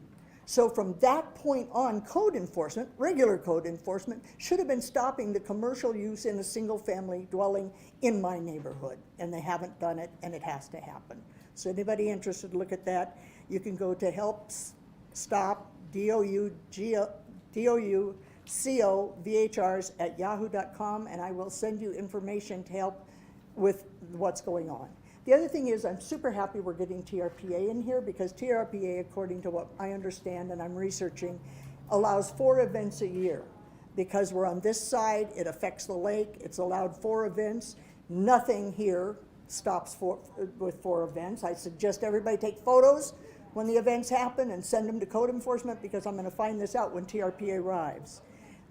So from that point on, code enforcement, regular code enforcement, should have been stopping the commercial use in a single family dwelling in my neighborhood. And they haven't done it, and it has to happen. So anybody interested, look at that. You can go to help stop DOUCO-VHRs at yahoo.com, and I will send you information to help with what's going on. The other thing is I'm super happy we're getting TRPA in here because TRPA, according to what I understand and I'm researching, allows 4 events a year. Because we're on this side, it affects the lake, it's allowed 4 events. Nothing here stops with 4 events. I suggest everybody take photos when the events happen and send them to code enforcement because I'm going to find this out when TRPA arrives.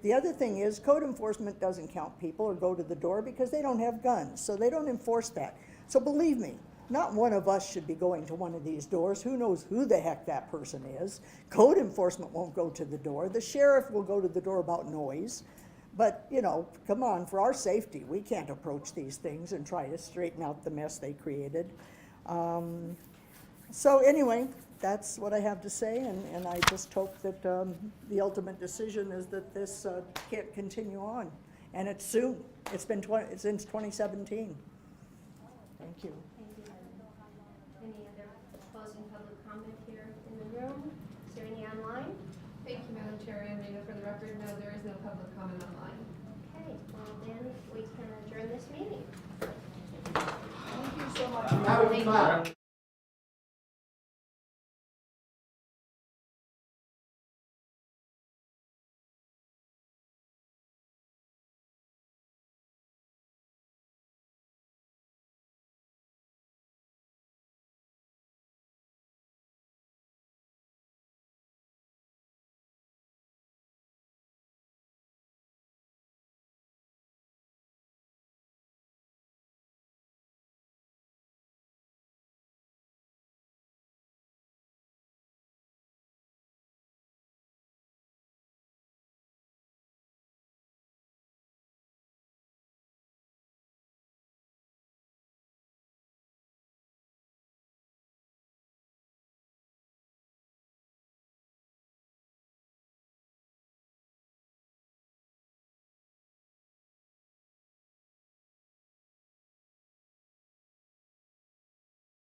The other thing is code enforcement doesn't count people or go to the door because they don't have guns, so they don't enforce that. So believe me, not one of us should be going to one of these doors. Who knows who the heck that person is? Code enforcement won't go to the door. The sheriff will go to the door about noise. But, you know, come on, for our safety, we can't approach these things and try to straighten out the mess they created. So anyway, that's what I have to say, and I just hope that the ultimate decision is that this can't continue on. And it's soon. It's been since 2017. Thank you. Thank you. Any other closing public comment here in the room? Is there any online? Thank you, Madam Chair, and Nina, for the record, no, there is no public comment online. Okay, well then we can adjourn this meeting. Thank you so much. Thank you.